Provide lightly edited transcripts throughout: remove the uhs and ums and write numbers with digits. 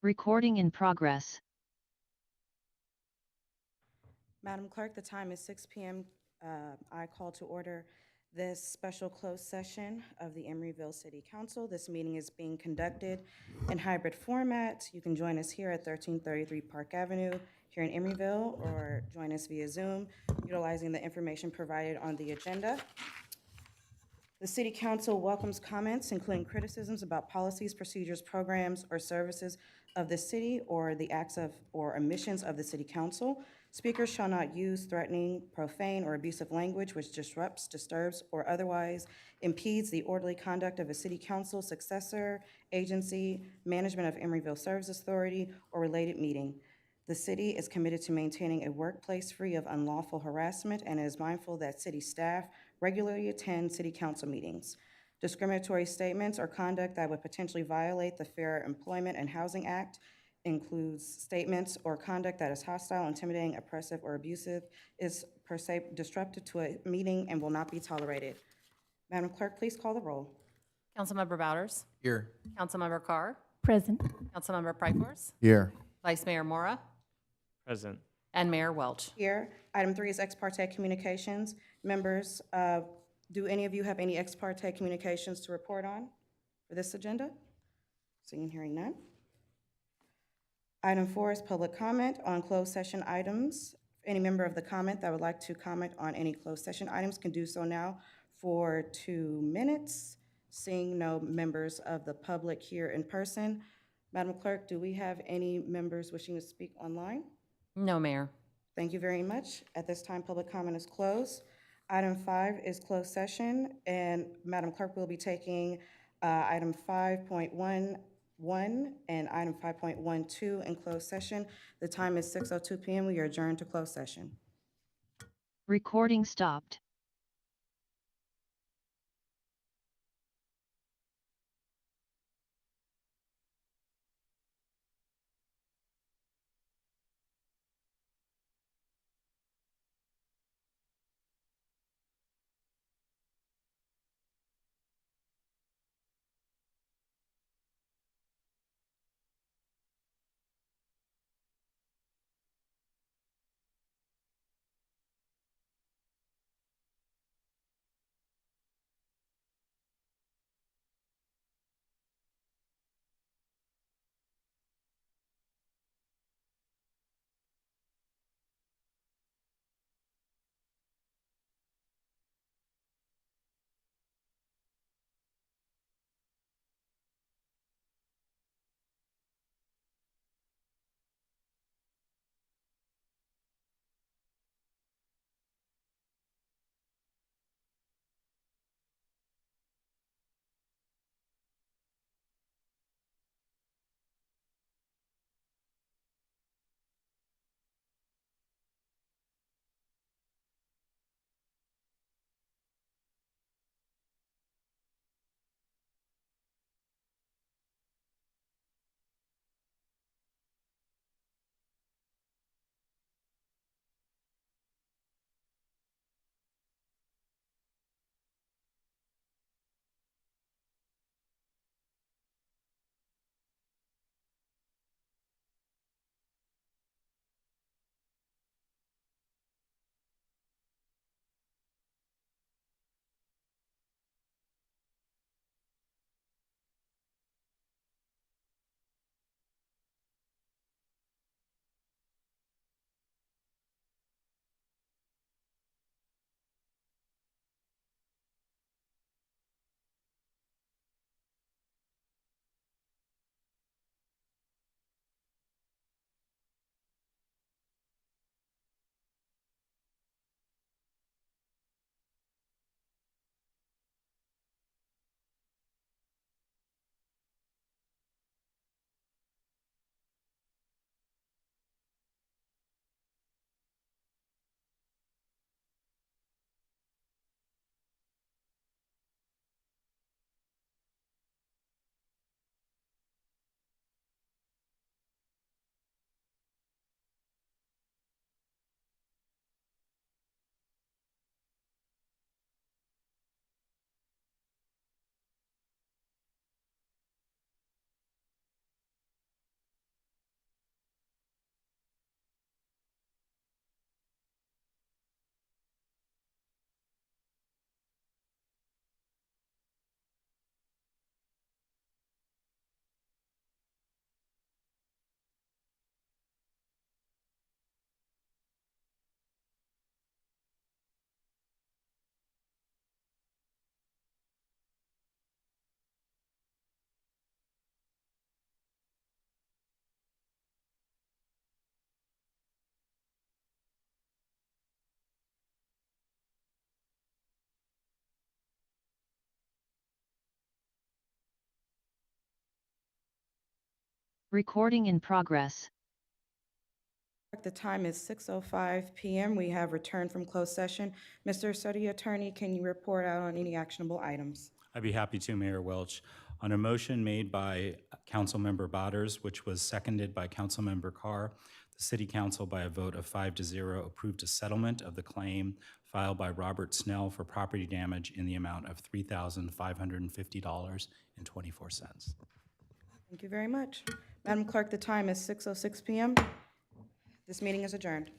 Recording in progress. Madam Clerk, the time is 6 p.m. I call to order this special closed session of the Emeryville City Council. This meeting is being conducted in hybrid format. You can join us here at 1333 Park Avenue here in Emeryville, or join us via Zoom, utilizing the information provided on the agenda. The City Council welcomes comments, including criticisms about policies, procedures, programs, or services of the city or the acts of or omissions of the City Council. Speakers shall not use threatening, profane, or abusive language which disrupts, disturbs, or otherwise impedes the orderly conduct of a City Council, successor, agency, management of Emeryville Service Authority, or related meeting. The city is committed to maintaining a workplace free of unlawful harassment and is mindful that city staff regularly attend city council meetings. Discriminatory statements or conduct that would potentially violate the Fair Employment and Housing Act includes statements or conduct that is hostile, intimidating, oppressive, or abusive, is per se disruptive to a meeting and will not be tolerated. Madam Clerk, please call the roll. Councilmember Bouders? Here. Councilmember Carr? Present. Councilmember Pryforce? Here. Vice Mayor Mora? Present. And Mayor Welch. Here. Item 3 is ex parte communications. Members, do any of you have any ex parte communications to report on for this agenda? Seeing and hearing none. Item 4 is public comment on closed session items. Any member of the comment that would like to comment on any closed session items can do so now for 2 minutes. Seeing no members of the public here in person, Madam Clerk, do we have any members wishing to speak online? No, Mayor. Thank you very much. At this time, public comment is closed. Item 5 is closed session, and Madam Clerk will be taking item 5.11 and item 5.12 in closed session. The time is 6:02 p.m. We are adjourned to closed session. Recording stopped. Recording in progress. The time is 6:05 PM. We have returned from closed session. Mr. City Attorney, can you report out on any actionable items? I'd be happy to, Mayor Welch. On a motion made by Councilmember Botters, which was seconded by Councilmember Carr, the City Council, by a vote of 5-0, approved a settlement of the claim filed by Robert Snell for property damage in the amount of $3,550.24. Thank you very much. Madam Clerk, the time is 6:06 PM. This meeting is adjourned.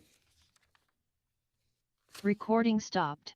Recording stopped.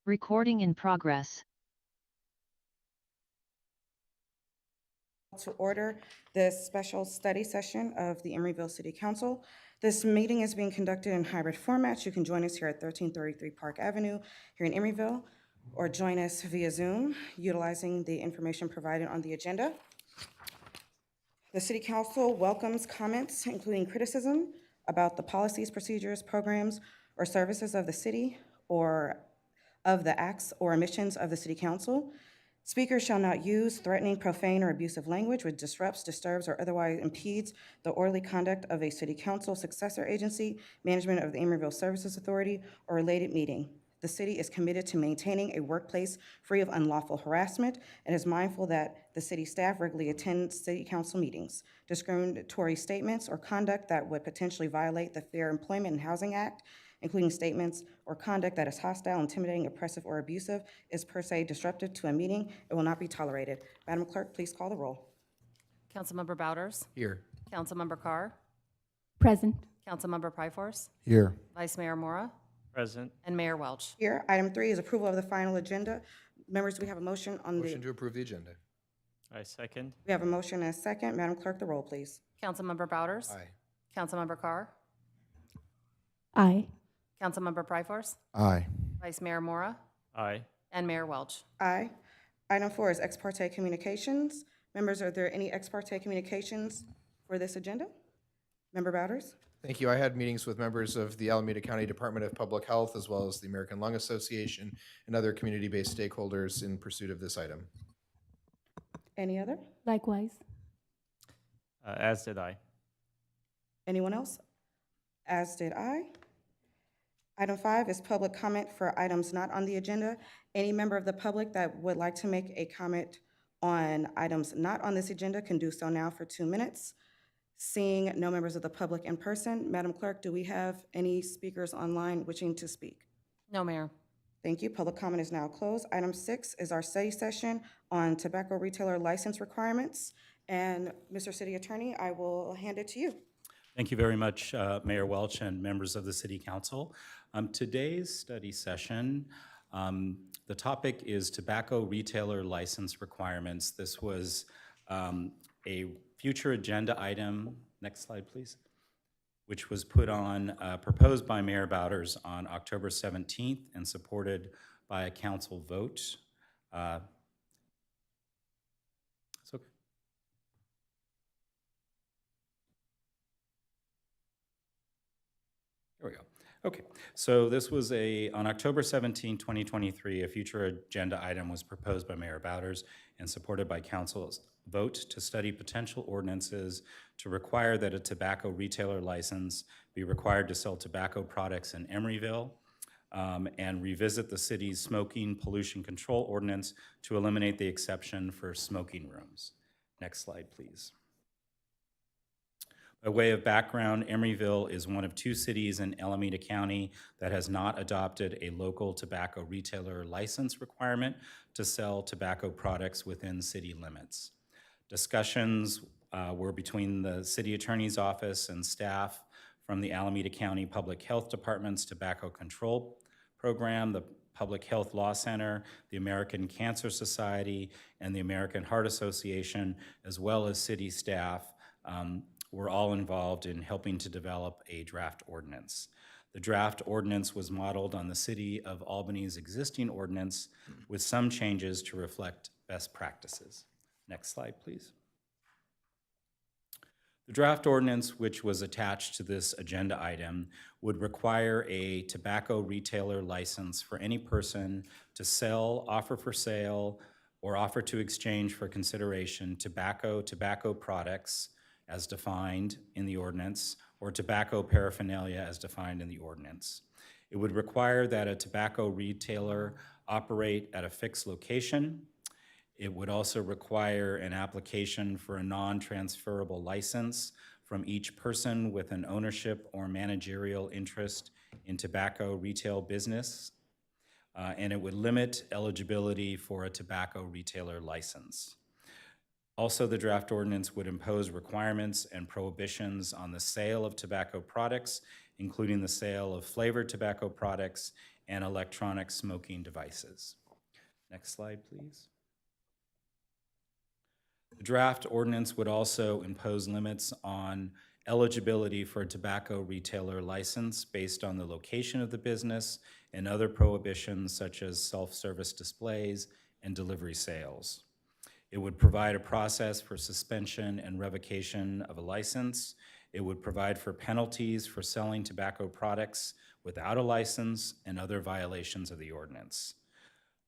Recording in progress. To order this special study session of the Emeryville City Council. This meeting is being conducted in hybrid format. You can join us here at 1333 Park Avenue here in Emeryville, or join us via Zoom utilizing the information provided on the agenda. The City Council welcomes comments, including criticism about the policies, procedures, programs, or services of the city, or of the acts or omissions of the City Council. Speakers shall not use threatening, profane, or abusive language which disrupts, disturbs, or otherwise impedes the orderly conduct of a City Council successor agency, management of the Emeryville Services Authority, or related meeting. The city is committed to maintaining a workplace free of unlawful harassment and is mindful that the city staff regularly attend City Council meetings. Discriminatory statements or conduct that would potentially violate the Fair Employment and Housing Act, including statements or conduct that is hostile, intimidating, oppressive, or abusive, is per se disruptive to a meeting and will not be tolerated. Madam Clerk, please call the roll. Councilmember Bouders? Here. Councilmember Carr? Present. Councilmember Pryforce? Here. Vice Mayor Mora? Present. And Mayor Welch. Here, item 3 is approval of the final agenda. Members, do we have a motion on Motion the, to approve the agenda. I second. we have a motion and a second. Madam Clerk, the roll, please. Councilmember Bouders? Aye. Councilmember Carr? Aye. Councilmember Pryforce? Aye. Vice Mayor Mora? Aye. And Mayor Welch. Aye. Item 4 is ex parte communications. Members, are there any ex parte communications for this agenda? Member Bowders? Thank you. I had meetings with members of the Alameda County Department of Public Health, as well as the American Lung Association and other community-based stakeholders in pursuit of this item. Any other? Likewise. As did I. Anyone else? As did I. Item 5 is public comment for items not on the agenda. Any member of the public that would like to make a comment on items not on this agenda can do so now for 2 minutes. Seeing no members of the public in person, Madam Clerk, do we have any speakers online wishing to speak? No, Mayor. Thank you. Public comment is now closed. Item 6 is our study session on tobacco retailer license requirements. And Mr. City Attorney, I will hand it to you. Thank you very much, Mayor Welch and members of the City Council. Today's study session, the topic is tobacco retailer license requirements. This was a future agenda item, next slide please, which was put on, proposed by Mayor Bowders on October 17th and supported by a council vote. It's okay. There we go. Okay, so this was on October 17, 2023, a future agenda item was proposed by Mayor Bowders and supported by council's vote to study potential ordinances to require that a tobacco retailer license be required to sell tobacco products in Emeryville, and revisit the city's smoking pollution control ordinance to eliminate the exception for smoking rooms. Next slide, please. By way of background, Emeryville is one of 2 cities in Alameda County that has not adopted a local tobacco retailer license requirement to sell tobacco products within city limits. Discussions were between the city attorney's office and staff from the Alameda County Public Health Department's Tobacco Control Program, the Public Health Law Center, the American Cancer Society, and the American Heart Association, as well as city staff, were all involved in helping to develop a draft ordinance. The draft ordinance was modeled on the City of Albany's existing ordinance with some changes to reflect best practices. Next slide, please. The draft ordinance, which was attached to this agenda item, would require a tobacco retailer license for any person to sell, offer for sale, or offer to exchange for consideration tobacco products as defined in the ordinance, or tobacco paraphernalia as defined in the ordinance. It would require that a tobacco retailer operate at a fixed location. It would also require an application for a non-transferable license from each person with an ownership or managerial interest in tobacco retail business, and it would limit eligibility for a tobacco retailer license. Also, the draft ordinance would impose requirements and prohibitions on the sale of tobacco products, including the sale of flavored tobacco products and electronic smoking devices. Next slide, please. The draft ordinance would also impose limits on eligibility for a tobacco retailer license based on the location of the business and other prohibitions such as self-service displays and delivery sales. It would provide a process for suspension and revocation of a license. It would provide for penalties for selling tobacco products without a license and other violations of the ordinance.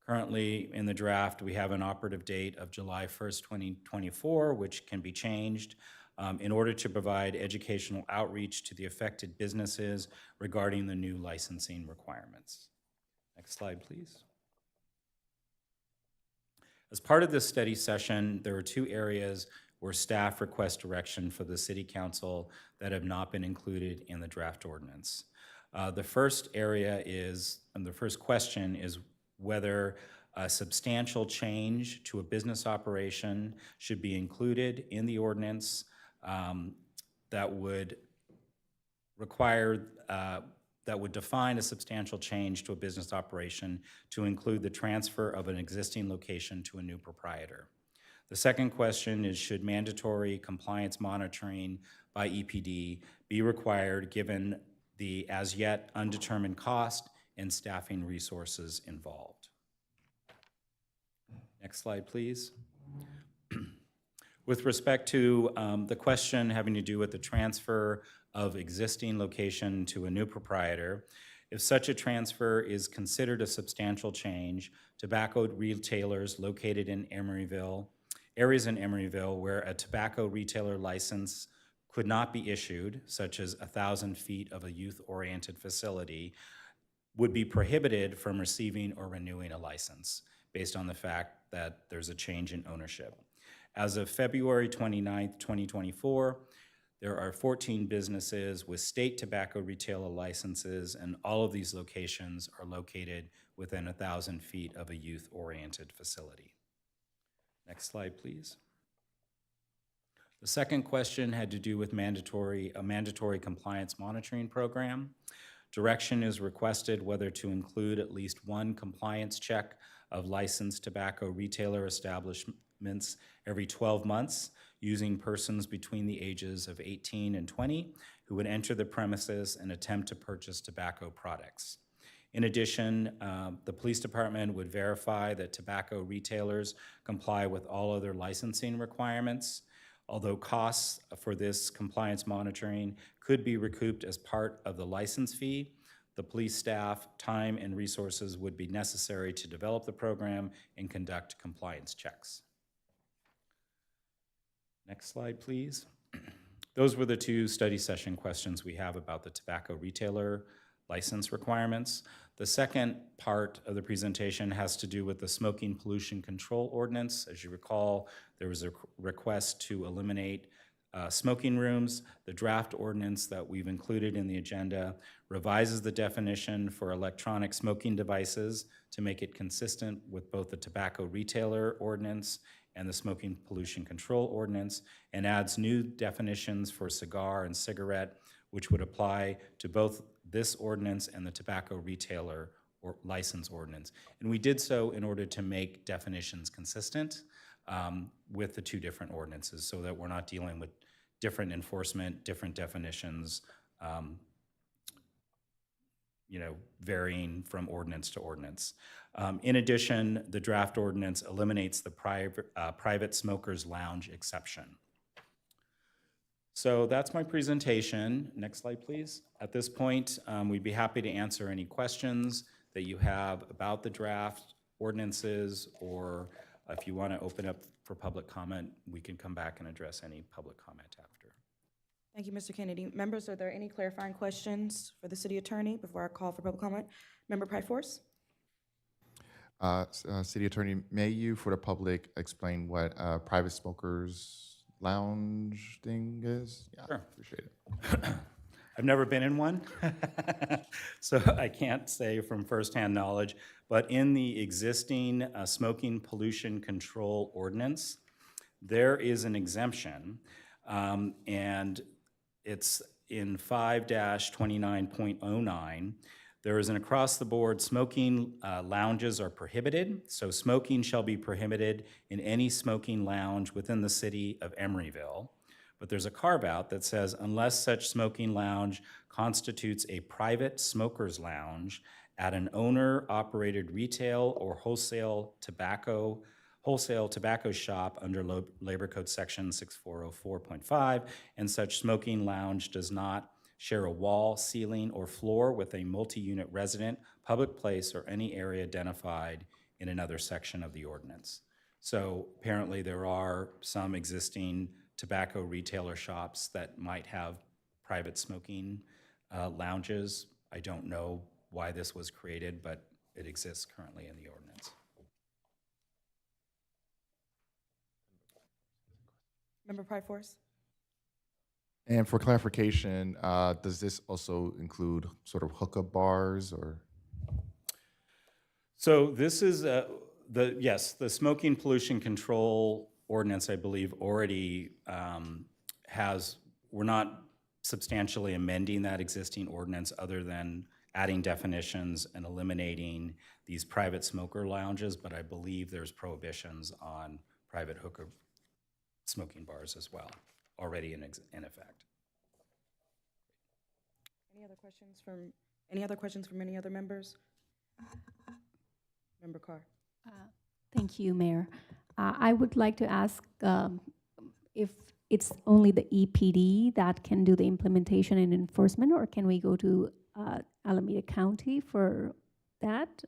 Currently, in the draft, we have an operative date of July 1st, 2024, which can be changed in order to provide educational outreach to the affected businesses regarding the new licensing requirements. Next slide, please. As part of this study session, there are 2 areas where staff request direction for the City Council that have not been included in the draft ordinance. The first area is, and the first question is whether a substantial change to a business operation should be included in the ordinance that would require, that would define a substantial change to a business operation to include the transfer of an existing location to a new proprietor. The second question is, should mandatory compliance monitoring by EPD be required given the as yet undetermined cost and staffing resources involved? Next slide, please. With respect to the question having to do with the transfer of existing location to a new proprietor, if such a transfer is considered a substantial change, tobacco retailers located in Emeryville, areas in Emeryville where a tobacco retailer license could not be issued, such as 1,000 feet of a youth-oriented facility, would be prohibited from receiving or renewing a license based on the fact that there's a change in ownership. As of February 29th, 2024, there are 14 businesses with state tobacco retailer licenses, and all of these locations are located within 1,000 feet of a youth-oriented facility. Next slide, please. The second question had to do with a mandatory compliance monitoring program. Direction is requested whether to include at least one compliance check of licensed tobacco retailer establishments every 12 months using persons between the ages of 18 and 20 who would enter the premises and attempt to purchase tobacco products. In addition, the police department would verify that tobacco retailers comply with all other licensing requirements. Although costs for this compliance monitoring could be recouped as part of the license fee, the police staff, time, and resources would be necessary to develop the program and conduct compliance checks. Next slide, please. Those were the 2 study session questions we have about the tobacco retailer license requirements. The second part of the presentation has to do with the smoking pollution control ordinance. As you recall, there was a request to eliminate smoking rooms. The draft ordinance that we've included in the agenda revises the definition for electronic smoking devices to make it consistent with both the tobacco retailer ordinance and the smoking pollution control ordinance, and adds new definitions for cigar and cigarette, which would apply to both this ordinance and the tobacco retailer or license ordinance. And we did so in order to make definitions consistent with the 2 different ordinances so that we're not dealing with different enforcement, different definitions, varying from ordinance to ordinance. In addition, the draft ordinance eliminates the private smokers lounge exception. So that's my presentation. Next slide, please. At this point, we'd be happy to answer any questions that you have about the draft ordinances, or if you want to open up for public comment, we can come back and address any public comment after. Thank you, Mr. Kennedy. Members, are there any clarifying questions for the city attorney before I call for public comment? Member Pryforce? City Attorney, may you, for the public, explain what private smokers lounge thing is? Yeah, Sure. appreciate it. I've never been in one, so I can't say from firsthand knowledge, but in the existing smoking pollution control ordinance, there is an exemption, and it's in 5-29.09 There is an across-the-board smoking lounges are prohibited, so smoking shall be prohibited in any smoking lounge within the city of Emeryville. But there's a carve-out that says unless such smoking lounge constitutes a private smoker's lounge at an owner-operated retail or wholesale tobacco shop under Labor Code Section 6404.5, and such smoking lounge does not share a wall, ceiling, or floor with a multi-unit resident, public place, or any area identified in another section of the ordinance. So apparently there are some existing tobacco retailer shops that might have private smoking lounges. I don't know why this was created, but it exists currently in the ordinance. Member Pryforce? And for clarification, does this also include sort of hookup bars or? So this is, yes, the smoking pollution control ordinance, I believe, already we're not substantially amending that existing ordinance other than adding definitions and eliminating these private smoker lounges, but I believe there's prohibitions on private hookah smoking bars as well, already in effect. Any other questions from any other members? Member Carr? Thank you, Mayor. I would like to ask if it's only the EPD that can do the implementation and enforcement, or can we go to Alameda County for that?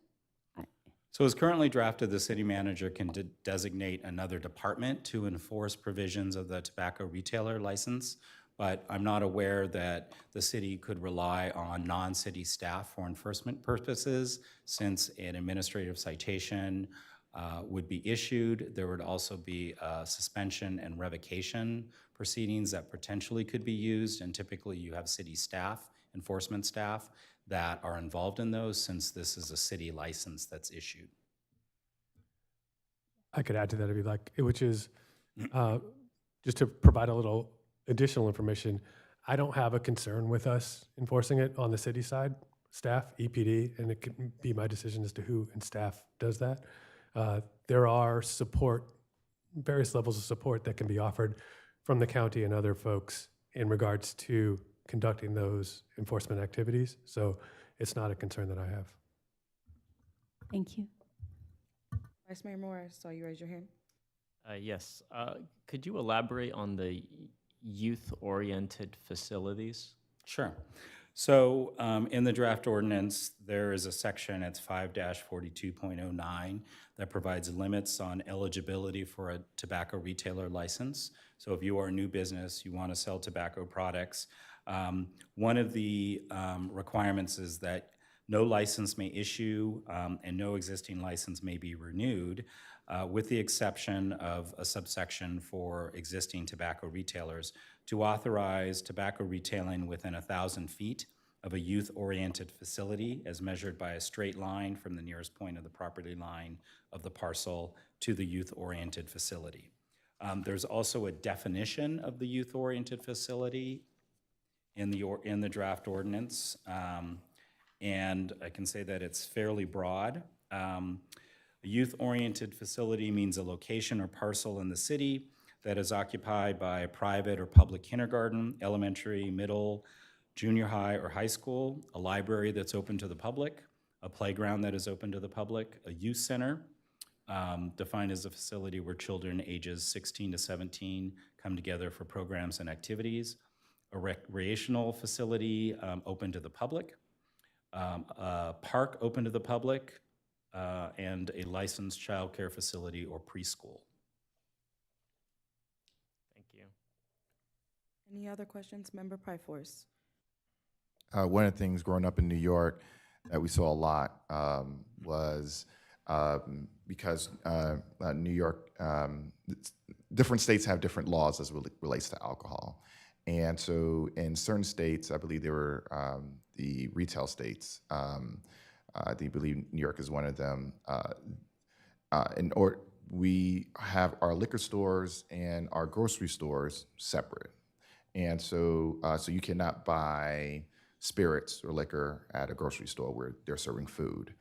So as currently drafted, the city manager can designate another department to enforce provisions of the tobacco retailer license, but I'm not aware that the city could rely on non-city staff for enforcement purposes, since an administrative citation would be issued. There would also be suspension and revocation proceedings that potentially could be used, and typically you have city staff, enforcement staff, that are involved in those, since this is a city license that's issued. I could add to that if you'd like, which is just to provide a little additional information. I don't have a concern with us enforcing it on the city side, staff, EPD, and it could be my decision as to who in staff does that. There are various levels of support that can be offered from the county and other folks in regards to conducting those enforcement activities. So it's not a concern that I have. Thank you. Vice Mayor Moore, I saw you raise your hand. Yes. Could you elaborate on the youth-oriented facilities? Sure. So in the draft ordinance, there is a section, it's 5-42.09, that provides limits on eligibility for a tobacco retailer license. So if you are a new business, you want to sell tobacco products, one of the requirements is that no license may issue and no existing license may be renewed, with the exception of a subsection for existing tobacco retailers to authorize tobacco retailing within 1,000 feet of a youth-oriented facility as measured by a straight line from the nearest point of the property line of the parcel to the youth-oriented facility. There's also a definition of the youth-oriented facility in the draft ordinance, and I can say that it's fairly broad. A youth-oriented facility means a location or parcel in the city that is occupied by a private or public kindergarten, elementary, middle, junior high, or high school, a library that's open to the public, a playground that is open to the public, a youth center, defined as a facility where children ages 16 to 17 come together for programs and activities, a recreational facility open to the public, a park open to the public, and a licensed childcare facility or preschool. Thank you. Any other questions? Member Pryforce? One of the things growing up in New York that we saw a lot was because New York, different states have different laws as it relates to alcohol. And so in certain states, I believe there were the retail states, I believe New York is one of them, we have our liquor stores and our grocery stores separate. And so, so you cannot buy spirits or liquor at a grocery store where they're serving food.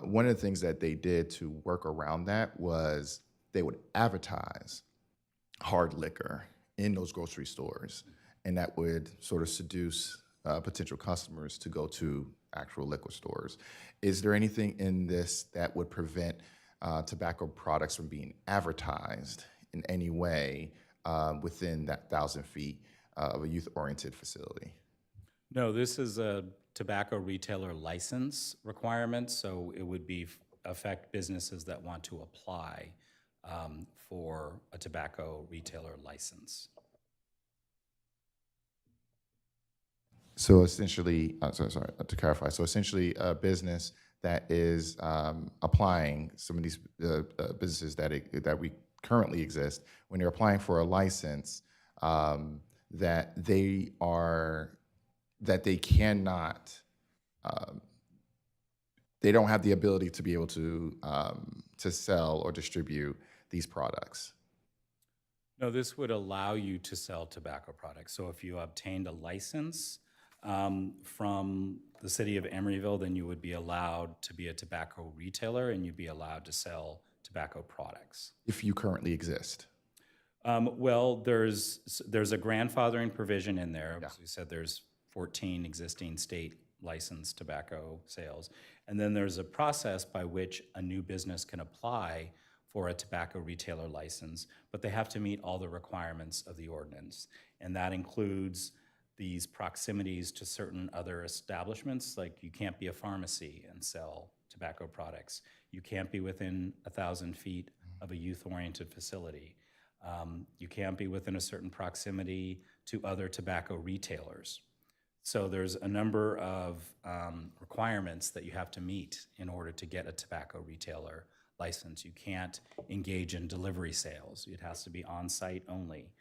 One of the things that they did to work around that was they would advertise hard liquor in those grocery stores, and that would sort of seduce potential customers to go to actual liquor stores. Is there anything in this that would prevent tobacco products from being advertised in any way within that 1,000 feet of a youth-oriented facility? No, this is a tobacco retailer license requirement, so it would be affect businesses that want to apply for a tobacco retailer license. So essentially, sorry, to clarify, so essentially a business that is applying, some of these businesses that we currently exist, when they're applying for a license, that they cannot, they don't have the ability to be able to sell or distribute these products. No, this would allow you to sell tobacco products. So if you obtained a license from the city of Emeryville, then you would be allowed to be a tobacco retailer and you'd be allowed to sell tobacco products. If you currently exist. Well, there's a grandfathering provision in there. As we said, there's 14 existing state licensed tobacco sales. And then there's a process by which a new business can apply for a tobacco retailer license, but they have to meet all the requirements of the ordinance. And that includes these proximities to certain other establishments, like you can't be a pharmacy and sell tobacco products. You can't be within 1,000 feet of a youth-oriented facility. You can't be within a certain proximity to other tobacco retailers. So there's a number of requirements that you have to meet in order to get a tobacco retailer license. You can't engage in delivery sales. It has to be on-site only.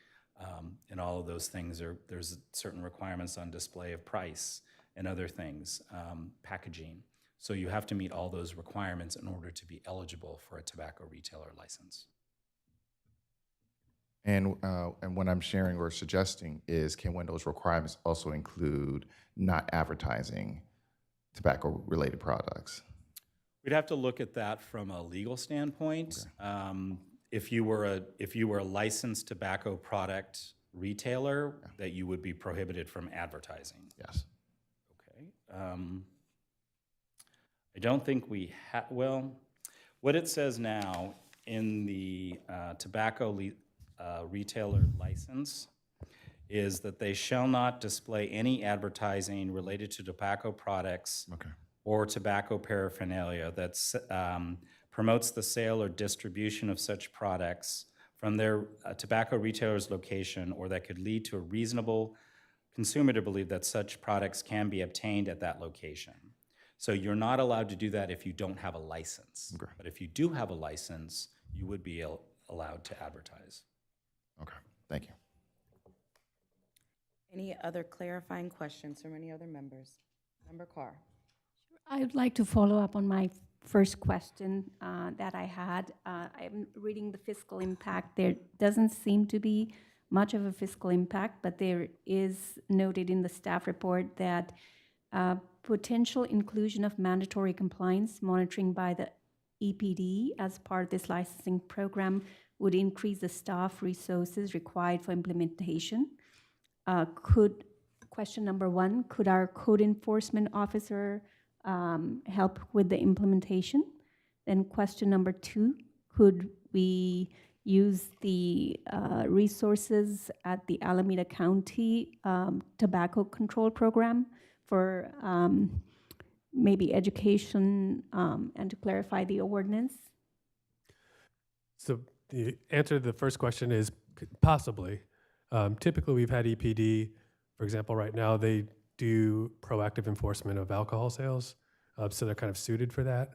And all of those things there's certain requirements on display of price and other things, packaging. So you have to meet all those requirements in order to be eligible for a tobacco retailer license. And what I'm sharing or suggesting is, can one of those requirements also include not advertising tobacco-related products? We'd have to look at that from a legal standpoint. Okay. If you were a licensed tobacco product retailer, that you would be prohibited from advertising. Yes. Okay. I don't think we have. Well, what it says now in the tobacco retailer license is that they shall not display any advertising related to tobacco products or tobacco paraphernalia that promotes the sale or distribution of such products from their tobacco retailer's location, or that could lead to a reasonable consumer to believe that such products can be obtained at that location. So you're not allowed to do that if you don't have a license. Okay. But if you do have a license, you would be allowed to advertise. Okay, thank you. Any other clarifying questions from any other members? Member Carr. I would like to follow up on my first question that I had. I'm reading the fiscal impact. There doesn't seem to be much of a fiscal impact, but there is noted in the staff report that potential inclusion of mandatory compliance monitoring by the EPD as part of this licensing program would increase the staff resources required for implementation. Question number one, could our code enforcement officer help with the implementation? Then question number two, could we use the resources at the Alameda County Tobacco Control Program for maybe education and to clarify the ordinance? So the answer to the first question is possibly. Typically, we've had EPD, for example, right now they do proactive enforcement of alcohol sales, so they're kind of suited for that.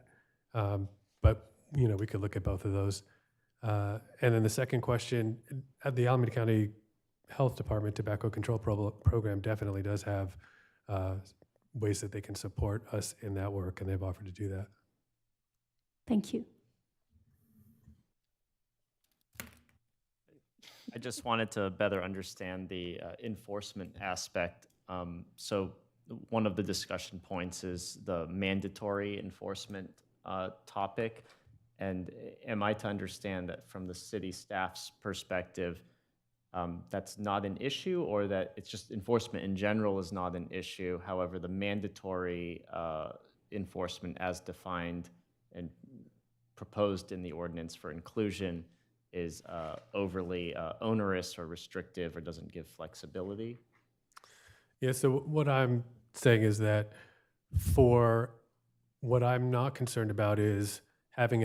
But we could look at both of those. And then the second question, at the Alameda County Health Department Tobacco Control Program definitely does have ways that they can support us in that work, and they've offered to do that. Thank you. I just wanted to better understand the enforcement aspect. So one of the discussion points is the mandatory enforcement topic. And am I to understand that from the city staff's perspective, that's not an issue, or that it's just enforcement in general is not an issue? However, the mandatory enforcement as defined and proposed in the ordinance for inclusion is overly onerous or restrictive or doesn't give flexibility? Yeah, so what I'm saying is that for what I'm not concerned about is having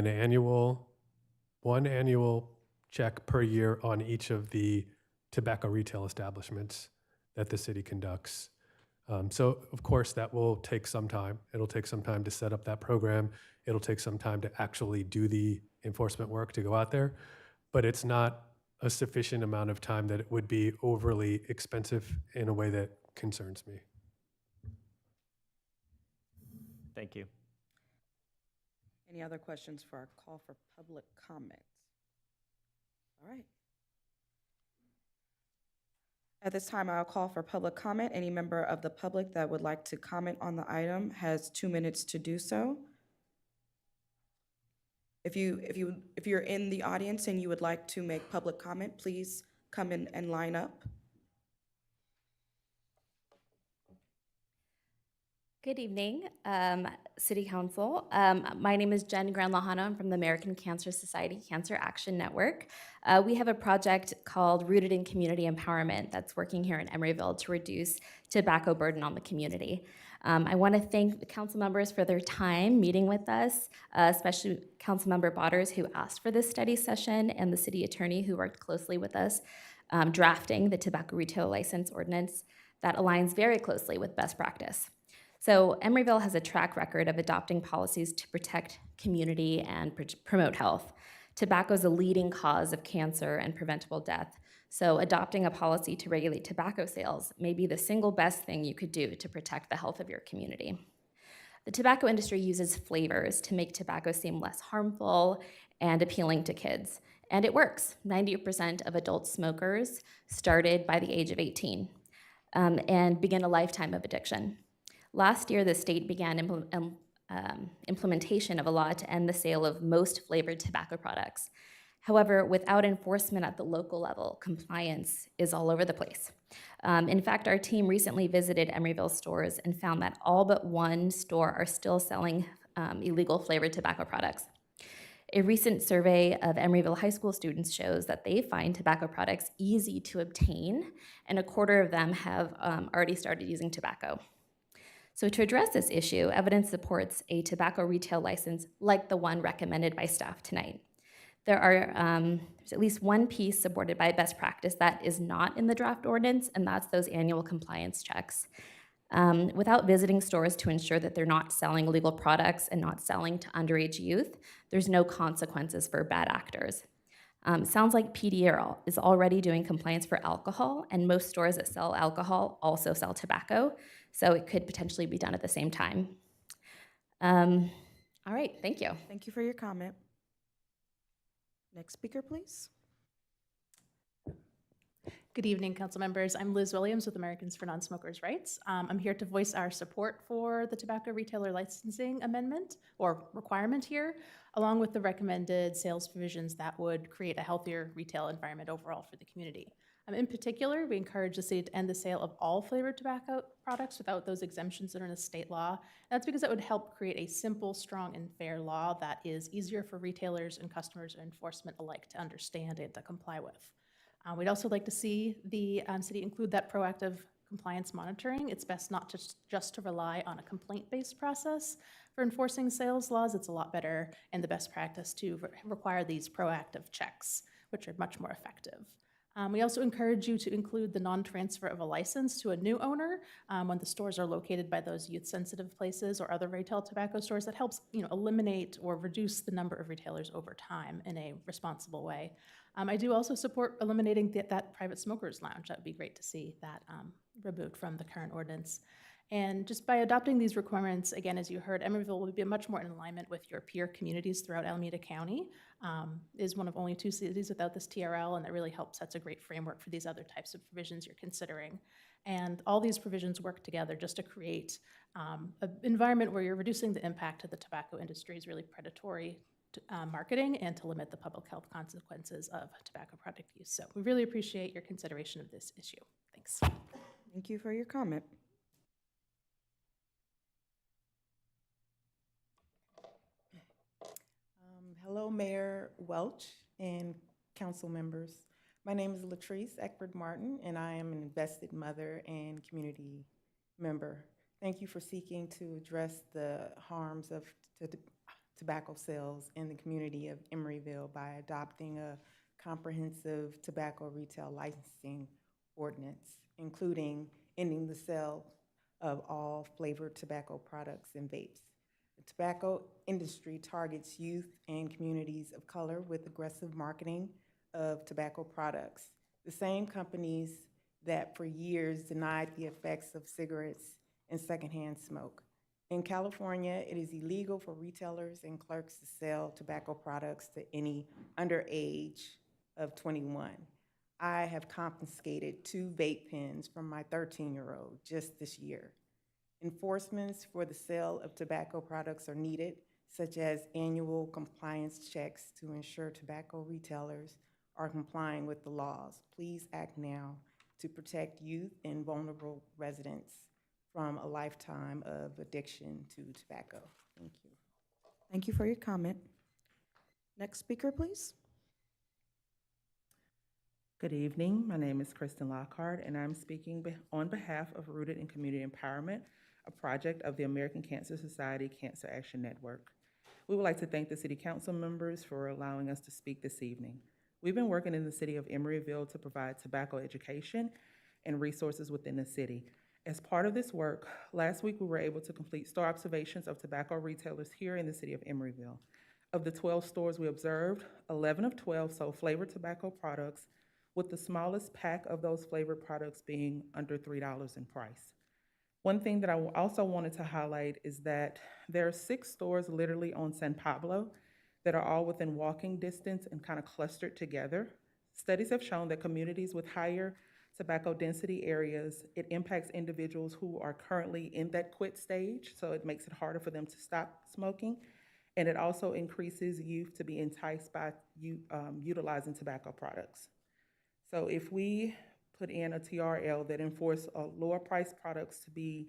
one annual check per year on each of the tobacco retail establishments that the city conducts. So of course that will take some time. It'll take some time to set up that program. It'll take some time to actually do the enforcement work to go out there, but it's not a sufficient amount of time that it would be overly expensive in a way that concerns me. Thank you. Any other questions for our call for public comment? All right. At this time, I'll call for public comment. Any member of the public that would like to comment on the item has 2 minutes to do so. If you're in the audience and you would like to make public comment, please come in and line up. Good evening, City Council. My name is Jen Granlahana. I'm from the American Cancer Society Cancer Action Network. We have a project called Rooted in Community Empowerment that's working here in Emeryville to reduce tobacco burden on the community. I want to thank the council members for their time meeting with us, especially Councilmember Botters, who asked for this study session, and the city attorney, who worked closely with us drafting the tobacco retail license ordinance that aligns very closely with best practice. So Emeryville has a track record of adopting policies to protect community and promote health. Tobacco is a leading cause of cancer and preventable death. So adopting a policy to regulate tobacco sales may be the single best thing you could do to protect the health of your community. The tobacco industry uses flavors to make tobacco seem less harmful and appealing to kids. And it works. 90% of adult smokers started by the age of 18 and begin a lifetime of addiction. Last year, the state began implementation of a law to end the sale of most flavored tobacco products. However, without enforcement at the local level, compliance is all over the place. In fact, our team recently visited Emeryville stores and found that all but one store are still selling illegal flavored tobacco products. A recent survey of Emeryville high school students shows that they find tobacco products easy to obtain, and a quarter of them have already started using tobacco. So to address this issue, evidence supports a tobacco retail license like the one recommended by staff tonight. There's at least one piece supported by best practice that is not in the draft ordinance, and that's those annual compliance checks. Without visiting stores to ensure that they're not selling illegal products and not selling to underage youth, there's no consequences for bad actors. Sounds like PD is already doing compliance for alcohol, and most stores that sell alcohol also sell tobacco, so it could potentially be done at the same time. All right, thank you. Thank you for your comment. Next speaker, please. Good evening, council members. I'm Liz Williams with Americans for Non-Smokers' Rights. I'm here to voice our support for the tobacco retailer licensing amendment or requirement here, along with the recommended sales provisions that would create a healthier retail environment overall for the community. In particular, we encourage the city to end the sale of all flavored tobacco products without those exemptions that are in the state law. And that's because that would help create a simple, strong, and fair law that is easier for retailers and customers and enforcement alike to understand and to comply with. We'd also like to see the city include that proactive compliance monitoring. It's best not just to rely on a complaint-based process for enforcing sales laws. It's a lot better and the best practice to require these proactive checks, which are much more effective. We also encourage you to include the non-transfer of a license to a new owner when the stores are located by those youth-sensitive places or other retail tobacco stores. That helps, eliminate or reduce the number of retailers over time in a responsible way. I do also support eliminating that private smokers lounge. That would be great to see that removed from the current ordinance. And just by adopting these requirements, again, as you heard, Emeryville will be much more in alignment with your peer communities throughout Alameda County. Is one of only 2 cities without this TRL, and that really helps. That's a great framework for these other types of provisions you're considering. And all these provisions work together just to create an environment where you're reducing the impact of the tobacco industry's really predatory marketing and to limit the public health consequences of tobacco product use. So we really appreciate your consideration of this issue. Thanks. Thank you for your comment. Hello, Mayor Welch and council members. My name is Latrice Eckford Martin, and I am an invested mother and community member. Thank you for seeking to address the harms of tobacco sales in the community of Emeryville by adopting a comprehensive tobacco retail licensing ordinance, including ending the sale of all flavored tobacco products and vapes. The tobacco industry targets youth and communities of color with aggressive marketing of tobacco products. The same companies that for years denied the effects of cigarettes and secondhand smoke. In California, it is illegal for retailers and clerks to sell tobacco products to any under age of 21. I have confiscated 2 vape pens from my 13-year-old just this year. Enforcements for the sale of tobacco products are needed, such as annual compliance checks to ensure tobacco retailers are complying with the laws. Please act now to protect youth and vulnerable residents from a lifetime of addiction to tobacco. Thank you. Thank you for your comment. Next speaker, please. Good evening. My name is Kristen Lockhart, and I'm speaking on behalf of Rooted in Community Empowerment, a project of the American Cancer Society Cancer Action Network. We would like to thank the City Council members for allowing us to speak this evening. We've been working in the city of Emeryville to provide tobacco education and resources within the city. As part of this work, last week we were able to complete store observations of tobacco retailers here in the city of Emeryville. Of the 12 stores we observed, 11 of 12 sold flavored tobacco products, with the smallest pack of those flavored products being under $3 in price. One thing that I also wanted to highlight is that there are 6 stores literally on San Pablo that are all within walking distance and kind of clustered together. Studies have shown that communities with higher tobacco density areas, it impacts individuals who are currently in that quit stage, so it makes it harder for them to stop smoking. And it also increases youth to be enticed by utilizing tobacco products. So if we put in a TRL that enforce lower price products to be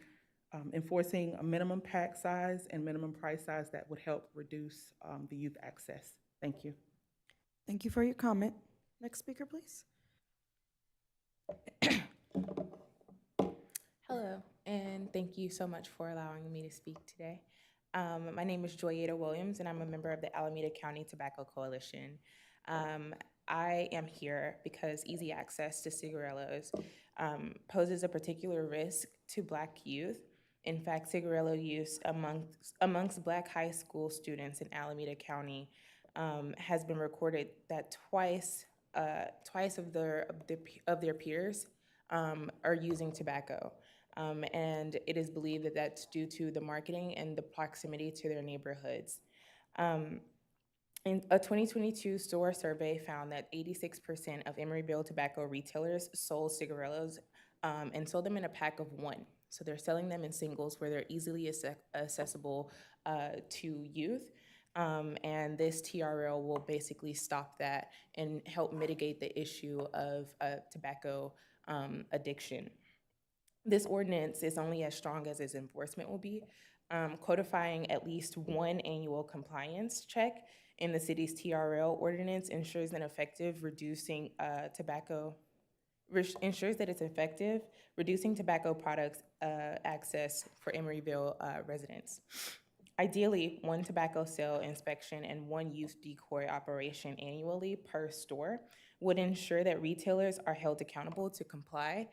enforcing a minimum pack size and minimum price size, that would help reduce the youth access. Thank you. Thank you for your comment. Next speaker, please. Hello, and thank you so much for allowing me to speak today. My name is Joyetta Williams, and I'm a member of the Alameda County Tobacco Coalition. I am here because easy access to cigarillos poses a particular risk to Black youth. In fact, cigarillo use amongst Black high school students in Alameda County has been recorded that twice of their peers are using tobacco. And it is believed that that's due to the marketing and the proximity to their neighborhoods. In a 2022 store survey found that 86% of Emeryville tobacco retailers sold cigarillos and sold them in a pack of 1. So they're selling them in singles where they're easily accessible to youth. And this TRL will basically stop that and help mitigate the issue of tobacco addiction. This ordinance is only as strong as its enforcement will be. Codifying at least 1 annual compliance check in the city's TRL ordinance ensures that it's effective reducing tobacco products access for Emeryville residents. Ideally, 1 tobacco sale inspection and 1 youth decoy operation annually per store would ensure that retailers are held accountable to comply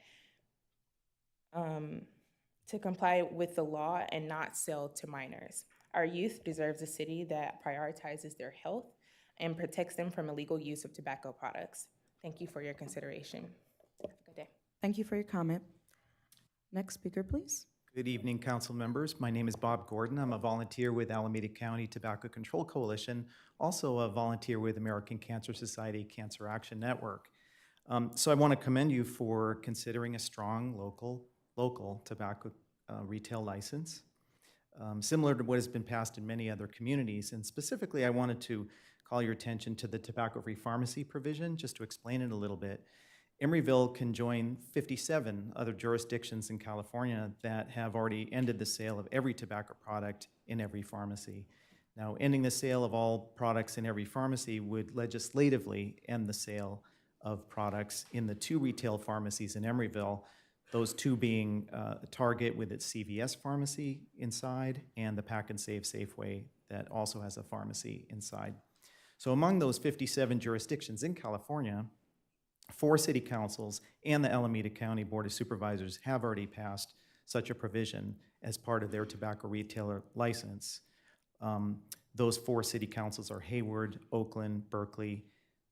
with the law and not sell to minors. Our youth deserves a city that prioritizes their health and protects them from illegal use of tobacco products. Thank you for your consideration. Have a good day. Thank you for your comment. Next speaker, please. Good evening, council members. My name is Bob Gordon. I'm a volunteer with Alameda County Tobacco Control Coalition, also a volunteer with American Cancer Society Cancer Action Network. So I want to commend you for considering a strong local tobacco retail license, similar to what has been passed in many other communities. And specifically, I wanted to call your attention to the tobacco-free pharmacy provision, just to explain it a little bit. Emeryville can join 57 other jurisdictions in California that have already ended the sale of every tobacco product in every pharmacy. Now, ending the sale of all products in every pharmacy would legislatively end the sale of products in the 2 retail pharmacies in Emeryville, those 2 being Target with its CVS pharmacy inside and the Pack and Save Safeway that also has a pharmacy inside. So among those 57 jurisdictions in California, 4 city councils and the Alameda County Board of Supervisors have already passed such a provision as part of their tobacco retailer license. Those 4 city councils are Hayward, Oakland, Berkeley,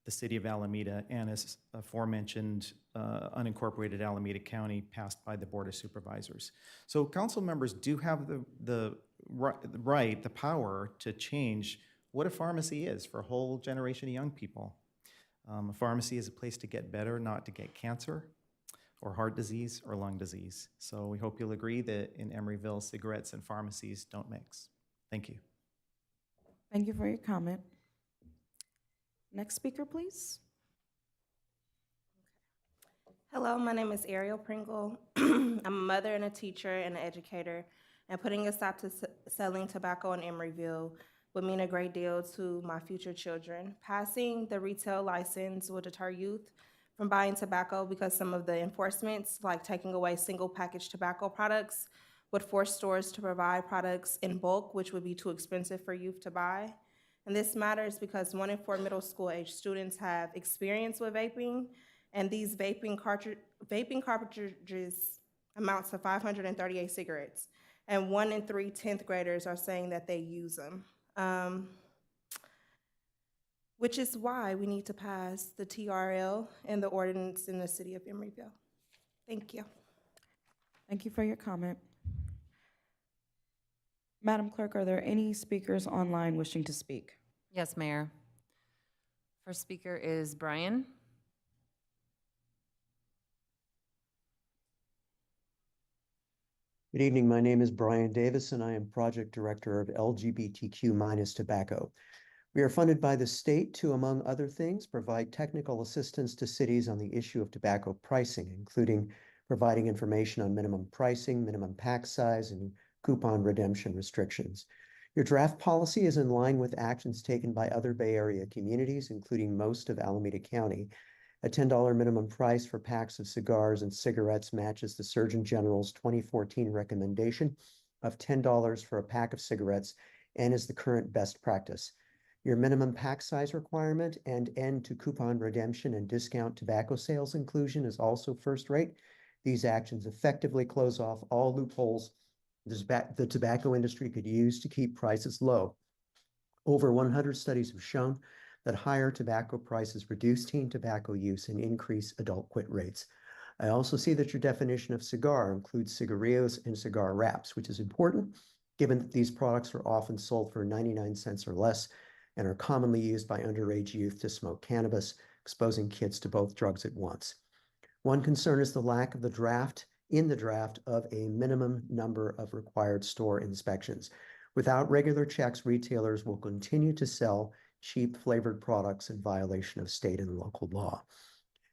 the city of Alameda, and as aforementioned, unincorporated Alameda County passed by the Board of Supervisors. So council members do have the power to change what a pharmacy is for a whole generation of young people. A pharmacy is a place to get better, not to get cancer or heart disease or lung disease. So we hope you'll agree that in Emeryville, cigarettes and pharmacies don't mix. Thank you. Thank you for your comment. Next speaker, please. Hello, my name is Ariel Pringle. I'm a mother and a teacher and an educator, and putting a stop to selling tobacco in Emeryville would mean a great deal to my future children. Passing the retail license will deter youth from buying tobacco because some of the enforcements, like taking away single package tobacco products, would force stores to provide products in bulk, which would be too expensive for youth to buy. And this matters because 1 in 4 middle school age students have experience with vaping, and these vaping cartridges amount to 538 cigarettes. And 1 in 3 10th graders are saying that they use them. Which is why we need to pass the TRL and the ordinance in the city of Emeryville. Thank you. Thank you for your comment. Madam Clerk, are there any speakers online wishing to speak? Yes, Mayor. First speaker is Brian. Good evening. My name is Brian Davis, and I am Project Director of LGBTQ- Tobacco. We are funded by the state to, among other things, provide technical assistance to cities on the issue of tobacco pricing, including providing information on minimum pricing, minimum pack size, and coupon redemption restrictions. Your draft policy is in line with actions taken by other Bay Area communities, including most of Alameda County. A $10 minimum price for packs of cigars and cigarettes matches the Surgeon General's 2014 recommendation of $10 for a pack of cigarettes and is the current best practice. Your minimum pack size requirement and end to coupon redemption and discount tobacco sales inclusion is also first rate. These actions effectively close off all loopholes the tobacco industry could use to keep prices low. Over 100 studies have shown that higher tobacco prices reduce teen tobacco use and increase adult quit rates. I also see that your definition of cigar includes cigarillos and cigar wraps, which is important given that these products are often sold for 99 cents or less and are commonly used by underage youth to smoke cannabis, exposing kids to both drugs at once. One concern is the lack of the draft of a minimum number of required store inspections. Without regular checks, retailers will continue to sell cheap flavored products in violation of state and local law.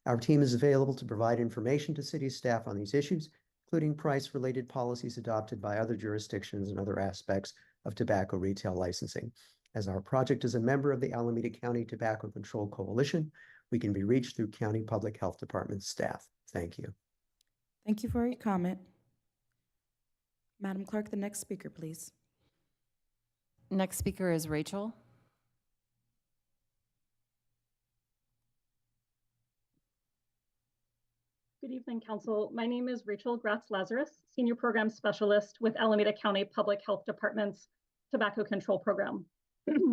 Our team is available to provide information to city staff on these issues, including price-related policies adopted by other jurisdictions and other aspects of tobacco retail licensing. As our project is a member of the Alameda County Tobacco Control Coalition, we can be reached through County Public Health Department staff. Thank you. Thank you for your comment. Madam Clerk, the next speaker, please. Next speaker is Rachel. Good evening, Council. My name is Rachel Gratz-Lazarus, Senior Program Specialist with Alameda County Public Health Department's Tobacco Control Program.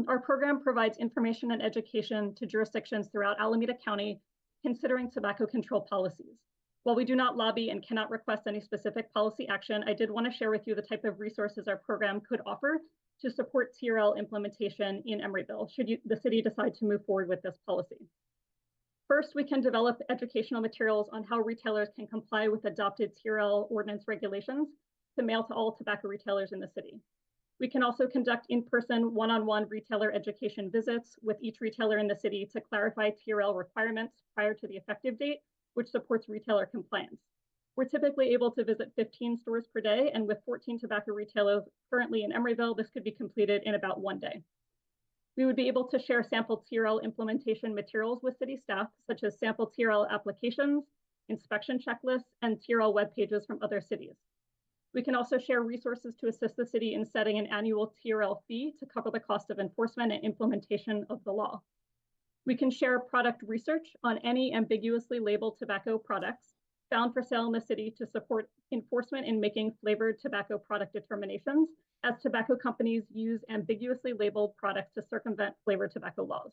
Our program provides information and education to jurisdictions throughout Alameda County considering tobacco control policies. While we do not lobby and cannot request any specific policy action, I did want to share with you the type of resources our program could offer to support TRL implementation in Emeryville, should the city decide to move forward with this policy. First, we can develop educational materials on how retailers can comply with adopted TRL ordinance regulations to mail to all tobacco retailers in the city. We can also conduct in-person one-on-one retailer education visits with each retailer in the city to clarify TRL requirements prior to the effective date, which supports retailer compliance. We're typically able to visit 15 stores per day, and with 14 tobacco retailers currently in Emeryville, this could be completed in about 1 day. We would be able to share sample TRL implementation materials with city staff, such as sample TRL applications, inspection checklists, and TRL web pages from other cities. We can also share resources to assist the city in setting an annual TRL fee to cover the cost of enforcement and implementation of the law. We can share product research on any ambiguously labeled tobacco products found for sale in the city to support enforcement in making flavored tobacco product determinations, as tobacco companies use ambiguously labeled products to circumvent flavored tobacco laws.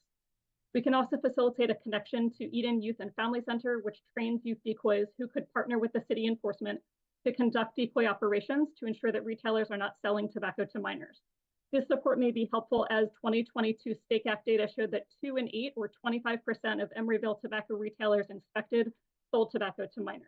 We can also facilitate a connection to Eden Youth and Family Center, which trains youth decoys who could partner with the city enforcement to conduct decoy operations to ensure that retailers are not selling tobacco to minors. This support may be helpful as 2022 Stake Act data showed that 2 in 8, or 25% of Emeryville tobacco retailers inspected, sold tobacco to minors.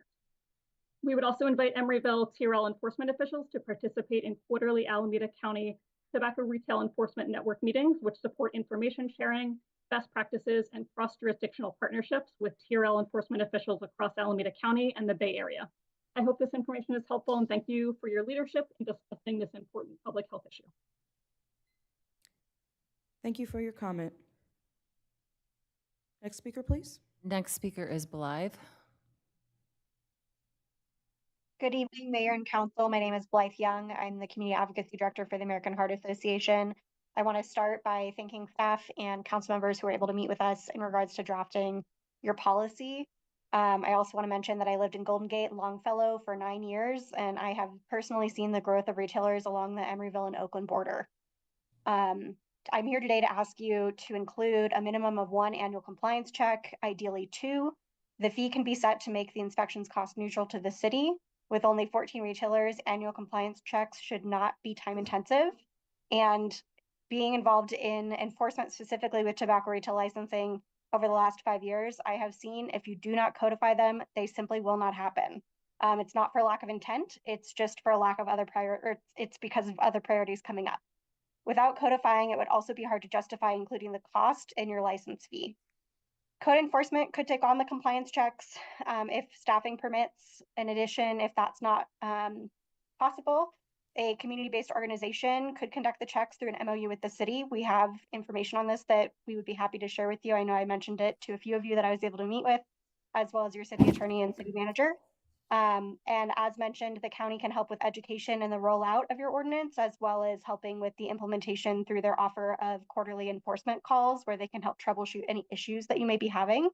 We would also invite Emeryville TRL enforcement officials to participate in quarterly Alameda County Tobacco Retail Enforcement Network meetings, which support information sharing, best practices, and cross-jurisdictional partnerships with TRL enforcement officials across Alameda County and the Bay Area. I hope this information is helpful, and thank you for your leadership in discussing this important public health issue. Thank you for your comment. Next speaker, please. Next speaker is Blythe. Good evening, Mayor and Council. My name is Blythe Young. I'm the Community Advocacy Director for the American Heart Association. I want to start by thanking staff and council members who were able to meet with us in regards to drafting your policy. I also want to mention that I lived in Golden Gate and Longfellow for 9 years, and I have personally seen the growth of retailers along the Emeryville and Oakland border. I'm here today to ask you to include a minimum of 1 annual compliance check, ideally 2. The fee can be set to make the inspections cost neutral to the city. With only 14 retailers, annual compliance checks should not be time intensive. And being involved in enforcement specifically with tobacco retail licensing over the last 5 years, I have seen if you do not codify them, they simply will not happen. It's not for lack of intent, it's just for a lack of it's because of other priorities coming up. Without codifying, it would also be hard to justify including the cost in your license fee. Code enforcement could take on the compliance checks if staffing permits. In addition, if that's not possible, a community-based organization could conduct the checks through an MOU with the city. We have information on this that we would be happy to share with you. I know I mentioned it to a few of you that I was able to meet with, as well as your city attorney and city manager. And as mentioned, the county can help with education and the rollout of your ordinance, as well as helping with the implementation through their offer of quarterly enforcement calls where they can help troubleshoot any issues that you may be having.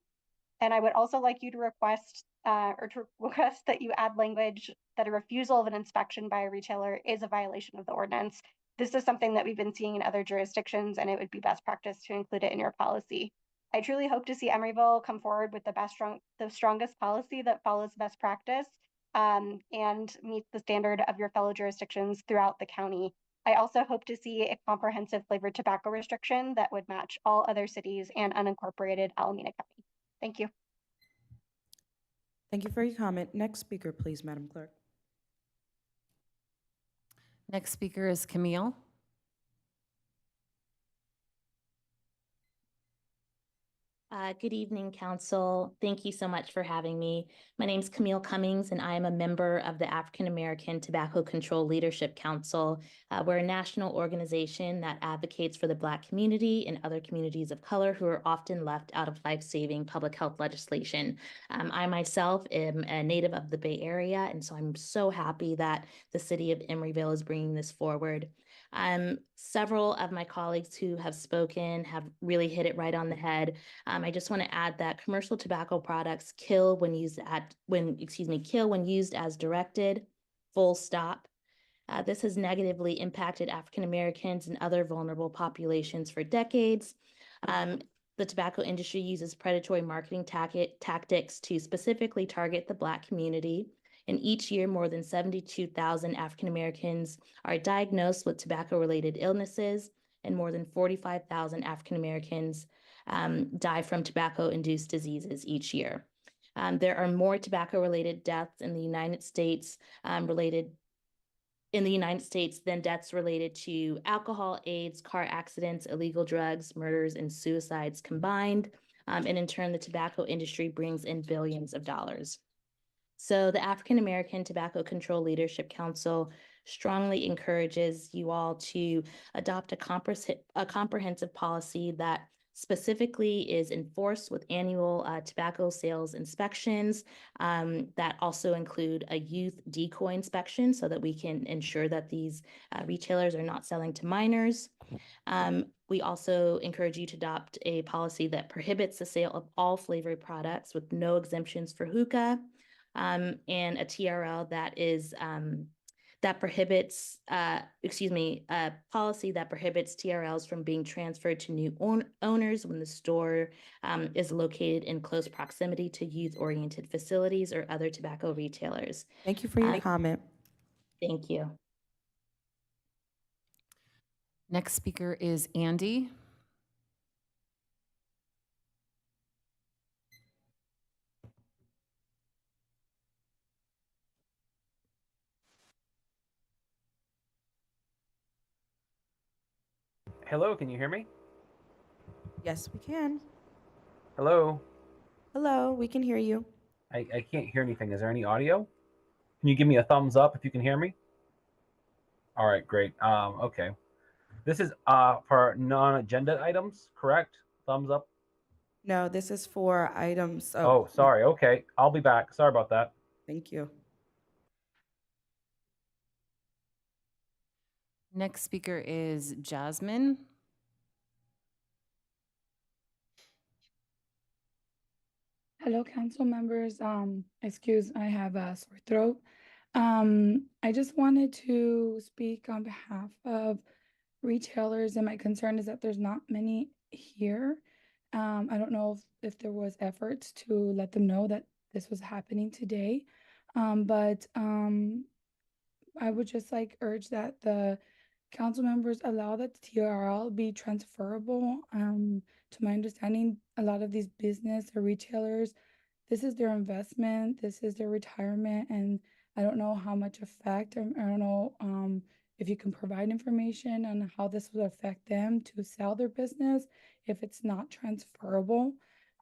And I would also like you to request that you add language that a refusal of an inspection by a retailer is a violation of the ordinance. This is something that we've been seeing in other jurisdictions, and it would be best practice to include it in your policy. I truly hope to see Emeryville come forward with the strongest policy that follows best practice and meets the standard of your fellow jurisdictions throughout the county. I also hope to see a comprehensive flavored tobacco restriction that would match all other cities and unincorporated Alameda County. Thank you. Thank you for your comment. Next speaker, please, Madam Clerk. Next speaker is Camille. Good evening, Council. Thank you so much for having me. My name is Camille Cummings, and I am a member of the African American Tobacco Control Leadership Council. We're a national organization that advocates for the Black community and other communities of color who are often left out of life-saving public health legislation. I myself am a native of the Bay Area, and so I'm so happy that the city of Emeryville is bringing this forward. Several of my colleagues who have spoken have really hit it right on the head. I just want to add that commercial tobacco products kill when used as directed, full stop. This has negatively impacted African Americans and other vulnerable populations for decades. The tobacco industry uses predatory marketing tactics to specifically target the Black community. And each year, more than 72,000 African Americans are diagnosed with tobacco-related illnesses, and more than 45,000 African Americans die from tobacco-induced diseases each year. There are more tobacco-related deaths in the United States than deaths related to alcohol, AIDS, car accidents, illegal drugs, murders, and suicides combined. And in turn, the tobacco industry brings in billions of dollars. So the African American Tobacco Control Leadership Council strongly encourages you all to adopt a comprehensive policy that specifically is enforced with annual tobacco sales inspections that also include a youth decoy inspection so that we can ensure that these retailers are not selling to minors. We also encourage you to adopt a policy that prohibits the sale of all flavored products with no exemptions for hookah, and a TRL that is that prohibits, a policy that prohibits TRLs from being transferred to new owners when the store is located in close proximity to youth-oriented facilities or other tobacco retailers. Thank you for your comment. Thank you. Next speaker is Andy. Hello, can you hear me? Yes, we can. Hello? Hello, we can hear you. I can't hear anything. Is there any audio? Can you give me a thumbs up if you can hear me? All right, great. Okay. This is for non-agenda items, correct? Thumbs up? No, this is for items. Oh, sorry. Okay, I'll be back. Sorry about that. Thank you. Next speaker is Jasmine. Hello, council members. Excuse, I have a sore throat. I just wanted to speak on behalf of retailers, and my concern is that there's not many here. I don't know if there was efforts to let them know that this was happening today. But I would just like urge that the council members allow that TRL be transferable. To my understanding, a lot of these business or retailers, this is their investment, this is their retirement, and I don't know how much effect, or I don't know if you can provide information on how this will affect them to sell their business if it's not transferable.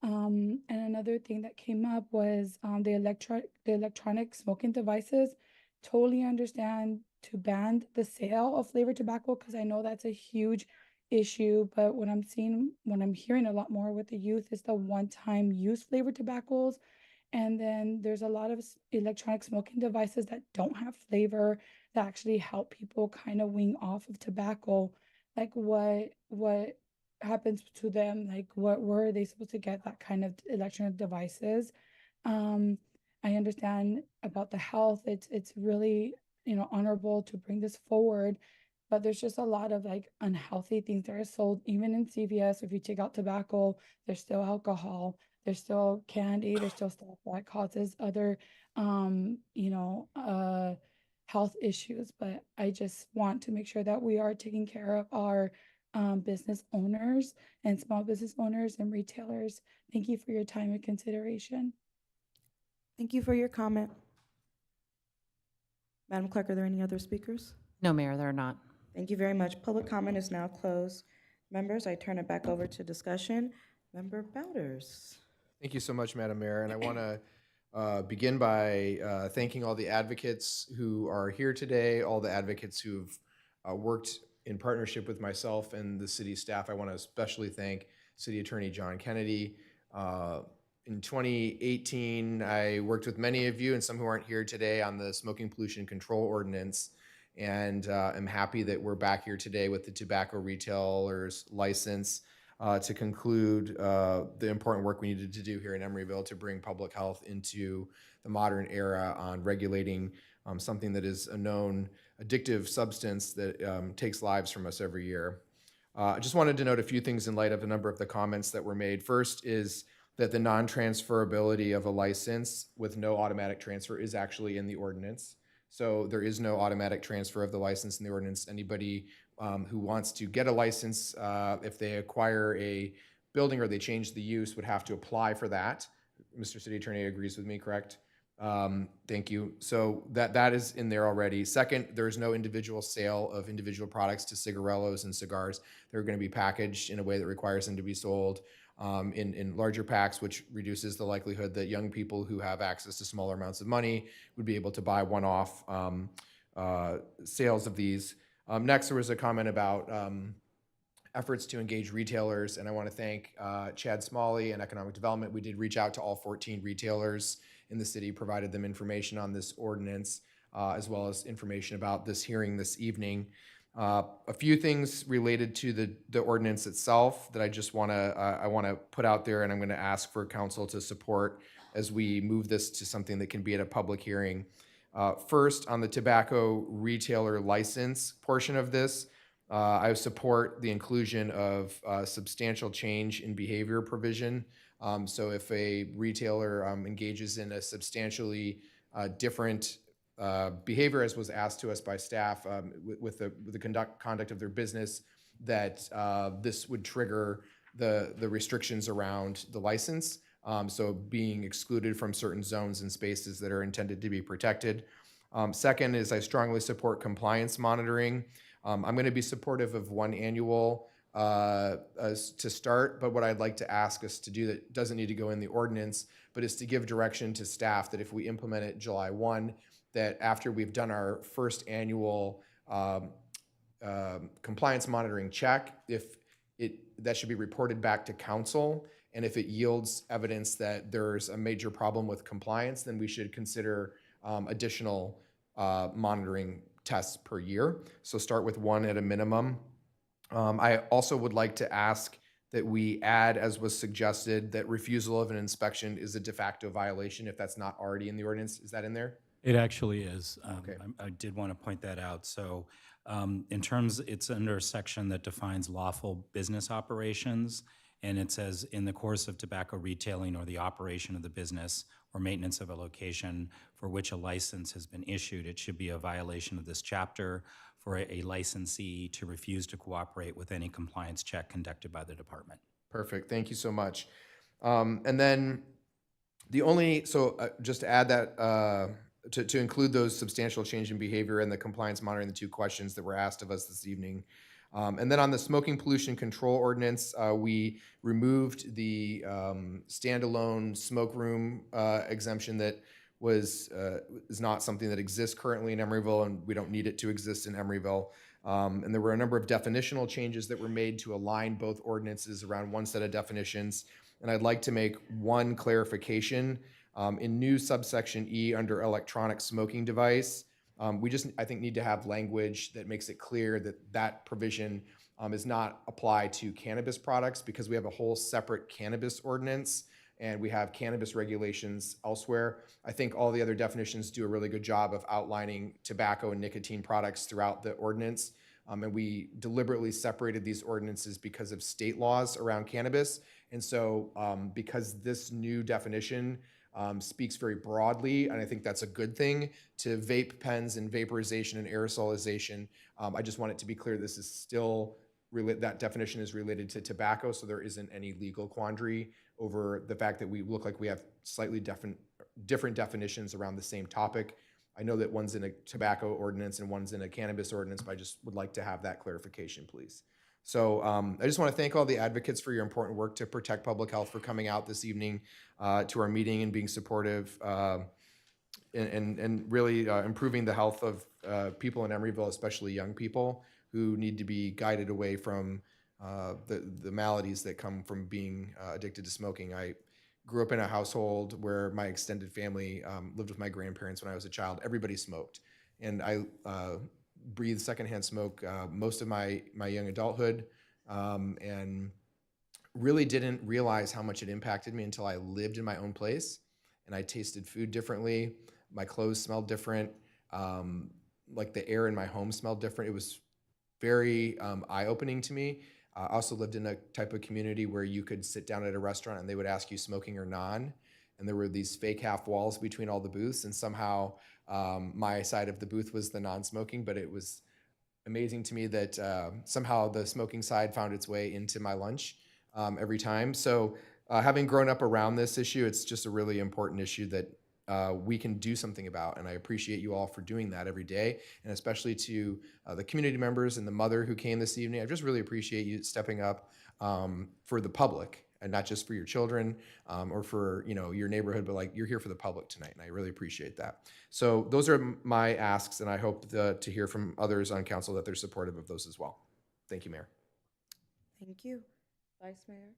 And another thing that came up was the electronic smoking devices. Totally understand to ban the sale of flavored tobacco because I know that's a huge issue. But what I'm hearing a lot more with the youth is the one-time use flavored tobaccos. And then there's a lot of electronic smoking devices that don't have flavor that actually help people kind of wean off of tobacco. Like what happens to them? Like where are they supposed to get that kind of electronic devices? I understand about the health. It's really, honorable to bring this forward, but there's just a lot of like unhealthy things that are sold even in CVS. If you take out tobacco, there's still alcohol, there's still candy, there's still stuff that causes other health issues. But I just want to make sure that we are taking care of our business owners and small business owners and retailers. Thank you for your time and consideration. Thank you for your comment. Madam Clerk, are there any other speakers? No, Mayor, there are not. Thank you very much. Public comment is now closed. Members, I turn it back over to discussion. Member Bowders. Thank you so much, Madam Mayor. And I want to begin by thanking all the advocates who are here today, all the advocates who've worked in partnership with myself and the city staff. I want to especially thank City Attorney John Kennedy. In 2018, I worked with many of you and some who aren't here today on the Smoking Pollution Control Ordinance, and I'm happy that we're back here today with the tobacco retailer's license to conclude the important work we needed to do here in Emeryville to bring public health into the modern era on regulating something that is a known addictive substance that takes lives from us every year. I just wanted to note a few things in light of a number of the comments that were made. First is that the non-transferability of a license with no automatic transfer is actually in the ordinance. So there is no automatic transfer of the license in the ordinance. Anybody who wants to get a license, if they acquire a building or they change the use would have to apply for that. Mr. City Attorney agrees with me, correct? Thank you. So that is in there already. Second, there is no individual sale of individual products to cigarillos and cigars. They're going to be packaged in a way that requires them to be sold in larger packs, which reduces the likelihood that young people who have access to smaller amounts of money would be able to buy one-off sales of these. Next, there was a comment about efforts to engage retailers, and I want to thank Chad Smalley and Economic Development. We did reach out to all 14 retailers in the city, provided them information on this ordinance, as well as information about this hearing this evening. A few things related to the ordinance itself that I just want to put out there, and I'm going to ask for council to support as we move this to something that can be at a public hearing. First, on the tobacco retailer license portion of this, I support the inclusion of substantial change in behavior provision. So if a retailer engages in a substantially different behavior, as was asked to us by staff, with the conduct of their business, that this would trigger the restrictions around the license. So being excluded from certain zones and spaces that are intended to be protected. Second is I strongly support compliance monitoring. I'm going to be supportive of one annual to start, but what I'd like to ask us to do that doesn't need to go in the ordinance, but is to give direction to staff that if we implement it July 1, that after we've done our first annual compliance monitoring check, that should be reported back to council. And if it yields evidence that there's a major problem with compliance, then we should consider additional monitoring tests per year. So start with one at a minimum. I also would like to ask that we add, as was suggested, that refusal of an inspection is a de facto violation if that's not already in the ordinance. Is that in there? It actually is. Okay. I did want to point that out. So in terms, it's under a section that defines lawful business operations, and it says in the course of tobacco retailing or the operation of the business or maintenance of a location for which a license has been issued, it should be a violation of this chapter for a licensee to refuse to cooperate with any compliance check conducted by the department. Perfect. Thank you so much. And then just to add that, to include those substantial change in behavior and the compliance monitoring, the two questions that were asked of us this evening. And then on the smoking pollution control ordinance, we removed the standalone smoke room exemption that is not something that exists currently in Emeryville, and we don't need it to exist in Emeryville. And there were a number of definitional changes that were made to align both ordinances around one set of definitions. And I'd like to make one clarification. In new subsection E under electronic smoking device, we just, I think, need to have language that makes it clear that that provision is not applied to cannabis products, because we have a whole separate cannabis ordinance and we have cannabis regulations elsewhere. I think all the other definitions do a really good job of outlining tobacco and nicotine products throughout the ordinance. And we deliberately separated these ordinances because of state laws around cannabis. And so because this new definition speaks very broadly, and I think that's a good thing, to vape pens and vaporization and aerosolization. I just want it to be clear this is still, that definition is related to tobacco, so there isn't any legal quandary over the fact that we look like we have slightly different definitions around the same topic. I know that one's in a tobacco ordinance and one's in a cannabis ordinance, but I just would like to have that clarification, please. So I just want to thank all the advocates for your important work to protect public health, for coming out this evening to our meeting and being supportive and really improving the health of people in Emeryville, especially young people who need to be guided away from the maladies that come from being addicted to smoking. I grew up in a household where my extended family lived with my grandparents when I was a child. Everybody smoked. And I breathed secondhand smoke most of my young adulthood, and really didn't realize how much it impacted me until I lived in my own place and I tasted food differently. My clothes smelled different. Like the air in my home smelled different. It was very eye-opening to me. I also lived in a type of community where you could sit down at a restaurant and they would ask you smoking or non. And there were these fake half walls between all the booths, and somehow my side of the booth was the non-smoking, but it was amazing to me that somehow the smoking side found its way into my lunch. every time. So having grown up around this issue, it's just a really important issue that we can do something about. And I appreciate you all for doing that every day, and especially to the community members and the mother who came this evening. I just really appreciate you stepping up for the public, and not just for your children or for your neighborhood, but like you're here for the public tonight, and I really appreciate that. So those are my asks, and I hope to hear from others on council that they're supportive of those as well. Thank you, Mayor. Thank you. Vice Mayor?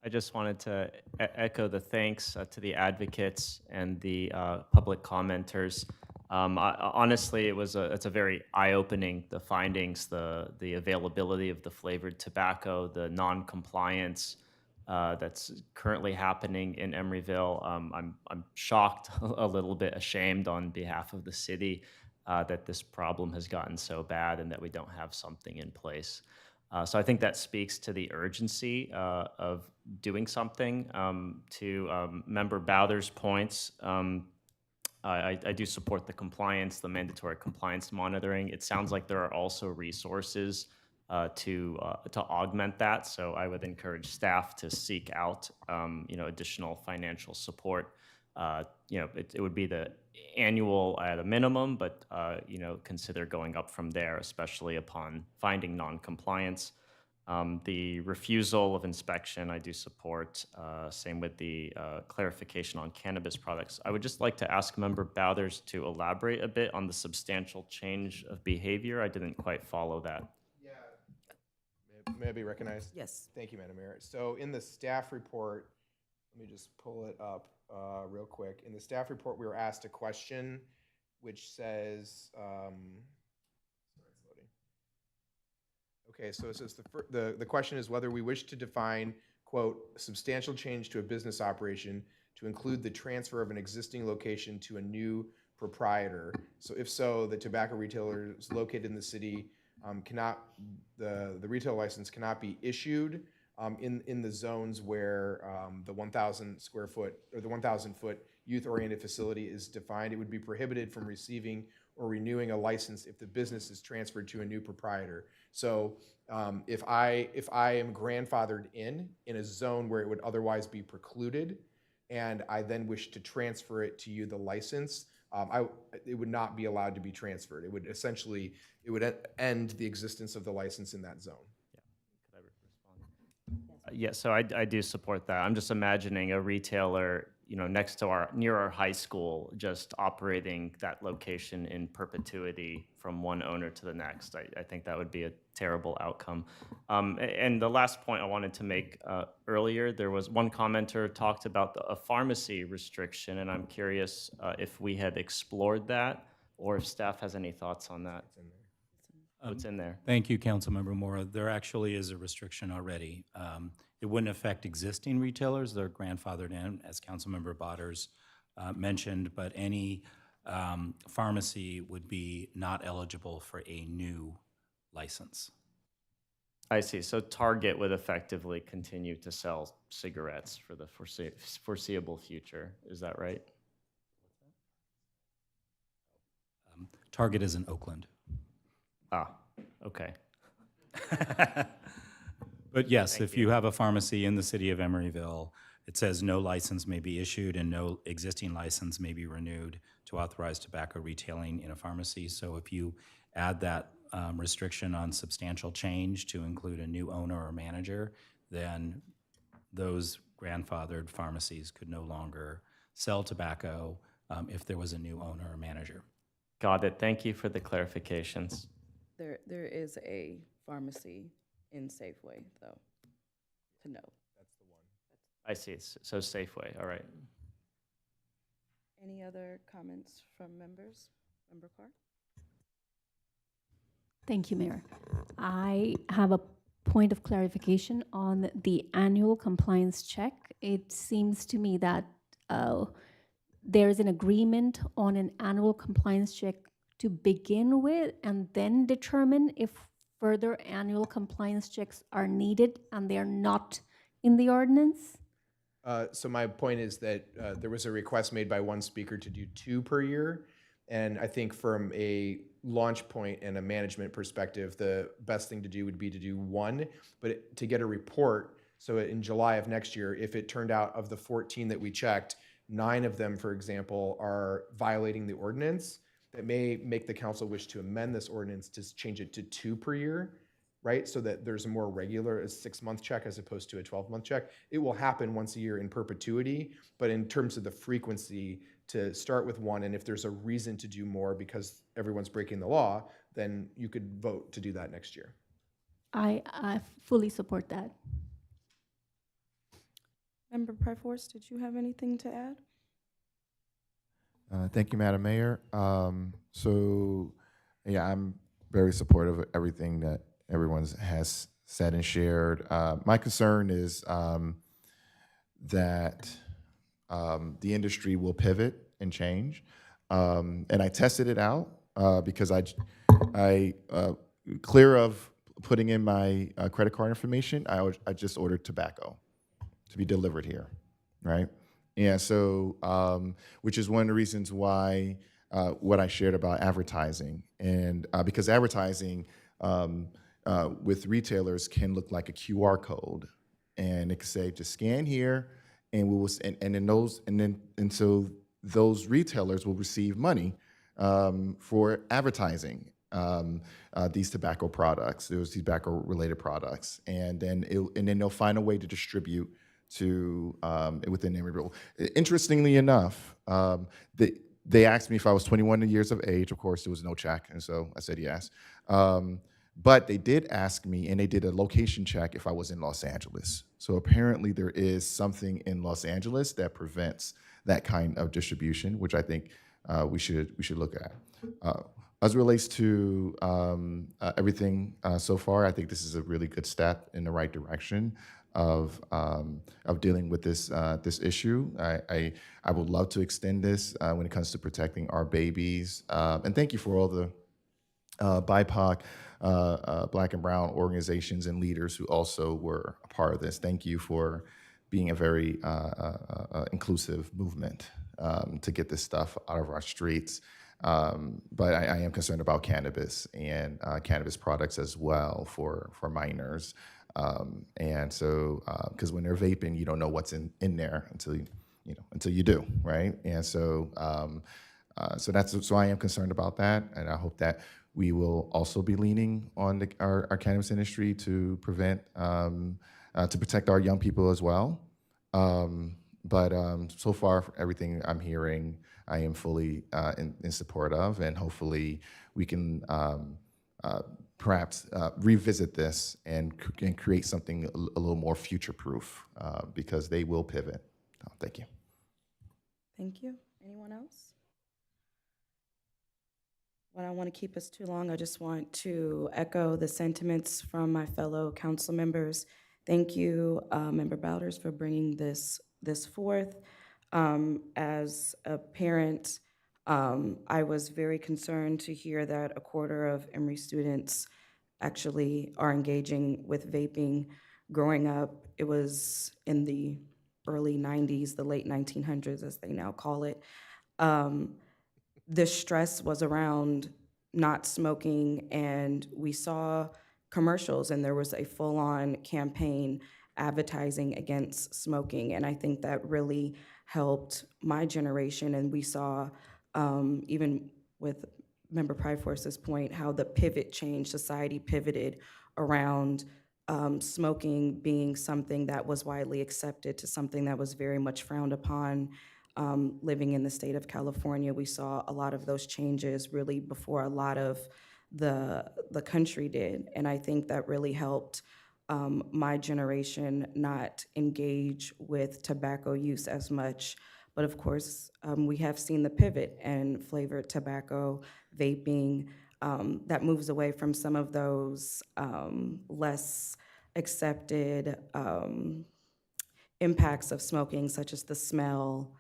I just wanted to echo the thanks to the advocates and the public commenters. Honestly, it's a very eye-opening, the findings, the availability of the flavored tobacco, the non-compliance that's currently happening in Emeryville. I'm shocked, a little bit ashamed on behalf of the city that this problem has gotten so bad and that we don't have something in place. So I think that speaks to the urgency of doing something. To Member Bowder's points, I do support the compliance, the mandatory compliance monitoring. It sounds like there are also resources to augment that. So I would encourage staff to seek out additional financial support. It would be the annual at a minimum, but consider going up from there, especially upon finding non-compliance. The refusal of inspection, I do support. Same with the clarification on cannabis products. I would just like to ask Member Bowders to elaborate a bit on the substantial change of behavior. I didn't quite follow that. Yeah. May I be recognized? Yes. Thank you, Madam Mayor. So in the staff report, let me just pull it up real quick. In the staff report, we were asked a question which says, sorry, it's loading. Okay, so it says the question is whether we wish to define, quote, substantial change to a business operation to include the transfer of an existing location to a new proprietor. So if so, the tobacco retailers located in the city the retail license cannot be issued in the zones where the 1,000 square foot or the 1,000 foot youth-oriented facility is defined. It would be prohibited from receiving or renewing a license if the business is transferred to a new proprietor. So if I am grandfathered in a zone where it would otherwise be precluded, and I then wish to transfer it to you, the license, it would not be allowed to be transferred. It would essentially, end the existence of the license in that zone. Could I respond? Yeah, so I do support that. I'm just imagining a retailer, next to near our high school, just operating that location in perpetuity from one owner to the next. I think that would be a terrible outcome. And the last point I wanted to make earlier, there was one commenter talked about a pharmacy restriction, and I'm curious if we had explored that or if staff has any thoughts on that. It's in there. Thank you, Councilmember Mora. There actually is a restriction already. It wouldn't affect existing retailers. They're grandfathered in, as Councilmember Botters mentioned, but any pharmacy would be not eligible for a new license. I see. So Target would effectively continue to sell cigarettes for the foreseeable future. Is that right? Target is in Oakland. Ah, okay. But yes, if you have a pharmacy in the city of Emeryville, it says no license may be issued and no existing license may be renewed to authorize tobacco retailing in a pharmacy. So if you add that restriction on substantial change to include a new owner or manager, then those grandfathered pharmacies could no longer sell tobacco if there was a new owner or manager. Got it. Thank you for the clarifications. There is a pharmacy in Safeway, though, to know. That's the one. I see. So Safeway. All right. Any other comments from members? Member Clark? Thank you, Mayor. I have a point of clarification on the annual compliance check. It seems to me that there is an agreement on an annual compliance check to begin with and then determine if further annual compliance checks are needed and they're not in the ordinance? So my point is that there was a request made by one speaker to do 2 per year. And I think from a launch point and a management perspective, the best thing to do would be to do 1. But to get a report So in July of next year, if it turned out of the 14 that we checked, 9 of them, for example, are violating the ordinance, that may make the council wish to amend this ordinance to change it to 2 per year, right? So that there's a more regular, a 6-month check as opposed to a 12-month check. It will happen once a year in perpetuity, but in terms of the frequency, to start with 1, and if there's a reason to do more because everyone's breaking the law, then you could vote to do that next year. I fully support that. Member Pryforce, did you have anything to add? Thank you, Madam Mayor. Yeah, I'm very supportive of everything that everyone has said and shared. My concern is that the industry will pivot and change. And I tested it out because I clear of putting in my credit card information, I just ordered tobacco to be delivered here, right? And so, which is one of the reasons why what I shared about advertising, and because advertising with retailers can look like a QR code, and it could say just scan here, and we will, and so those retailers will receive money for advertising these tobacco products, those tobacco-related products, and then they'll find a way to distribute to within Emeryville. Interestingly enough, they asked me if I was 21 years of age. Of course, there was no check, and so I said yes. But they did ask me, and they did a location check if I was in Los Angeles. So apparently there is something in Los Angeles that prevents that kind of distribution, which I think we should look at. As it relates to everything so far, I think this is a really good step in the right direction of dealing with this issue. I would love to extend this when it comes to protecting our babies. And thank you for all the BIPOC, Black and Brown organizations and leaders who also were a part of this. Thank you for being a very inclusive movement to get this stuff out of our streets. But I am concerned about cannabis and cannabis products as well for minors. And so, because when they're vaping, you don't know what's in there until you do, right? And so, so I am concerned about that, and I hope that we will also be leaning on our cannabis industry to prevent, to protect our young people as well. But so far, everything I'm hearing, I am fully in support of, and hopefully we can perhaps revisit this and create something a little more future-proof because they will pivot. Thank you. Thank you. Anyone else? Well, I don't want to keep us too long. I just want to echo the sentiments from my fellow council members. Thank you, Member Bowders, for bringing this forth. As a parent, I was very concerned to hear that a quarter of Emory students actually are engaging with vaping. Growing up, it was in the early 90s, the late 1900s, as they now call it. The stress was around not smoking, and we saw commercials, and there was a full-on campaign advertising against smoking, and I think that really helped my generation. And we saw, even with Member Pryforce's point, how the pivot changed, society pivoted around smoking being something that was widely accepted to something that was very much frowned upon. Living in the state of California, we saw a lot of those changes really before a lot of the country did. And I think that really helped my generation not engage with tobacco use as much. But of course, we have seen the pivot and flavored tobacco, vaping, that moves away from some of those less accepted impacts of smoking, such as the smell.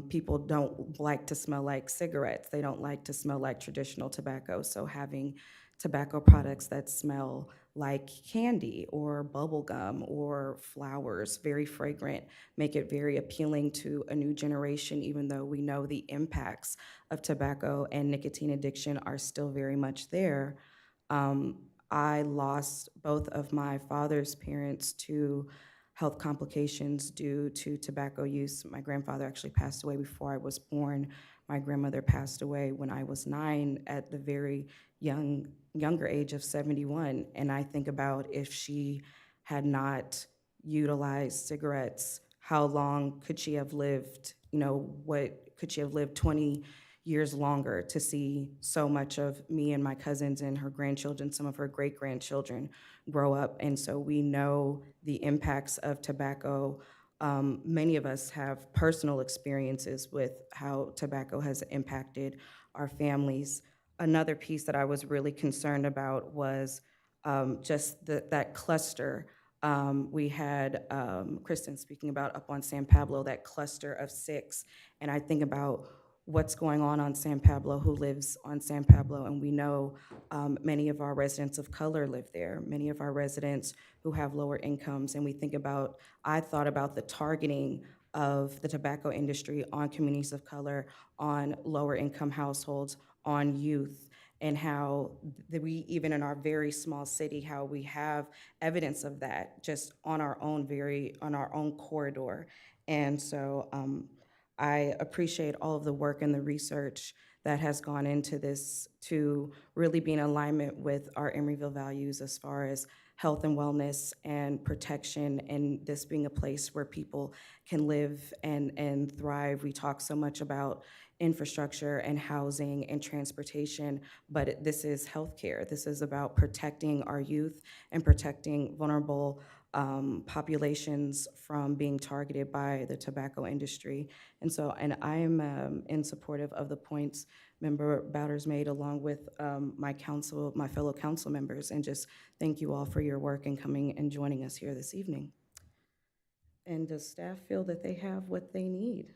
People don't like to smell like cigarettes. They don't like to smell like traditional tobacco. So having tobacco products that smell like candy or bubble gum or flowers, very fragrant, make it very appealing to a new generation, even though we know the impacts of tobacco and nicotine addiction are still very much there. I lost both of my father's parents to health complications due to tobacco use. My grandfather actually passed away before I was born. My grandmother passed away when I was 9 at the very younger age of 71. And I think about if she had not utilized cigarettes, how long could she have lived? You know, what could she have lived 20 years longer to see so much of me and my cousins and her grandchildren, some of her great-grandchildren grow up. And so we know the impacts of tobacco. Many of us have personal experiences with how tobacco has impacted our families. Another piece that I was really concerned about was just that cluster. We had Kristen speaking about up on San Pablo, that cluster of 6. And I think about what's going on San Pablo, who lives on San Pablo, and we know many of our residents of color live there, many of our residents who have lower incomes, and I thought about the targeting of the tobacco industry on communities of color, on lower income households, on youth, and how we, even in our very small city, how we have evidence of that just on our own corridor. And so I appreciate all of the work and the research that has gone into this to really be in alignment with our Emeryville values as far as health and wellness and protection, and this being a place where people can live and thrive. We talk so much about infrastructure and housing and transportation, but this is healthcare. This is about protecting our youth and protecting vulnerable populations from being targeted by the tobacco industry. And I am in supportive of the points Member Bowders made, along with my fellow council members, and just thank you all for your work and coming and joining us here this evening. And does staff feel that they have what they need?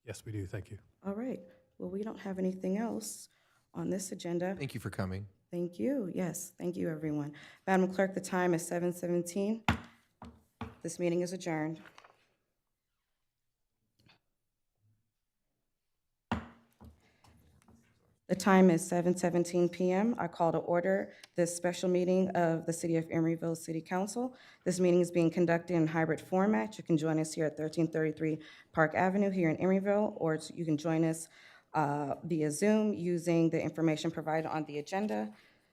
Yes, we do. Thank you. All right. Well, we don't have anything else on this agenda. Thank you for coming. Thank you. Yes, thank you, everyone. Madam Clerk, the time is 7:17. This meeting is adjourned. The time is 7:17 p.m. I call to order this special meeting of the City of Emeryville City Council. This meeting is being conducted in hybrid format. You can join us here at 1333 Park Avenue here in Emeryville, or you can join us via Zoom using the information provided on the agenda.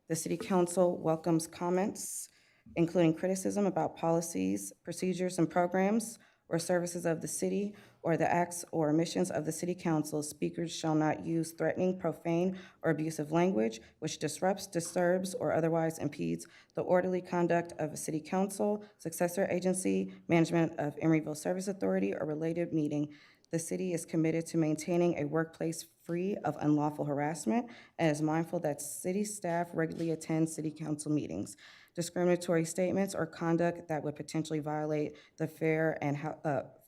The City Council welcomes comments, including criticism about policies, procedures, and programs or services of the city, or the acts or omissions of the City Council. Speakers shall not use threatening, profane, or abusive language which disrupts, disturbs, or otherwise impedes the orderly conduct of a City Council, successor agency, management of Emeryville Service Authority, or related meeting. The city is committed to maintaining a workplace free of unlawful harassment and is mindful that city staff regularly attend City Council meetings. Discriminatory statements or conduct that would potentially violate the Fair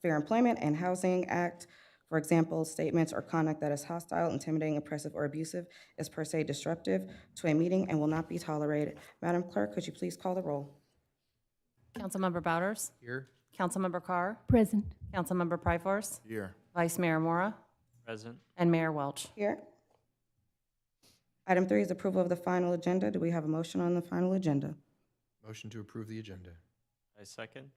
Employment and Housing Act, for example, statements or conduct that is hostile, intimidating, oppressive, or abusive, is per se disruptive to a meeting and will not be tolerated. Madam Clerk, could you please call the roll? Councilmember Bowders? Here. Councilmember Carr? Present. Councilmember Pryforce? Here. Vice Mayor Mora? Present. And Mayor Welch. Here. Item 3 is approval of the final agenda. Do we have a motion on the final agenda? Motion to approve the agenda. I second.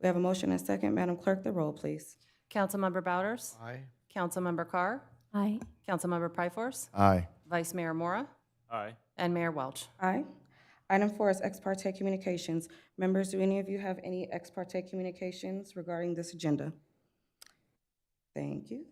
We have a motion and a second. Madam Clerk, the roll, please. Councilmember Bowders? Aye. Councilmember Carr? Aye. Councilmember Pryforce? Aye. Vice Mayor Mora? Aye. And Mayor Welch. Aye. Item 4 is ex parte communications. Members, do any of you have any ex parte communications regarding this agenda? Thank you.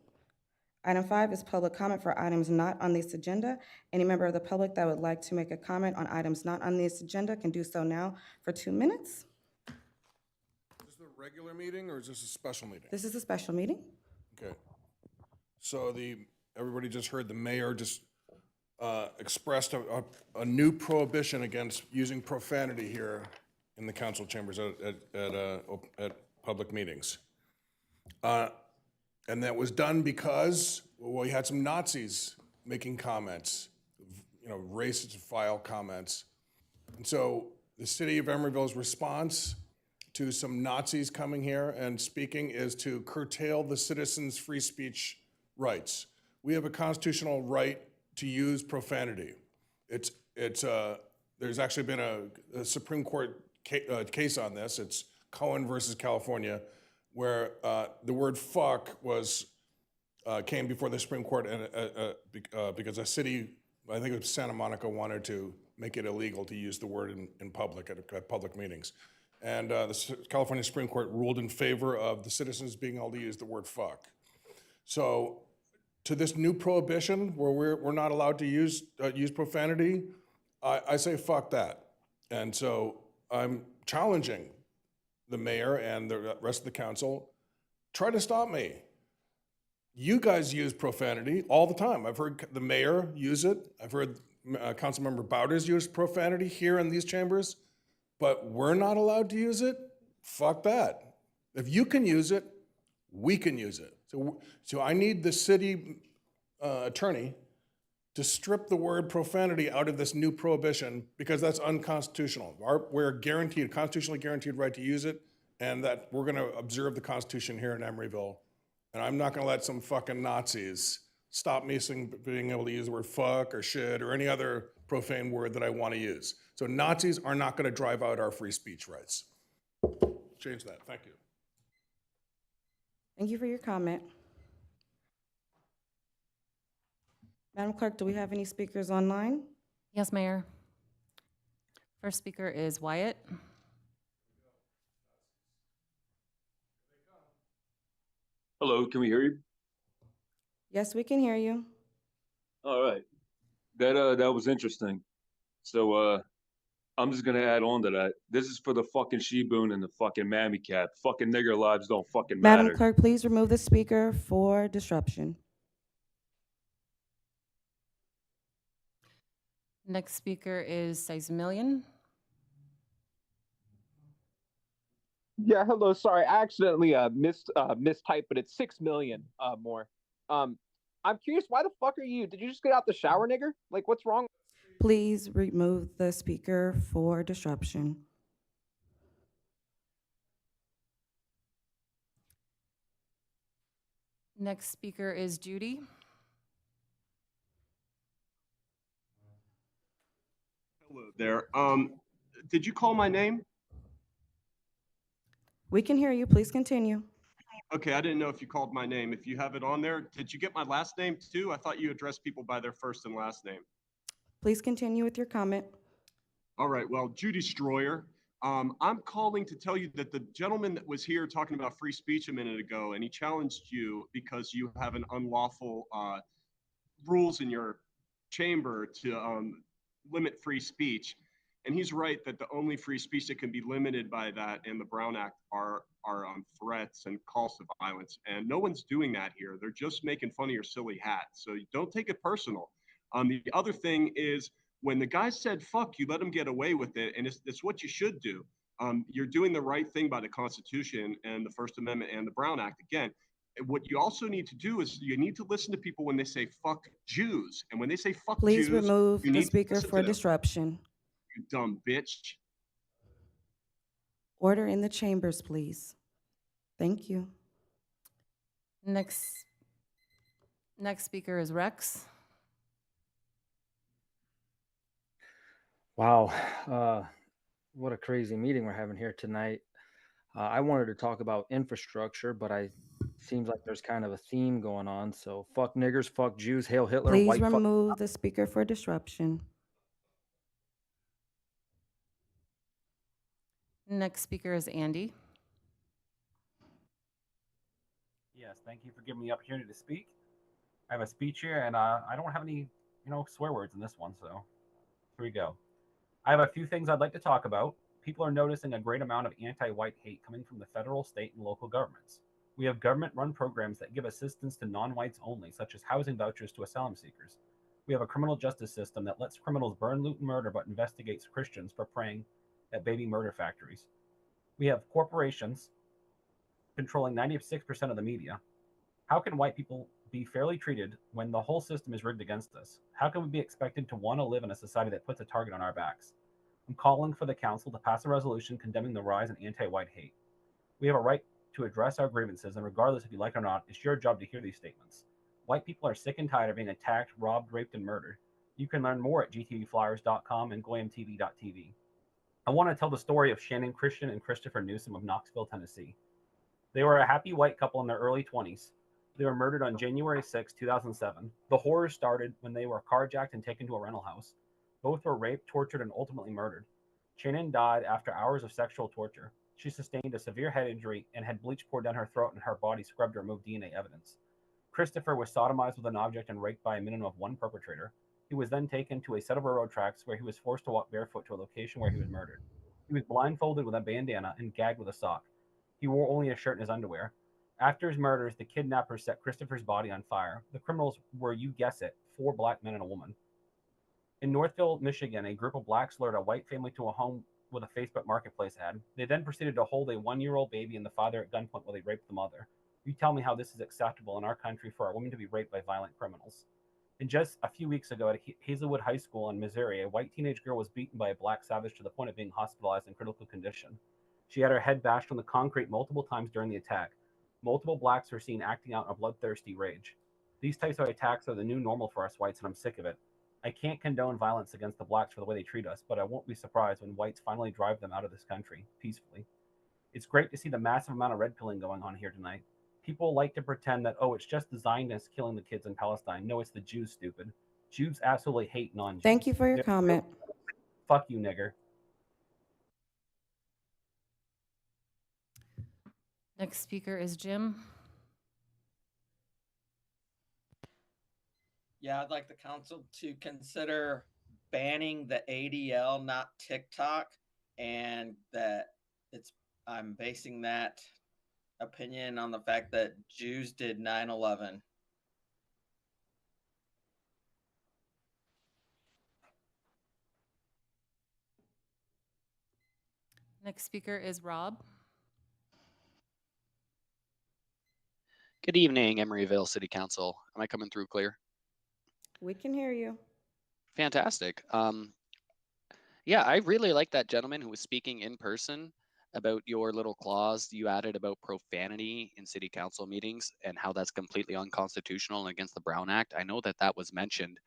Item 5 is public comment for items not on this agenda. Any member of the public that would like to make a comment on items not on this agenda can do so now for 2 minutes. Is this the regular meeting or is this a special meeting? This is a special meeting. Okay. So everybody just heard the mayor just expressed a new prohibition against using profanity here in the council chambers at public meetings. And that was done because, well, we had some Nazis making comments, racist file comments. And so the city of Emeryville's response to some Nazis coming here and speaking is to curtail the citizens' free speech rights. We have a constitutional right to use profanity. It's there's actually been a Supreme Court case on this. It's Cohen versus California, where the word fuck came before the Supreme Court because a city, I think it was Santa Monica, wanted to make it illegal to use the word in public at public meetings. And the California Supreme Court ruled in favor of the citizens being able to use the word fuck. So to this new prohibition where we're not allowed to use profanity, I say fuck that. And so I'm challenging the mayor and the rest of the council, try to stop me. You guys use profanity all the time. I've heard the mayor use it. I've heard Councilmember Bowders use profanity here in these chambers, but we're not allowed to use it? Fuck that. If you can use it, we can use it. So I need the city attorney to strip the word profanity out of this new prohibition because that's unconstitutional. We're guaranteed, constitutionally guaranteed right to use it, and that we're gonna observe the Constitution here in Emeryville. And I'm not gonna let some fucking Nazis stop me being able to use the word fuck or shit or any other profane word that I wanna use. So Nazis are not gonna drive out our free speech rights. Change that, thank you. Thank you for your comment. Madam Clerk, do we have any speakers online? Yes, Mayor. First speaker is Wyatt. Hello, can we hear you? Yes, we can hear you. All right. That was interesting. So I'm just gonna add on to that. This is for the fucking she-boon and the fucking mammy cat. Fucking nigger lives don't fucking Madam matter. Clerk, please remove the speaker for disruption. Next speaker is Sizemillion. Yeah, hello. Sorry, I accidentally mistyped, but it's 6 million more. I'm curious, why the fuck are you? Did you just get out the shower, nigger? Like, what's wrong? Please remove the speaker for disruption. Next speaker is Judy. Hello there. Did you call my name? We can hear you. Please continue. Okay, I didn't know if you called my name. If you have it on there, did you get my last name too? I thought you addressed people by their first and last name. Please continue with your comment. All right, well, Judy Stroyer. I'm calling to tell you that the gentleman that was here talking about free speech a minute ago, and he challenged you because you have an unlawful rules in your chamber to limit free speech. And he's right that the only free speech that can be limited by that in the Brown Act are threats and calls to violence. And no one's doing that here. They're just making fun of your silly hat. So don't take it personal. The other thing is when the guy said, fuck, you let him get away with it. And it's what you should do. You're doing the right thing by the Constitution and the First Amendment and the Brown Act. Again, what you also need to do is you need to listen to people when they say fuck Jews. And when they say fuck Please Jews, remove you the need to speaker listen for to them. disruption. You dumb bitch. Order in the chambers, please. Thank you. Next speaker is Rex. Wow, what a crazy meeting we're having here tonight. I wanted to talk about infrastructure, but seems like there's kind of a theme going on. So fuck niggers, fuck Jews, hail Hitler, Please white fuck. remove the speaker for disruption. Next speaker is Andy. Yes, thank you for giving me the opportunity to speak. I have a speech here, and I don't have any, swear words in this one, so here we go. I have a few things I'd like to talk about. People are noticing a great amount of anti-white hate coming from the federal, state, and local governments. We have government-run programs that give assistance to non-whites only, such as housing vouchers to asylum seekers. We have a criminal justice system that lets criminals burn, loot, and murder, but investigates Christians for praying at baby murder factories. We have corporations controlling 96% of the media. How can white people be fairly treated when the whole system is rigged against us? How can we be expected to want to live in a society that puts a target on our backs? I'm calling for the council to pass a resolution condemning the rise in anti-white hate. We have a right to address our grievances, and regardless if you like it or not, it's your job to hear these statements. White people are sick and tired of being attacked, robbed, raped, and murdered. You can learn more at gtvflyers.com and goyamtv.tv. I want to tell the story of Shannon Christian and Christopher Newsom of Knoxville, Tennessee. They were a happy white couple in their early 20s. They were murdered on January 6, 2007. The horror started when they were carjacked and taken to a rental house. Both were raped, tortured, and ultimately murdered. Shannon died after hours of sexual torture. She sustained a severe head injury and had bleach poured down her throat and her body scrubbed to remove DNA evidence. Christopher was sodomized with an object and raped by a minimum of one perpetrator. He was then taken to a set of railroad tracks where he was forced to walk barefoot to a location where he was murdered. He was blindfolded with a bandana and gagged with a sock. He wore only a shirt and his underwear. After his murders, the kidnappers set Christopher's body on fire. The criminals were, you guess it, 4 black men and a woman. In Northville, Michigan, a group of blacks lured a white family to a home with a Facebook Marketplace ad. They then proceeded to hold a 1-year-old baby and the father at gunpoint while they raped the mother. You tell me how this is acceptable in our country for a woman to be raped by violent criminals. And just a few weeks ago at Hazelwood High School in Missouri, a white teenage girl was beaten by a black savage to the point of being hospitalized in critical condition. She had her head bashed on the concrete multiple times during the attack. Multiple blacks were seen acting out in a bloodthirsty rage. These types of attacks are the new normal for us whites, and I'm sick of it. I can't condone violence against the blacks for the way they treat us, but I won't be surprised when whites finally drive them out of this country peacefully. It's great to see the massive amount of red pilling going on here tonight. People like to pretend that, oh, it's just the Zionists killing the kids in Palestine. No, it's the Jews, stupid. Jews absolutely hate non-Jews. Thank you for your comment. Fuck you, nigger. Next speaker is Jim. Yeah, I'd like the council to consider banning the ADL, not TikTok, and that I'm basing that opinion on the fact that Jews did 9/11. Next speaker is Rob. Good evening, Emeryville City Council. Am I coming through clear? We can hear you. Fantastic. Yeah, I really like that gentleman who was speaking in person about your little clause you added about profanity in city council meetings and how that's completely unconstitutional and against the Brown Act. I know that that was mentioned,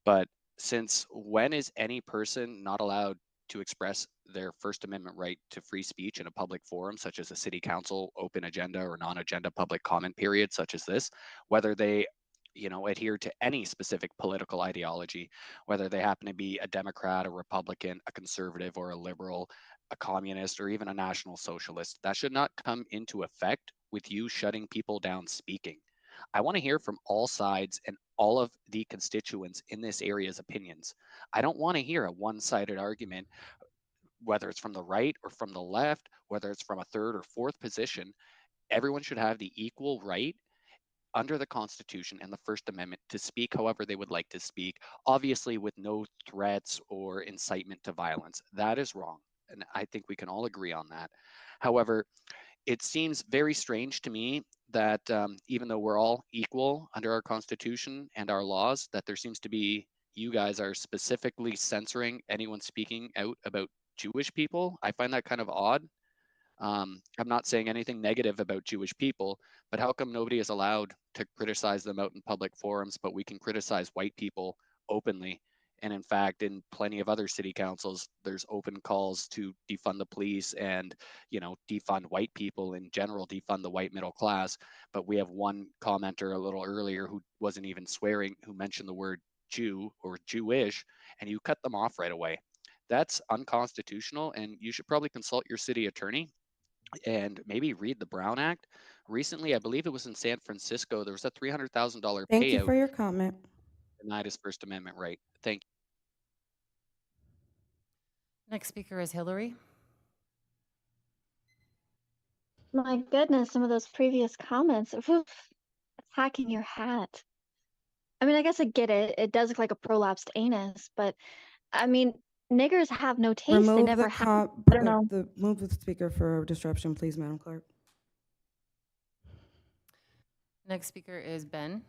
but since when is any person not allowed to express their First Amendment right to free speech in a public forum, such as a city council open agenda or non-agenda public comment period, such as this, whether they adhere to any specific political ideology, whether they happen to be a Democrat, a Republican, a conservative, or a liberal, a communist, or even a national socialist. That should not come into effect with you shutting people down speaking. I want to hear from all sides and all of the constituents in this area's opinions. I don't want to hear a one-sided argument, whether it's from the right or from the left, whether it's from a third or fourth position. Everyone should have the equal right under the Constitution and the First Amendment to speak however they would like to speak, obviously with no threats or incitement to violence. That is wrong, and I think we can all agree on that. However, it seems very strange to me that even though we're all equal under our Constitution and our laws, that there seems to be, you guys are specifically censoring anyone speaking out about Jewish people. I find that kind of odd. I'm not saying anything negative about Jewish people, but how come nobody is allowed to criticize them out in public forums, but we can criticize white people openly? And in fact, in plenty of other city councils, there's open calls to defund the police and, defund white people in general, defund the white middle class. But we have one commenter a little earlier who wasn't even swearing, who mentioned the word Jew or Jewish, and you cut them off right away. That's unconstitutional, and you should probably consult your city attorney and maybe read the Brown Act. Recently, I believe it was in San Francisco, there was a $300,000 Thank you payout for your comment. denied his First Amendment right. Thank you. Next speaker is Hillary. My goodness, some of those previous comments, attacking your hat. I mean, I guess I get it. It does look like a prolapsed anus, but I mean, niggers have no taste. They Remove never the have. I don't know. move the speaker for disruption, please, Madam Clerk. Next speaker is Ben.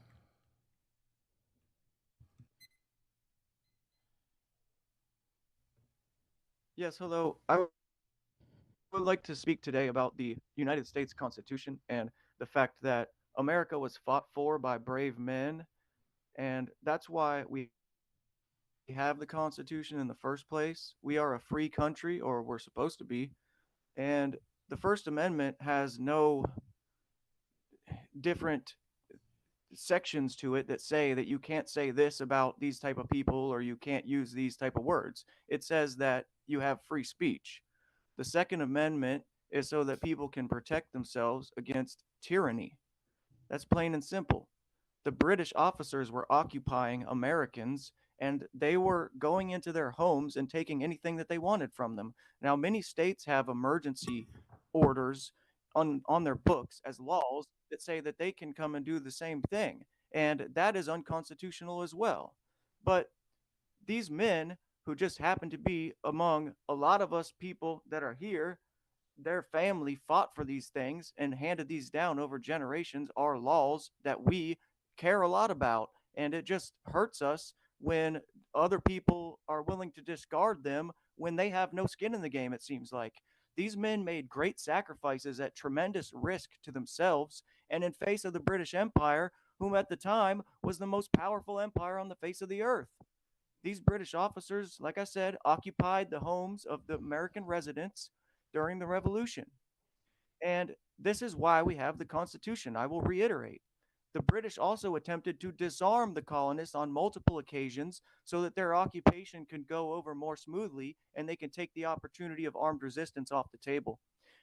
Yes, hello. I would like to speak today about the United States Constitution and the fact that America was fought for by brave men, and that's why we have the Constitution in the first place. We are a free country, or we're supposed to be. And the First Amendment has no different sections to it that say that you can't say this about these type of people or you can't use these type of words. It says that you have free speech. The Second Amendment is so that people can protect themselves against tyranny. That's plain and simple. The British officers were occupying Americans and they were going into their homes and taking anything that they wanted from them. Now, many states have emergency orders on their books as laws that say that they can come and do the same thing. And that is unconstitutional as well. But these men who just happen to be among a lot of us people that are here, their family fought for these things and handed these down over generations, are laws that we care a lot about. And it just hurts us when other people are willing to discard them when they have no skin in the game, it seems like. These men made great sacrifices at tremendous risk to themselves and in face of the British Empire, whom at the time was the most powerful empire on the face of the earth. These British officers, like I said, occupied the homes of the American residents during the Revolution. And this is why we have the Constitution. I will reiterate. The British also attempted to disarm the colonists on multiple occasions so that their occupation could go over more smoothly and they can take the opportunity of armed resistance off the table.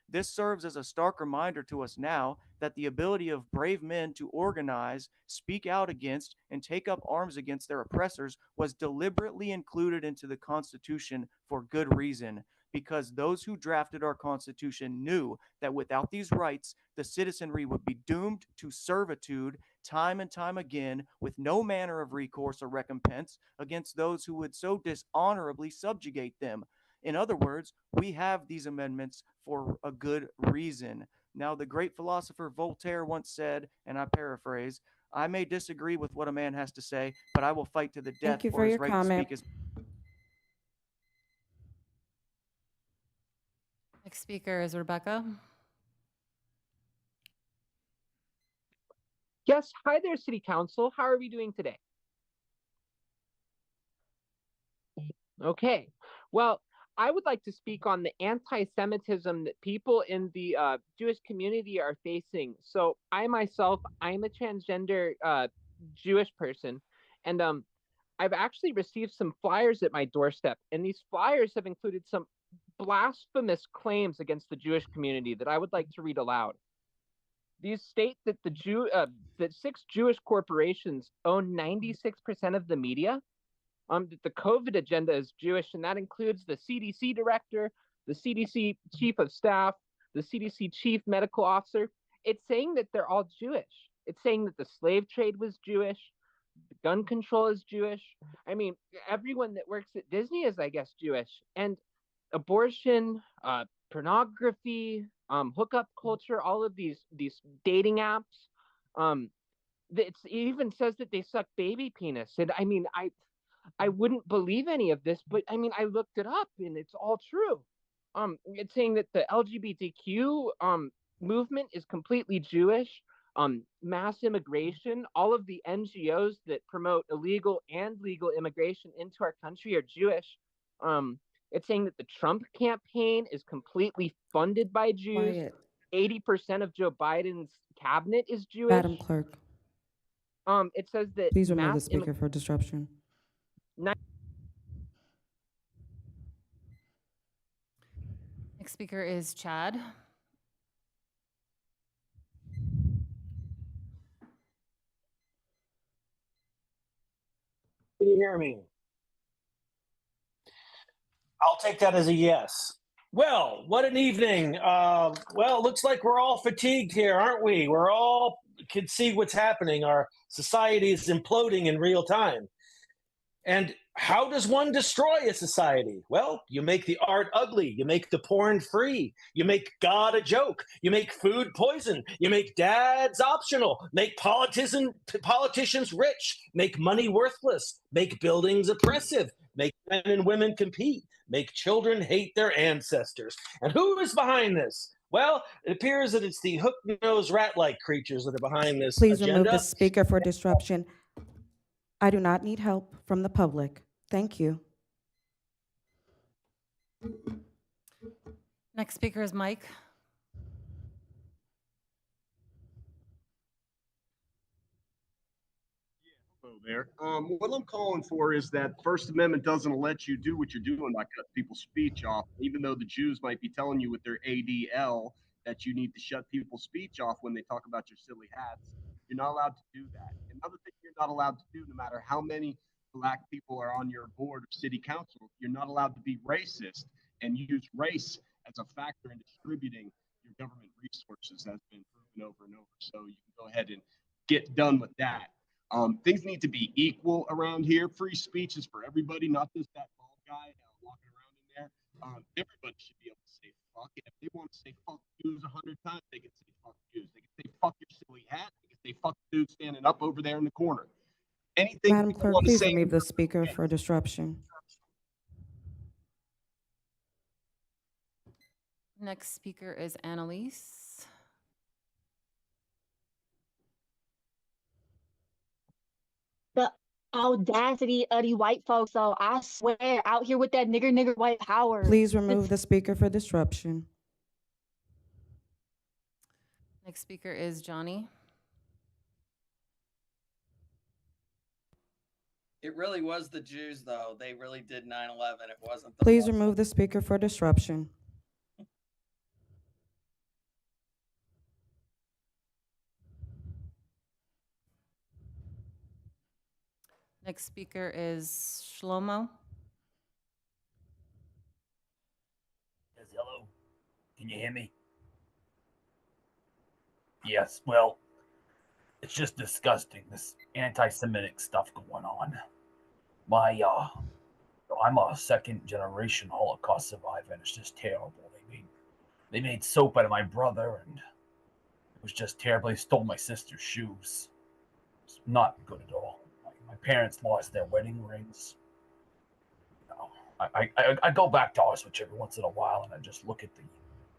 This serves as a stark reminder to us now that the ability of brave men to organize, speak out against, and take up arms against their oppressors was deliberately included into the Constitution for good reason, because those who drafted our Constitution knew that without these rights, the citizenry would be doomed to servitude time and time again with no manner of recourse or recompense against those who would so dishonorably subjugate them. In other words, we have these amendments for a good reason. Now, the great philosopher Voltaire once said, and I paraphrase, I may disagree with what a man has to say, but I will fight to the death Thank you for for his your right comment. to speak his. Next speaker is Rebecca. Yes, hi there, City Council. How are we doing today? Okay, well, I would like to speak on the anti-Semitism that people in the Jewish community are facing. So I myself, I'm a transgender Jewish person, and I've actually received some flyers at my doorstep, and these flyers have included some blasphemous claims against the Jewish community that I would like to read aloud. These state that that 6 Jewish corporations own 96% of the media. That the COVID agenda is Jewish, and that includes the CDC director, the CDC chief of staff, the CDC chief medical officer. It's saying that they're all Jewish. It's saying that the slave trade was Jewish, the gun control is Jewish. I mean, everyone that works at Disney is, I guess, Jewish. And abortion, pornography, hookup culture, all of these dating apps. It even says that they suck baby penis. And I mean, I wouldn't believe any of this, but I mean, I looked it up and it's all true. It's saying that the LGBTQ movement is completely Jewish. Mass immigration, all of the NGOs that promote illegal and legal immigration into our country are Jewish. It's saying that the Trump campaign is completely funded by Jews. Quiet. 80% of Joe Biden's cabinet is Jewish. Madam Clerk, It says that please remove the mass speaker for disruption. Next speaker is Chad. Can you hear me? I'll take that as a yes. Well, what an evening. Well, it looks like we're all fatigued here, aren't we? We're all can see what's happening. Our society is imploding in real time. And how does one destroy a society? Well, you make the art ugly. You make the porn free. You make God a joke. You make food poison. You make dads optional. Make politicians rich. Make money worthless. Make buildings oppressive. Make men and women compete. Make children hate their ancestors. And who is behind this? Well, it appears that it's the hook-nosed rat-like creatures that are behind this Please agenda. remove the speaker for disruption. I do not need help from the public. Thank you. Next speaker is Mike. Hello there. What I'm calling for is that First Amendment doesn't let you do what you're doing by cutting people's speech off, even though the Jews might be telling you with their ADL that you need to shut people's speech off when they talk about your silly hats. You're not allowed to do that. Another thing you're not allowed to do, no matter how many black people are on your board or city council, you're not allowed to be racist and use race as a factor in distributing your government resources. That's been proven over and over. So you can go ahead and get done with that. Things need to be equal around here. Free speech is for everybody, not just that bald guy walking around in there. Everybody should be able to say fuck. And if they want to say fuck Jews 100 times, they can say fuck Jews. They can say fuck your silly hat. They can say fuck the dude standing up over there in the corner. Anything Madam people Clerk, want to please say. remove the speaker for disruption. Next speaker is Annalise. The audacity of the white folks, though, I swear, out here with that nigger white power. Please remove the speaker for disruption. Next speaker is Johnny. It really was the Jews, though. They really did 9/11. It wasn't the Please Muslims. remove the speaker for disruption. Next speaker is Shlomo. Yes, hello. Can you hear me? Yes, well, it's just disgusting, this anti-Semitic stuff going on. I'm a second-generation Holocaust survivor, and it's just terrible. They made soap out of my brother, and it was just terrible. They stole my sister's shoes. It's not good at all. My parents lost their wedding rings. I go back to Auschwitz every once in a while, and I just look at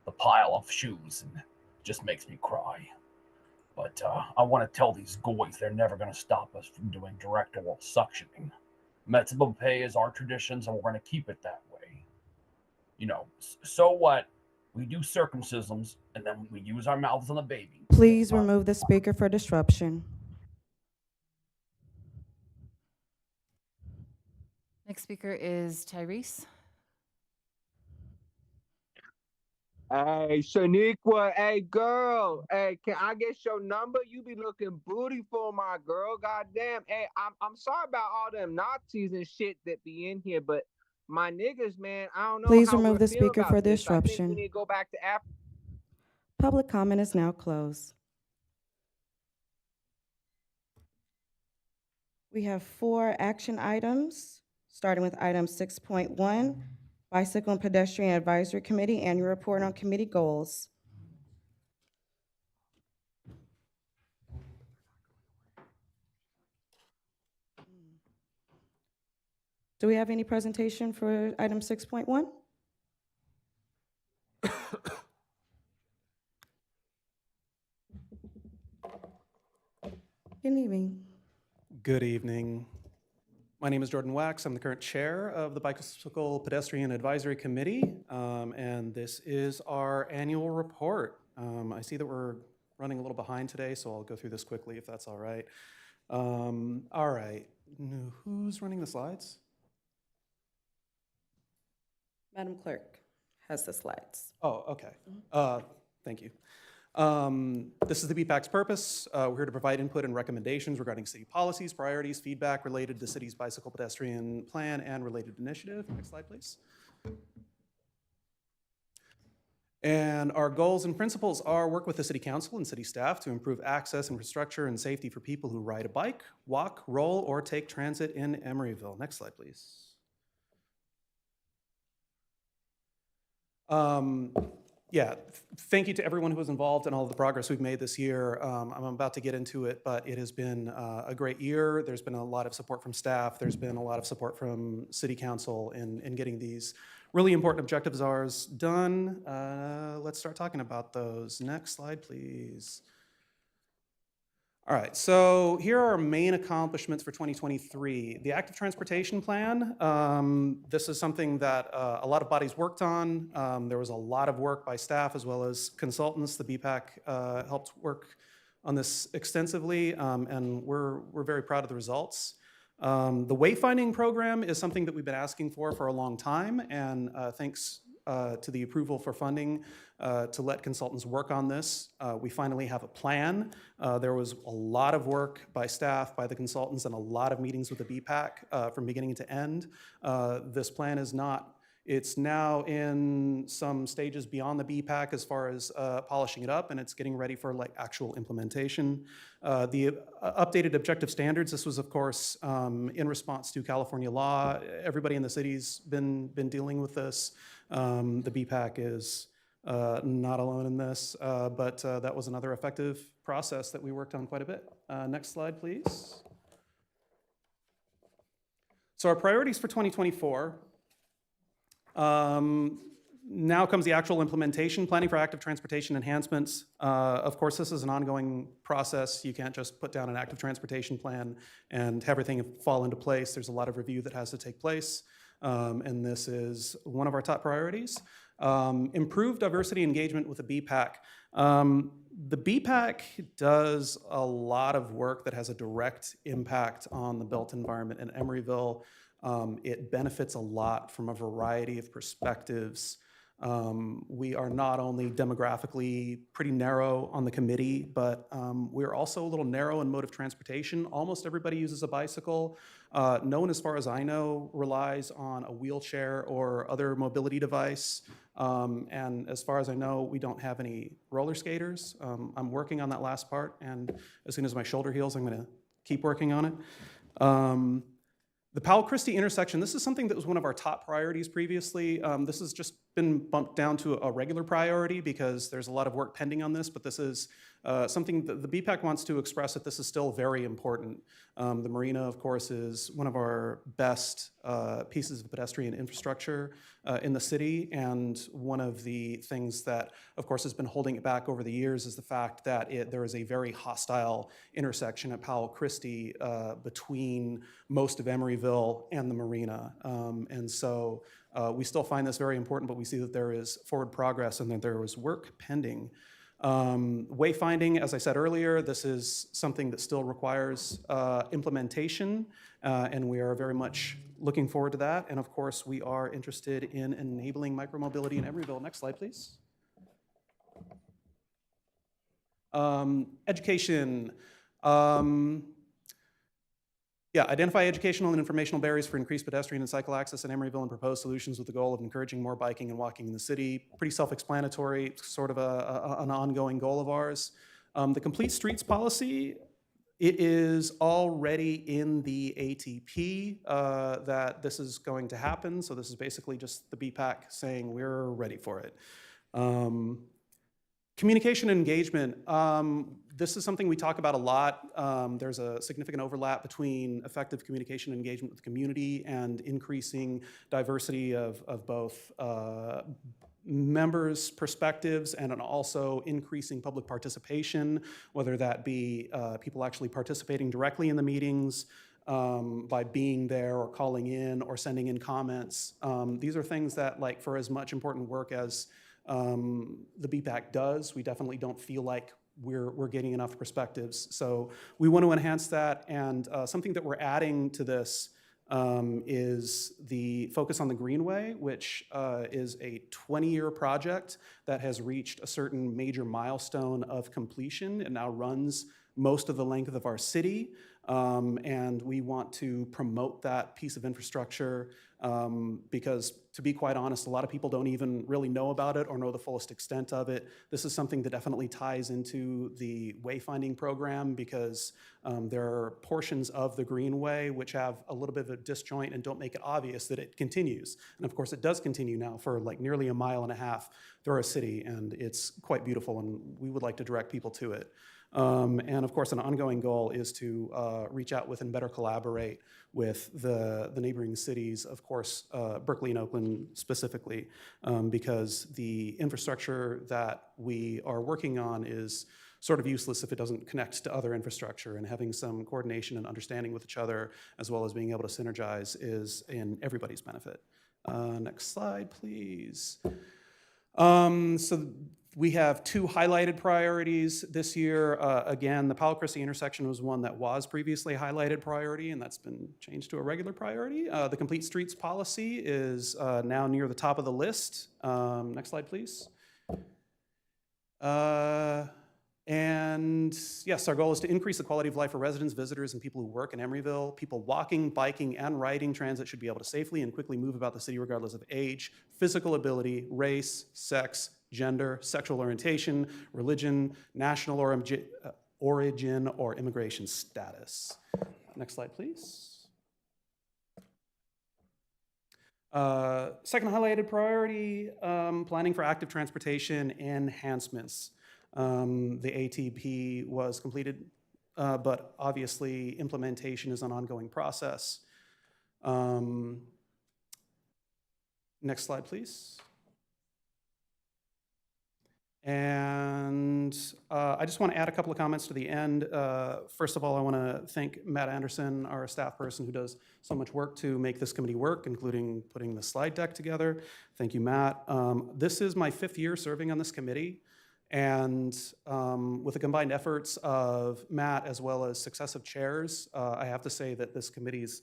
the pile of shoes, and it just makes me cry. But I want to tell these goys they're never going to stop us from doing direct oral suctioning. Metzibah pay is our traditions, and we're going to keep it that way. So what? We do circumcisions, and then we use our mouths on the baby. Please remove the speaker for disruption. Next speaker is Tyrese. Hey, Shaniqua, hey, girl, hey, can I get your number? You be looking beautiful, my girl. Goddamn. Hey, I'm sorry about all them Nazis and shit that be in here, but my niggas, man, I don't know Please how remove we the feel speaker about for this. I think disruption. we need to go back to Africa. Public comment is now closed. We have 4 action items, starting with item 6.1, Bicycle and Pedestrian Advisory Committee Annual Report on Committee Goals. Do we have any presentation for item 6.1? Good evening. Good evening. My name is Jordan Wax. I'm the current chair of the Bicycle Pedestrian Advisory Committee, and this is our annual report. I see that we're running a little behind today, so I'll go through this quickly if that's all right. All right. Who's running the slides? Madam Clerk has the slides. Oh, okay. Thank you. This is the BPAC's purpose. We're here to provide input and recommendations regarding city policies, priorities, feedback related to the city's bicycle pedestrian plan and related initiative. Next slide, please. And our goals and principles are work with the city council and city staff to improve access, infrastructure, and safety for people who ride a bike, walk, roll, or take transit in Emeryville. Next slide, please. Yeah, thank you to everyone who was involved in all of the progress we've made this year. I'm about to get into it, but it has been a great year. There's been a lot of support from staff. There's been a lot of support from city council in getting these really important objectives of ours done. Let's start talking about those. Next slide, please. All right, so here are our main accomplishments for 2023. The active transportation plan, this is something that a lot of bodies worked on. There was a lot of work by staff as well as consultants. The BPAC helped work on this extensively, and we're very proud of the results. The wayfinding program is something that we've been asking for a long time, and thanks to the approval for funding to let consultants work on this. We finally have a plan. There was a lot of work by staff, by the consultants, and a lot of meetings with the BPAC from beginning to end. This plan is not, it's now in some stages beyond the BPAC as far as polishing it up, and it's getting ready for like actual implementation. The updated objective standards, this was of course in response to California law. Everybody in the city's been dealing with this. The BPAC is not alone in this, but that was another effective process that we worked on quite a bit. Next slide, please. So our priorities for 2024. Now comes the actual implementation, planning for active transportation enhancements. Of course, this is an ongoing process. You can't just put down an active transportation plan and have everything fall into place. There's a lot of review that has to take place. And this is one of our top priorities. Improve diversity engagement with the BPAC. The BPAC does a lot of work that has a direct impact on the built environment in Emeryville. It benefits a lot from a variety of perspectives. We are not only demographically pretty narrow on the committee, but we're also a little narrow in mode of transportation. Almost everybody uses a bicycle. No one, as far as I know, relies on a wheelchair or other mobility device. And as far as I know, we don't have any roller skaters. I'm working on that last part, and as soon as my shoulder heals, I'm gonna keep working on it. The Powell-Christie intersection, this is something that was one of our top priorities previously. This has just been bumped down to a regular priority because there's a lot of work pending on this, but this is something that the BPAC wants to express that this is still very important. The marina, of course, is one of our best pieces of pedestrian infrastructure in the city, and one of the things that, of course, has been holding it back over the years is the fact that there is a very hostile intersection at Powell-Christie between most of Emeryville and the marina. And so we still find this very important, but we see that there is forward progress and that there was work pending. Wayfinding, as I said earlier, this is something that still requires implementation, and we are very much looking forward to that. And of course, we are interested in enabling micromobility in Emeryville. Next slide, please. Education. Identify educational and informational barriers for increased pedestrian and cycle access in Emeryville and propose solutions with the goal of encouraging more biking and walking in the city. Pretty self-explanatory, sort of an ongoing goal of ours. The Complete Streets policy, it is already in the ATP that this is going to happen. So this is basically just the BPAC saying we're ready for it. Communication and engagement. This is something we talk about a lot. There's a significant overlap between effective communication and engagement with the community and increasing diversity of both members' perspectives and also increasing public participation, whether that be people actually participating directly in the meetings, by being there or calling in or sending in comments. These are things that, like, for as much important work as the BPAC does, we definitely don't feel like we're getting enough perspectives. So we want to enhance that, and something that we're adding to this is the focus on the Greenway, which is a 20-year project that has reached a certain major milestone of completion and now runs most of the length of our city. And we want to promote that piece of infrastructure because, to be quite honest, a lot of people don't even really know about it or know the fullest extent of it. This is something that definitely ties into the wayfinding program because there are portions of the Greenway which have a little bit of a disjoint and don't make it obvious that it continues. And of course, it does continue now for like nearly 1.5 miles through our city, and it's quite beautiful, and we would like to direct people to it. And of course, an ongoing goal is to reach out with and better collaborate with the neighboring cities, of course, Berkeley and Oakland specifically, because the infrastructure that we are working on is sort of useless if it doesn't connect to other infrastructure, and having some coordination and understanding with each other, as well as being able to synergize, is in everybody's benefit. Next slide, please. So we have two highlighted priorities this year. Again, the Powell Christie intersection was one that was previously highlighted priority, and that's been changed to a regular priority. The Complete Streets policy is now near the top of the list. Next slide, please. And yes, our goal is to increase the quality of life for residents, visitors, and people who work in Emeryville. People walking, biking, and riding transit should be able to safely and quickly move about the city regardless of age, physical ability, race, sex, gender, sexual orientation, religion, national origin, or immigration status. Next slide, please. Second highlighted priority, planning for active transportation enhancements. The ATP was completed, but obviously implementation is an ongoing process. Next slide, please. And I just want to add a couple of comments to the end. First of all, I want to thank Matt Anderson, our staff person who does so much work to make this committee work, including putting the slide deck together. Thank you, Matt. This is my 5th year serving on this committee. And with the combined efforts of Matt as well as successive chairs, I have to say that this committee's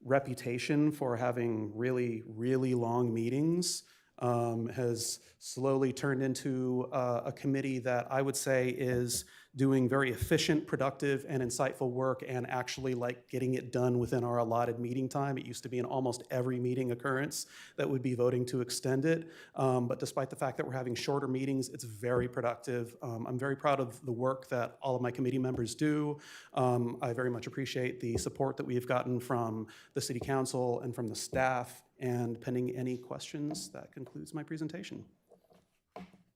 reputation for having really, really long meetings has slowly turned into a committee that I would say is doing very efficient, productive, and insightful work, and actually like getting it done within our allotted meeting time. It used to be in almost every meeting occurrence that would be voting to extend it. But despite the fact that we're having shorter meetings, it's very productive. I'm very proud of the work that all of my committee members do. I very much appreciate the support that we've gotten from the City Council and from the staff. And pending any questions, that concludes my presentation.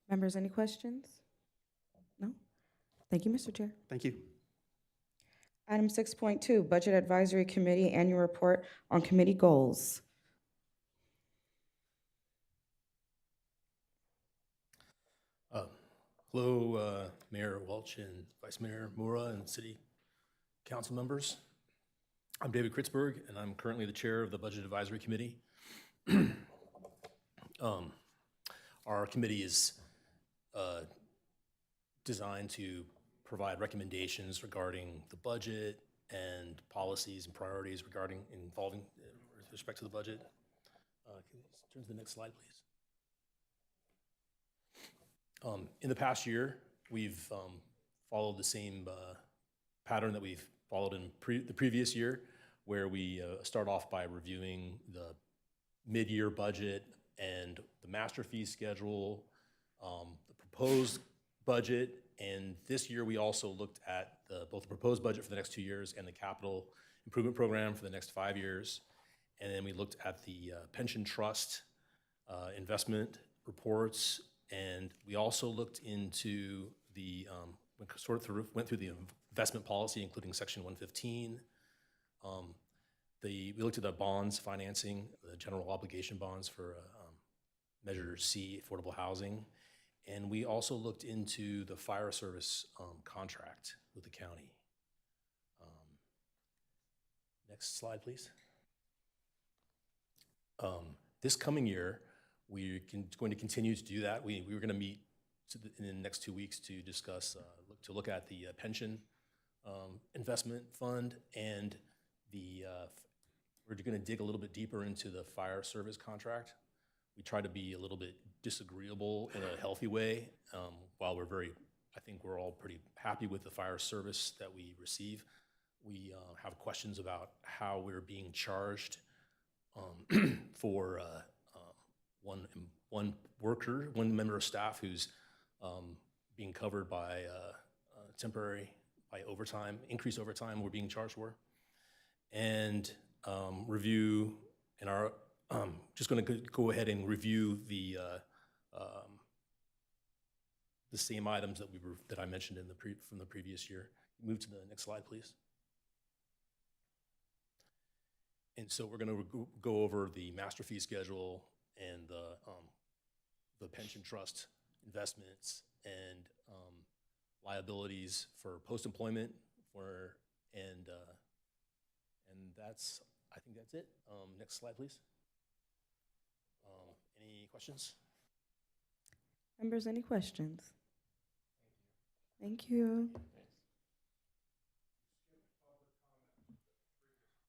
Members, any questions? No? Thank you, Mr. Chair. Thank you. Item 6.2, Budget Advisory Committee Annual Report on Committee Goals. Hello, Mayor Welch and Vice Mayor Mura and City Council members. I'm David Kritzberg, and I'm currently the chair of the Budget Advisory Committee. Our committee is designed to provide recommendations regarding the budget and policies and priorities involving with respect to the budget. Can you turn to the next slide, please? In the past year, we've followed the same pattern that we've followed in the previous year, where we start off by reviewing the mid-year budget and the master fee schedule, the proposed budget, and this year we also looked at both the proposed budget for the next 2 years and the capital improvement program for the next 5 years. And then we looked at the pension trust investment reports, and we also looked into went through the investment policy, including Section 115. We looked at the bonds financing, the general obligation bonds for Measure C, affordable housing. And we also looked into the fire service contract with the county. Next slide, please. This coming year, we're going to continue to do that. We were going to meet in the next 2 weeks to discuss, look at the pension investment fund, and we're going to dig a little bit deeper into the fire service contract. We try to be a little bit disagreeable in a healthy way. While I think we're all pretty happy with the fire service that we receive, we have questions about how we're being charged for one member of staff who's being covered by increased overtime we're being charged for, and review in our I'm just going to go ahead and review the the same items that I mentioned from the previous year. Move to the next slide, please. And so we're going to go over the master fee schedule and the pension trust investments and liabilities for post-employment and I think that's it. Next slide, please. Any questions? Members, any questions? Thank you.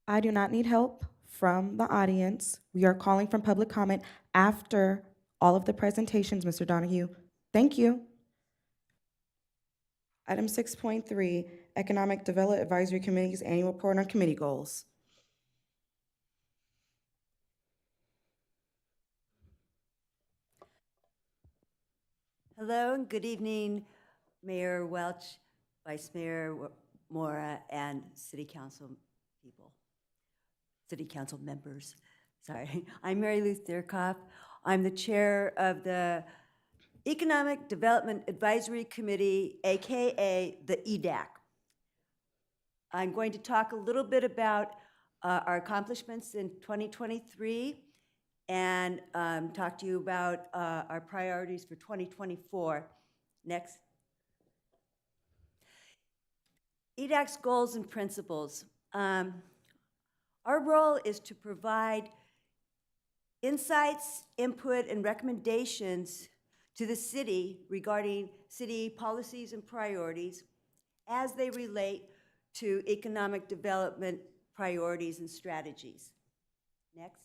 I do not need help from the audience. We are calling from public comment after all of the presentations, Mr. Donahue. Thank you. Item 6.3, Economic Development Advisory Committee's Annual Report on Committee Goals. Hello and good evening, Mayor Welch, Vice Mayor Mora, and City Council people, City Council members. Sorry, I'm Mary Lou Thierkoff. I'm the chair of the Economic Development Advisory Committee, AKA the EDAC. I'm going to talk a little bit about our accomplishments in 2023 and talk to you about our priorities for 2024. Next. EDAC's goals and principles. Our role is to provide insights, input, and recommendations to the city regarding city policies and priorities as they relate to economic development priorities and strategies. Next.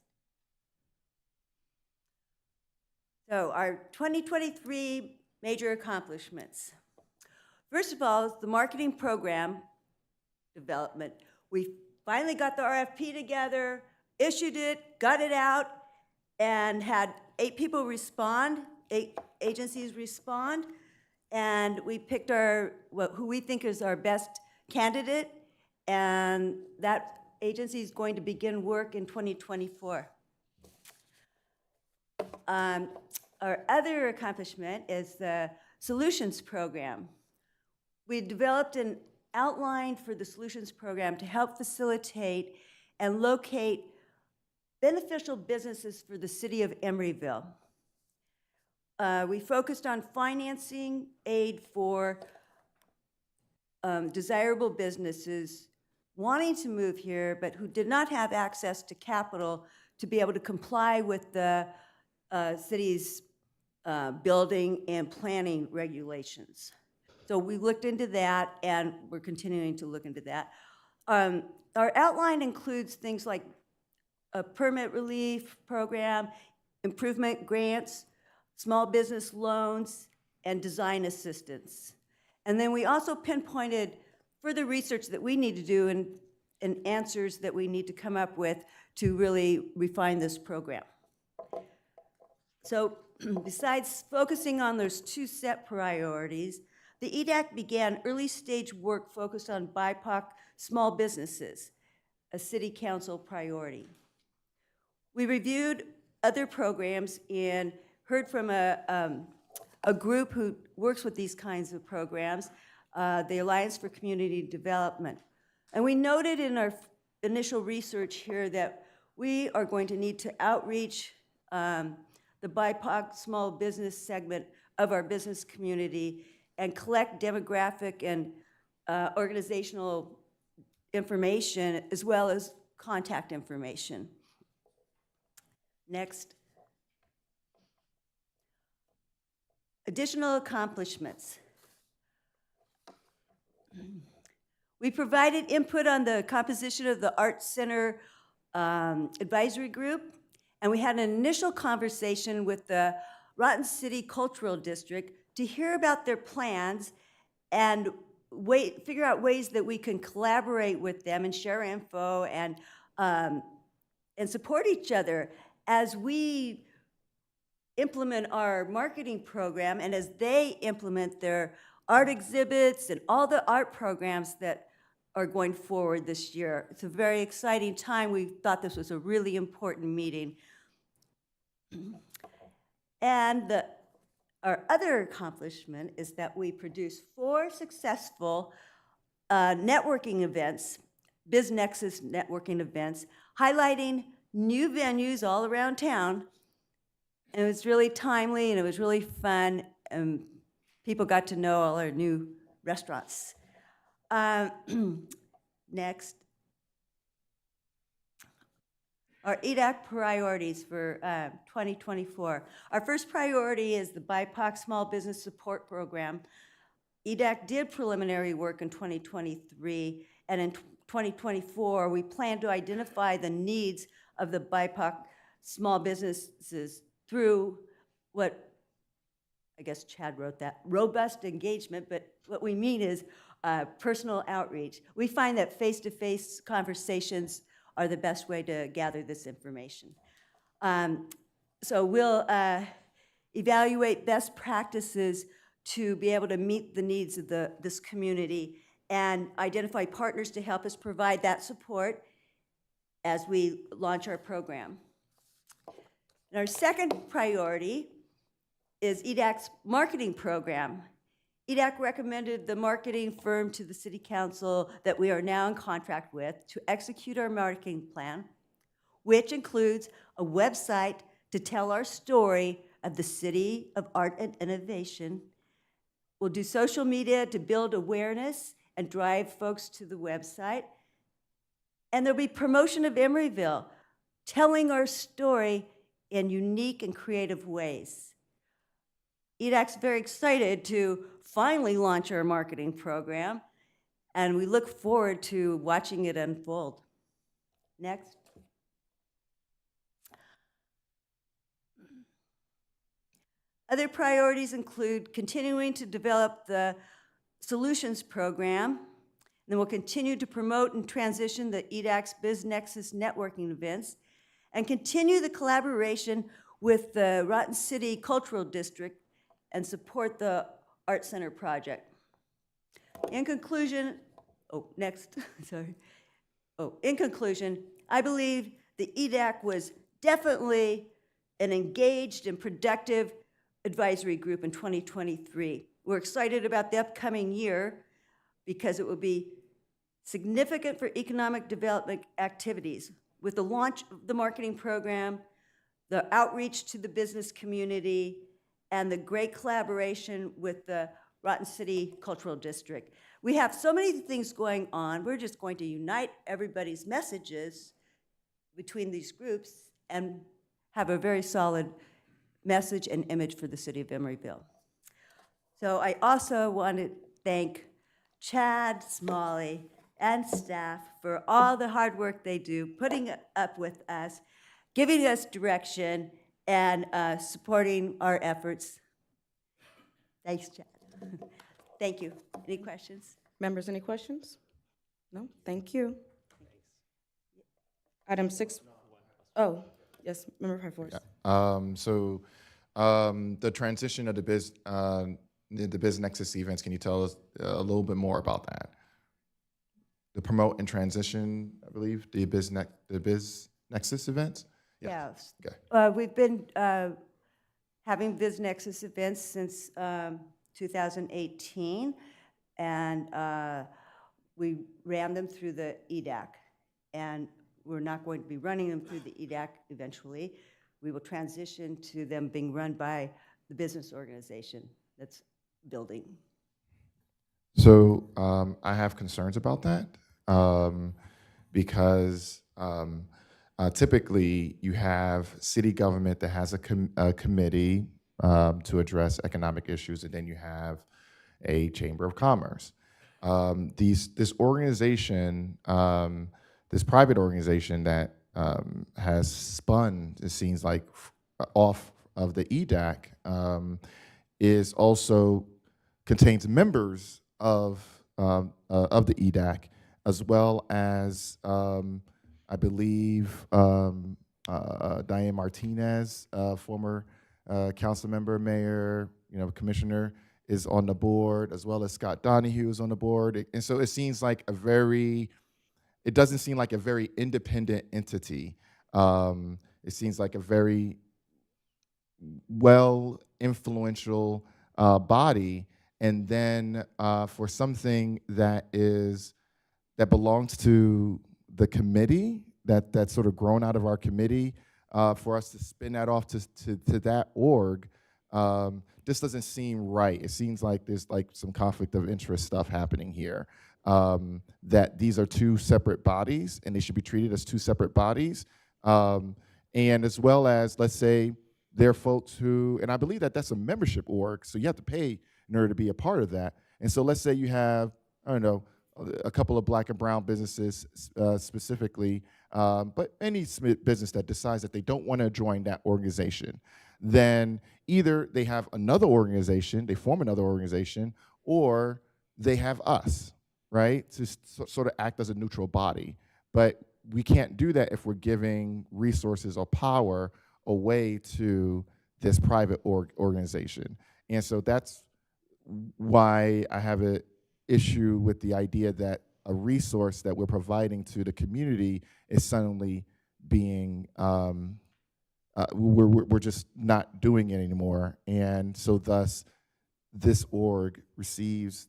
So our 2023 major accomplishments. First of all, the marketing program development. We finally got the RFP together, issued it, got it out, and had 8 people respond, 8 agencies respond, and we picked who we think is our best candidate, and that agency is going to begin work in 2024. Our other accomplishment is the Solutions Program. We developed an outline for the Solutions Program to help facilitate and locate beneficial businesses for the city of Emeryville. We focused on financing aid for desirable businesses wanting to move here, but who did not have access to capital to be able to comply with the city's building and planning regulations. So we looked into that, and we're continuing to look into that. Our outline includes things like a permit relief program, improvement grants, small business loans, and design assistance. And then we also pinpointed further research that we need to do and answers that we need to come up with to really refine this program. So besides focusing on those 2 set priorities, the EDAC began early stage work focused on BIPOC small businesses, a city council priority. We reviewed other programs and heard from a group who works with these kinds of programs, the Alliance for Community Development. And we noted in our initial research here that we are going to need to outreach the BIPOC small business segment of our business community and collect demographic and organizational information as well as contact information. Next. Additional accomplishments. We provided input on the composition of the Arts Center Advisory Group, and we had an initial conversation with the Rotten City Cultural District to hear about their plans and figure out ways that we can collaborate with them and share info and support each other as we implement our marketing program and as they implement their art exhibits and all the art programs that are going forward this year. It's a very exciting time. We thought this was a really important meeting. And Our other accomplishment is that we produced 4 successful networking events, BizNexus networking events, highlighting new venues all around town. And it was really timely and it was really fun. And people got to know all our new restaurants. Next. Our EDAC priorities for 2024. Our first priority is the BIPOC Small Business Support Program. EDAC did preliminary work in 2023, and in 2024, we plan to identify the needs of the BIPOC small businesses through what, I guess Chad wrote that, robust engagement, but what we mean is personal outreach. We find that face-to-face conversations are the best way to gather this information. So we'll evaluate best practices to be able to meet the needs of this community and identify partners to help us provide that support as we launch our program. And our second priority is EDAC's marketing program. EDAC recommended the marketing firm to the City Council that we are now in contract with to execute our marketing plan, which includes a website to tell our story of the City of Art and Innovation. We'll do social media to build awareness and drive folks to the website. And there'll be promotion of Emeryville, telling our story in unique and creative ways. EDAC's very excited to finally launch our marketing program, and we look forward to watching it unfold. Next. Other priorities include continuing to develop the solutions program. Then we'll continue to promote and transition the EDAC's BizNexus networking events and continue the collaboration with the Rotten City Cultural District and support the Art Center project. In conclusion, in conclusion, I believe the EDAC was definitely an engaged and productive advisory group in 2023. We're excited about the upcoming year because it will be significant for economic development activities. With the launch of the marketing program, the outreach to the business community, and the great collaboration with the Rotten City Cultural District. We have so many things going on. We're just going to unite everybody's messages between these groups and have a very solid message and image for the city of Emeryville. So I also want to thank Chad, Smalley, and staff for all the hard work they do, putting up with us, giving us direction, and supporting our efforts. Thanks, Chad. Thank you. Any questions? Members, any questions? No? Thank you. Item 6. Oh, yes, Member Pyforce. The transition of the BizNexus events, can you tell us a little bit more about that? The promote and transition, I believe, the BizNexus events? Yes. Okay. We've been having BizNexus events since 2018, and we ran them through the EDAC. And we're not going to be running them through the EDAC eventually. We will transition to them being run by the business organization that's building. So I have concerns about that because typically you have city government that has a committee to address economic issues, and then you have a chamber of commerce. This organization, this private organization that has spun, it seems like, off of the EDAC, is also contains members of the EDAC, as well as I believe Diane Martinez, former council member, mayor, commissioner, is on the board, as well as Scott Donahue is on the board, and so it seems like it doesn't seem like a very independent entity. It seems like a very well influential body, and then for something that belongs to the committee, that's sort of grown out of our committee, for us to spin that off to that org, this doesn't seem right. It seems like there's like some conflict of interest stuff happening here. That these are two separate bodies and they should be treated as two separate bodies. And as well as, let's say, there are folks who, and I believe that that's a membership org, so you have to pay in order to be a part of that. And so let's say you have, I don't know, a couple of Black and brown businesses specifically, but any business that decides that they don't want to join that organization, then either they have another organization, they form another organization, or they have us, right, to sort of act as a neutral body. But we can't do that if we're giving resources or power away to this private organization. And so that's why I have an issue with the idea that a resource that we're providing to the community is suddenly being, we're just not doing it anymore. And so thus, this org receives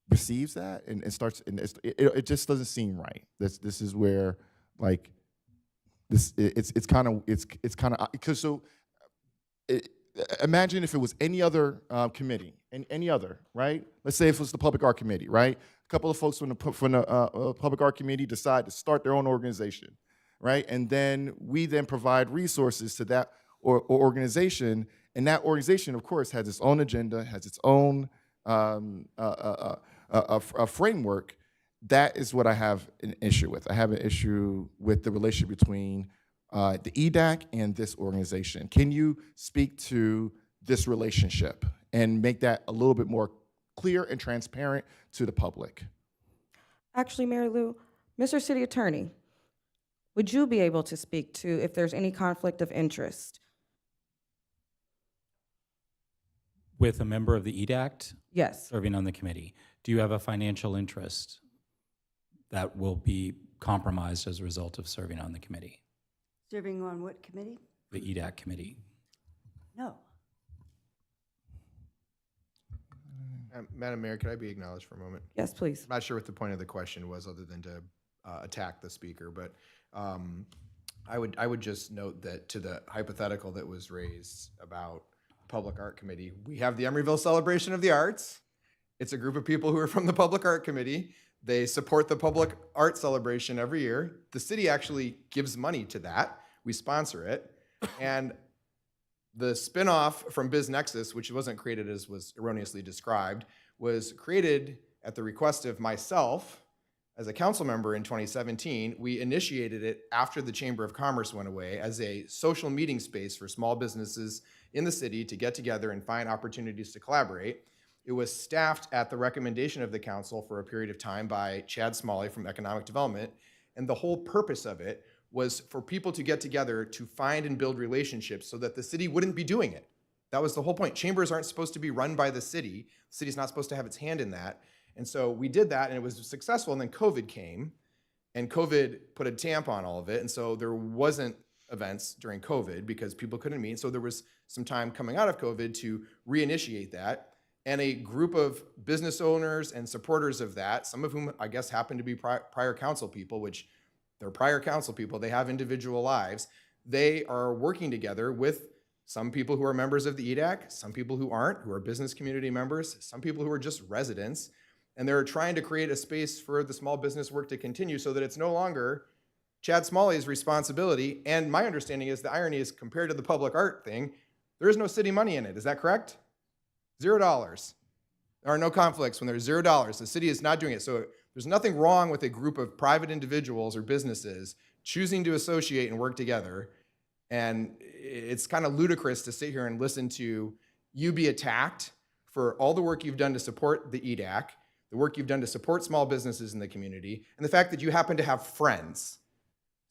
that and starts, and it just doesn't seem right. This is where, like, it's kind of because so imagine if it was any other committee, and any other, right? Let's say if it was the Public Art Committee, right? A couple of folks from the Public Art Committee decide to start their own organization, right? And then we then provide resources to that organization, and that organization, of course, has its own agenda, has its own a framework. That is what I have an issue with. I have an issue with the relationship between the EDAC and this organization. Can you speak to this relationship and make that a little bit more clear and transparent to the public? Actually, Mary Lou, Mr. City Attorney, would you be able to speak to if there's any conflict of interest? With a member of the EDACT? Yes. Serving on the committee. Do you have a financial interest that will be compromised as a result of serving on the committee? Serving on what committee? The EDAC committee. No. Madam Mayor, could I be acknowledged for a moment? Yes, please. I'm not sure what the point of the question was other than to attack the speaker, but I would just note that to the hypothetical that was raised about Public Art Committee, we have the Emeryville Celebration of the Arts. It's a group of people who are from the Public Art Committee. They support the public art celebration every year. The city actually gives money to that. We sponsor it. And the spinoff from BizNexus, which wasn't created as was erroneously described, was created at the request of myself as a council member in 2017. We initiated it after the Chamber of Commerce went away as a social meeting space for small businesses in the city to get together and find opportunities to collaborate. It was staffed at the recommendation of the council for a period of time by Chad Smalley from Economic Development. And the whole purpose of it was for people to get together to find and build relationships so that the city wouldn't be doing it. That was the whole point. Chambers aren't supposed to be run by the city. The city's not supposed to have its hand in that. And so we did that and it was successful. And then COVID came and COVID put a tamp on all of it. And so there wasn't events during COVID because people couldn't meet. So there was some time coming out of COVID to reinitiate that. And a group of business owners and supporters of that, some of whom I guess happen to be prior council people, which they're prior council people, they have individual lives. They are working together with some people who are members of the EDAC, some people who aren't, who are business community members, some people who are just residents. And they're trying to create a space for the small business work to continue so that it's no longer Chad Smalley's responsibility. And my understanding is the irony is compared to the public art thing, there is no city money in it. Is that correct? $0. There are no conflicts when there's $0. The city is not doing it. So there's nothing wrong with a group of private individuals or businesses choosing to associate and work together. And it's kind of ludicrous to sit here and listen to you be attacked for all the work you've done to support the EDAC, the work you've done to support small businesses in the community, and the fact that you happen to have friends.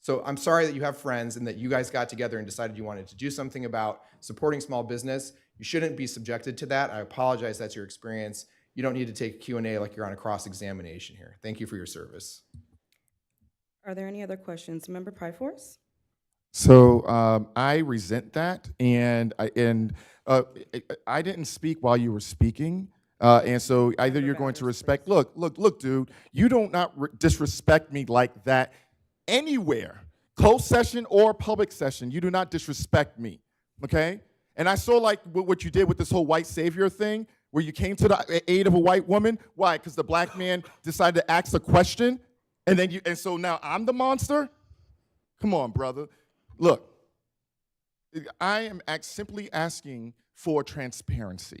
So I'm sorry that you have friends and that you guys got together and decided you wanted to do something about supporting small business. You shouldn't be subjected to that. I apologize, that's your experience. You don't need to take Q&A like you're on a cross-examination here. Thank you for your service. Are there any other questions? Member Pryforce? So I resent that, and I didn't speak while you were speaking, and so either you're going to respect. Look, dude, you don't not disrespect me like that anywhere, closed session or public session. You do not disrespect me, okay? And I saw like what you did with this whole white savior thing, where you came to the aid of a white woman. Why? Because the black man decided to ask a question, and so now I'm the monster. Come on, brother. Look, I am simply asking for transparency.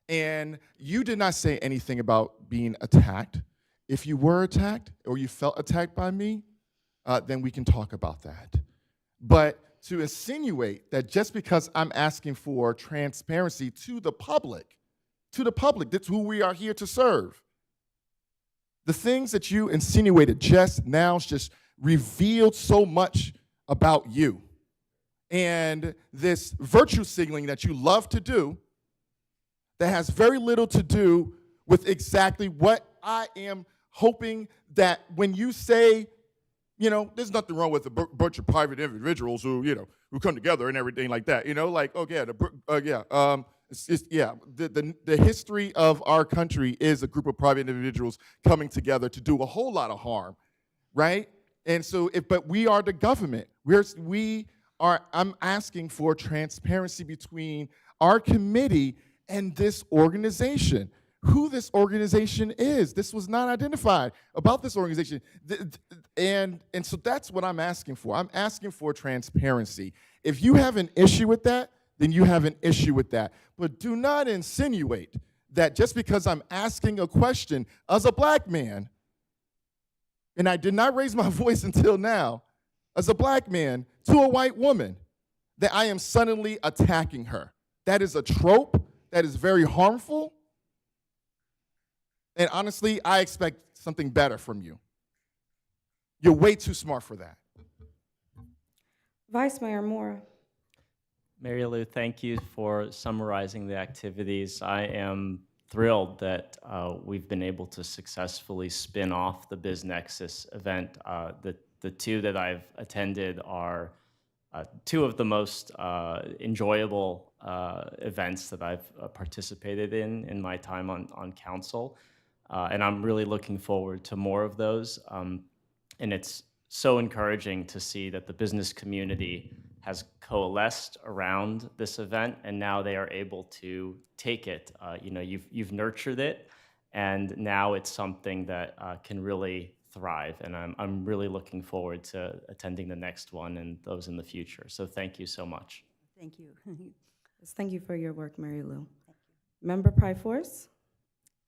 And you did not say anything about being attacked. If you were attacked or you felt attacked by me, then we can talk about that. But to insinuate that just because I'm asking for transparency to the public, that's who we are here to serve. The things that you insinuated just now just revealed so much about you. And this virtue signaling that you love to do that has very little to do with exactly what I am hoping that when you say, you know, there's nothing wrong with a bunch of private individuals who, you know, who come together and everything like that, you know, like, oh yeah, the history of our country is a group of private individuals coming together to do a whole lot of harm, right? And so, but we are the government. I'm asking for transparency between our committee and this organization. Who this organization is. This was not identified about this organization. And so that's what I'm asking for. I'm asking for transparency. If you have an issue with that, then you have an issue with that. But do not insinuate that just because I'm asking a question as a black man, and I did not raise my voice until now, as a black man to a white woman, that I am suddenly attacking her. That is a trope. That is very harmful. And honestly, I expect something better from you. You're way too smart for that. Vice Mayor Moore. Mary Lou, thank you for summarizing the activities. I am thrilled that we've been able to successfully spin off the BizNexus event. The two that I've attended are two of the most enjoyable events that I've participated in my time on council. And I'm really looking forward to more of those. And it's so encouraging to see that the business community has coalesced around this event, and now they are able to take it. You've nurtured it, and now it's something that can really thrive. And I'm really looking forward to attending the next one and those in the future. So thank you so much. Thank you. Thank you for your work, Mary Lou. Member Pryforce.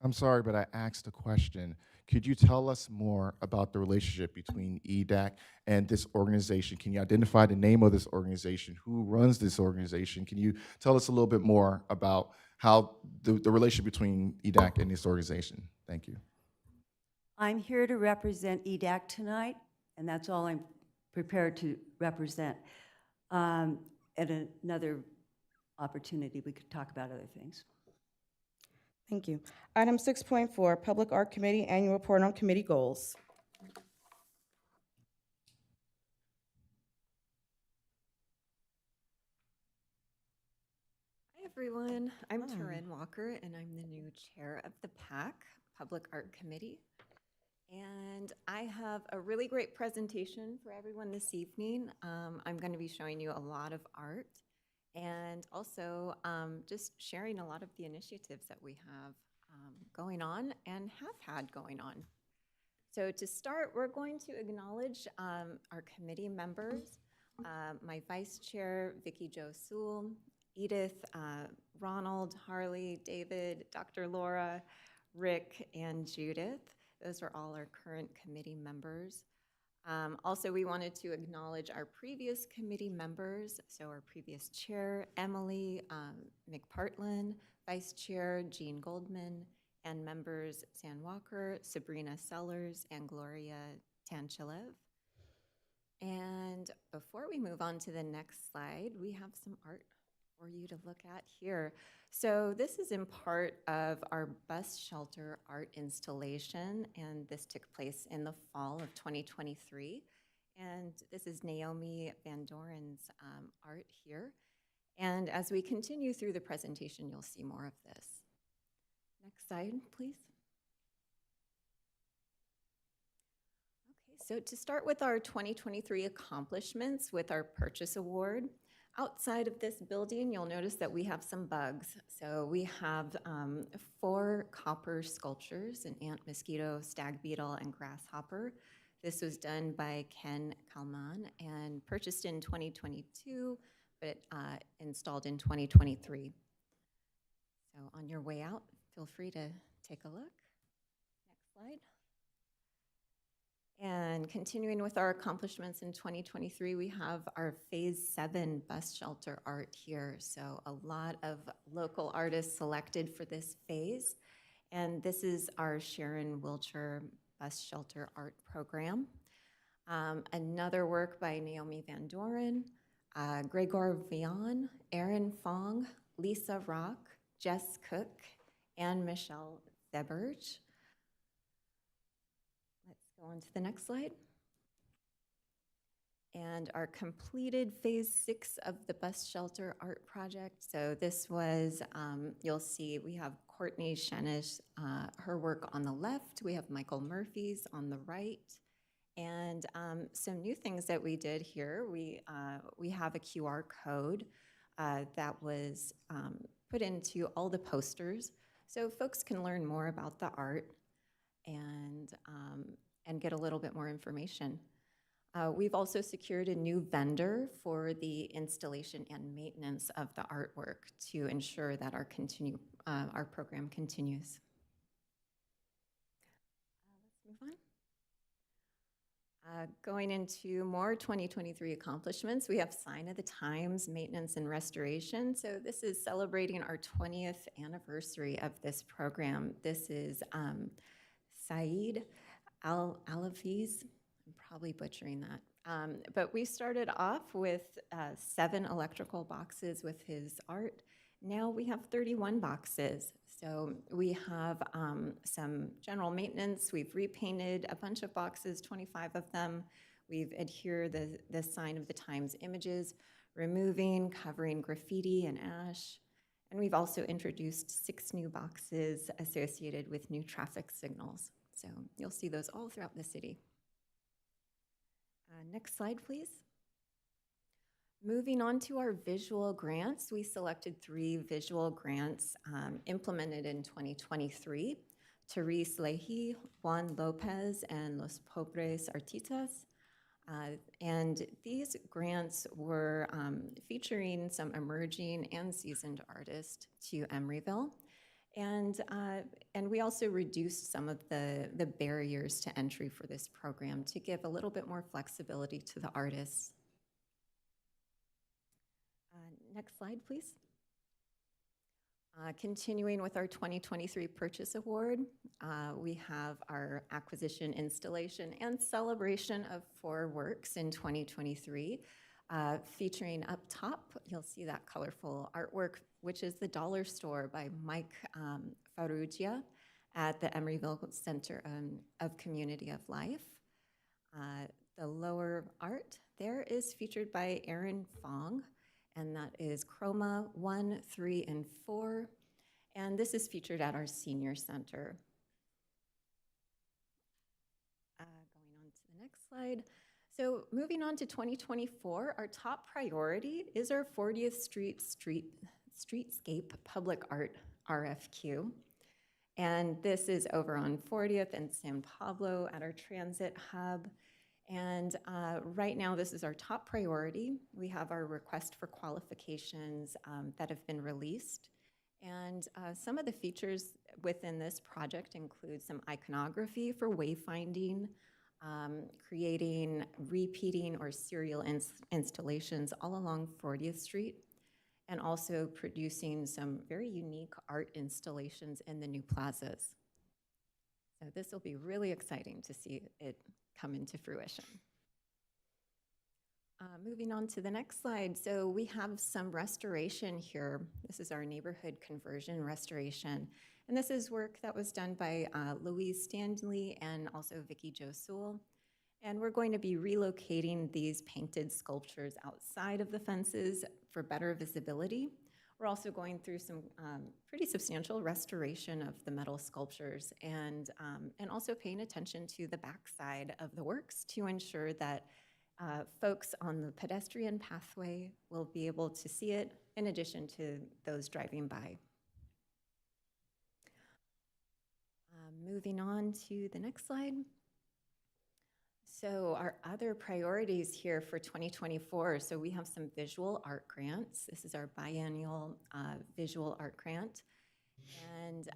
I'm sorry, but I asked a question. Could you tell us more about the relationship between EDAC and this organization? Can you identify the name of this organization? Who runs this organization? Can you tell us a little bit more about how the relationship between EDAC and this organization? Thank you. I'm here to represent EDAC tonight, and that's all I'm prepared to represent. At another opportunity, we could talk about other things. Thank you. Item 6.4, Public Art Committee Annual Report on Committee Goals. Hi, everyone. I'm Taryn Walker, and I'm the new chair of the PAC, Public Art Committee. And I have a really great presentation for everyone this evening. I'm going to be showing you a lot of art and also just sharing a lot of the initiatives that we have going on and have had going on. So to start, we're going to acknowledge our committee members, my vice chair, Vicki Jo Sewell, Edith, Ronald, Harley, David, Dr. Laura, Rick, and Judith. Those are all our current committee members. Also, we wanted to acknowledge our previous committee members. So our previous chair, Emily McPartlin, vice chair, Jean Goldman, and members San Walker, Sabrina Sellers, and Gloria Tanchilev. And before we move on to the next slide, we have some art for you to look at here. So this is in part of our bus shelter art installation, and this took place in the fall of 2023. And this is Naomi Van Doren's art here. And as we continue through the presentation, you'll see more of this. Next slide, please. Okay, so to start with our 2023 accomplishments with our purchase award, outside of this building, you'll notice that we have some bugs. So we have 4 copper sculptures, an ant, mosquito, stag beetle, and grasshopper. This was done by Ken Kalman and purchased in 2022, but installed in 2023. So on your way out, feel free to take a look. Next slide. And continuing with our accomplishments in 2023, we have our Phase 7 bus shelter art here. So a lot of local artists selected for this phase. And this is our Sharon Wiltshire bus shelter art program. Another work by Naomi Van Doren, Gregor Vian, Aaron Fong, Lisa Rock, Jess Cook, and Michelle Theberge. Let's go on to the next slide. And our completed Phase 6 of the bus shelter art project. So this was, you'll see we have Courtney Shenish, her work on the left. We have Michael Murphy's on the right. And some new things that we did here, we have a QR code that was put into all the posters, so folks can learn more about the art and get a little bit more information. We've also secured a new vendor for the installation and maintenance of the artwork to ensure that our program continues. Let's move on. Going into more 2023 accomplishments, we have Sign of the Times, Maintenance and Restoration. So this is celebrating our 20th anniversary of this program. This is Saeed Al-Alafiz. I'm probably butchering that. But we started off with 7 electrical boxes with his art. Now we have 31 boxes. So we have some general maintenance. We've repainted a bunch of boxes, 25 of them. We've adhered the Sign of the Times images, removing, covering graffiti and ash. And we've also introduced 6 new boxes associated with new traffic signals. So you'll see those all throughout the city. Next slide, please. Moving on to our visual grants, we selected 3 visual grants implemented in 2023. Therese Leahy, Juan Lopez, and Los Pobres Artistas. And these grants were featuring some emerging and seasoned artists to Emeryville. And we also reduced some of the barriers to entry for this program to give a little bit more flexibility to the artists. Next slide, please. Continuing with our 2023 Purchase Award, we have our acquisition, installation, and celebration of 4 works in 2023. Featuring up top, you'll see that colorful artwork, which is the Dollar Store by Mike Farrugia at the Emeryville Center of Community of Life. The lower art there is featured by Aaron Fong, and that is Chroma 1, 3, and 4. And this is featured at our senior center. Going on to the next slide. So moving on to 2024, our top priority is our 40th Streetscape Public Art RFQ. And this is over on 40th and San Pablo at our transit hub. And right now, this is our top priority. We have our request for qualifications that have been released. And some of the features within this project include some iconography for wayfinding, creating repeating or serial installations all along 40th Street, and also producing some very unique art installations in the new plazas. So this will be really exciting to see it come into fruition. Moving on to the next slide. So we have some restoration here. This is our neighborhood conversion restoration. And this is work that was done by Louise Stanley and also Vicki Jo Sewell. And we're going to be relocating these painted sculptures outside of the fences for better visibility. We're also going through some pretty substantial restoration of the metal sculptures and also paying attention to the backside of the works to ensure that folks on the pedestrian pathway will be able to see it in addition to those driving by. Moving on to the next slide. So our other priorities here for 2024, so we have some visual art grants. This is our biannual visual art grant. And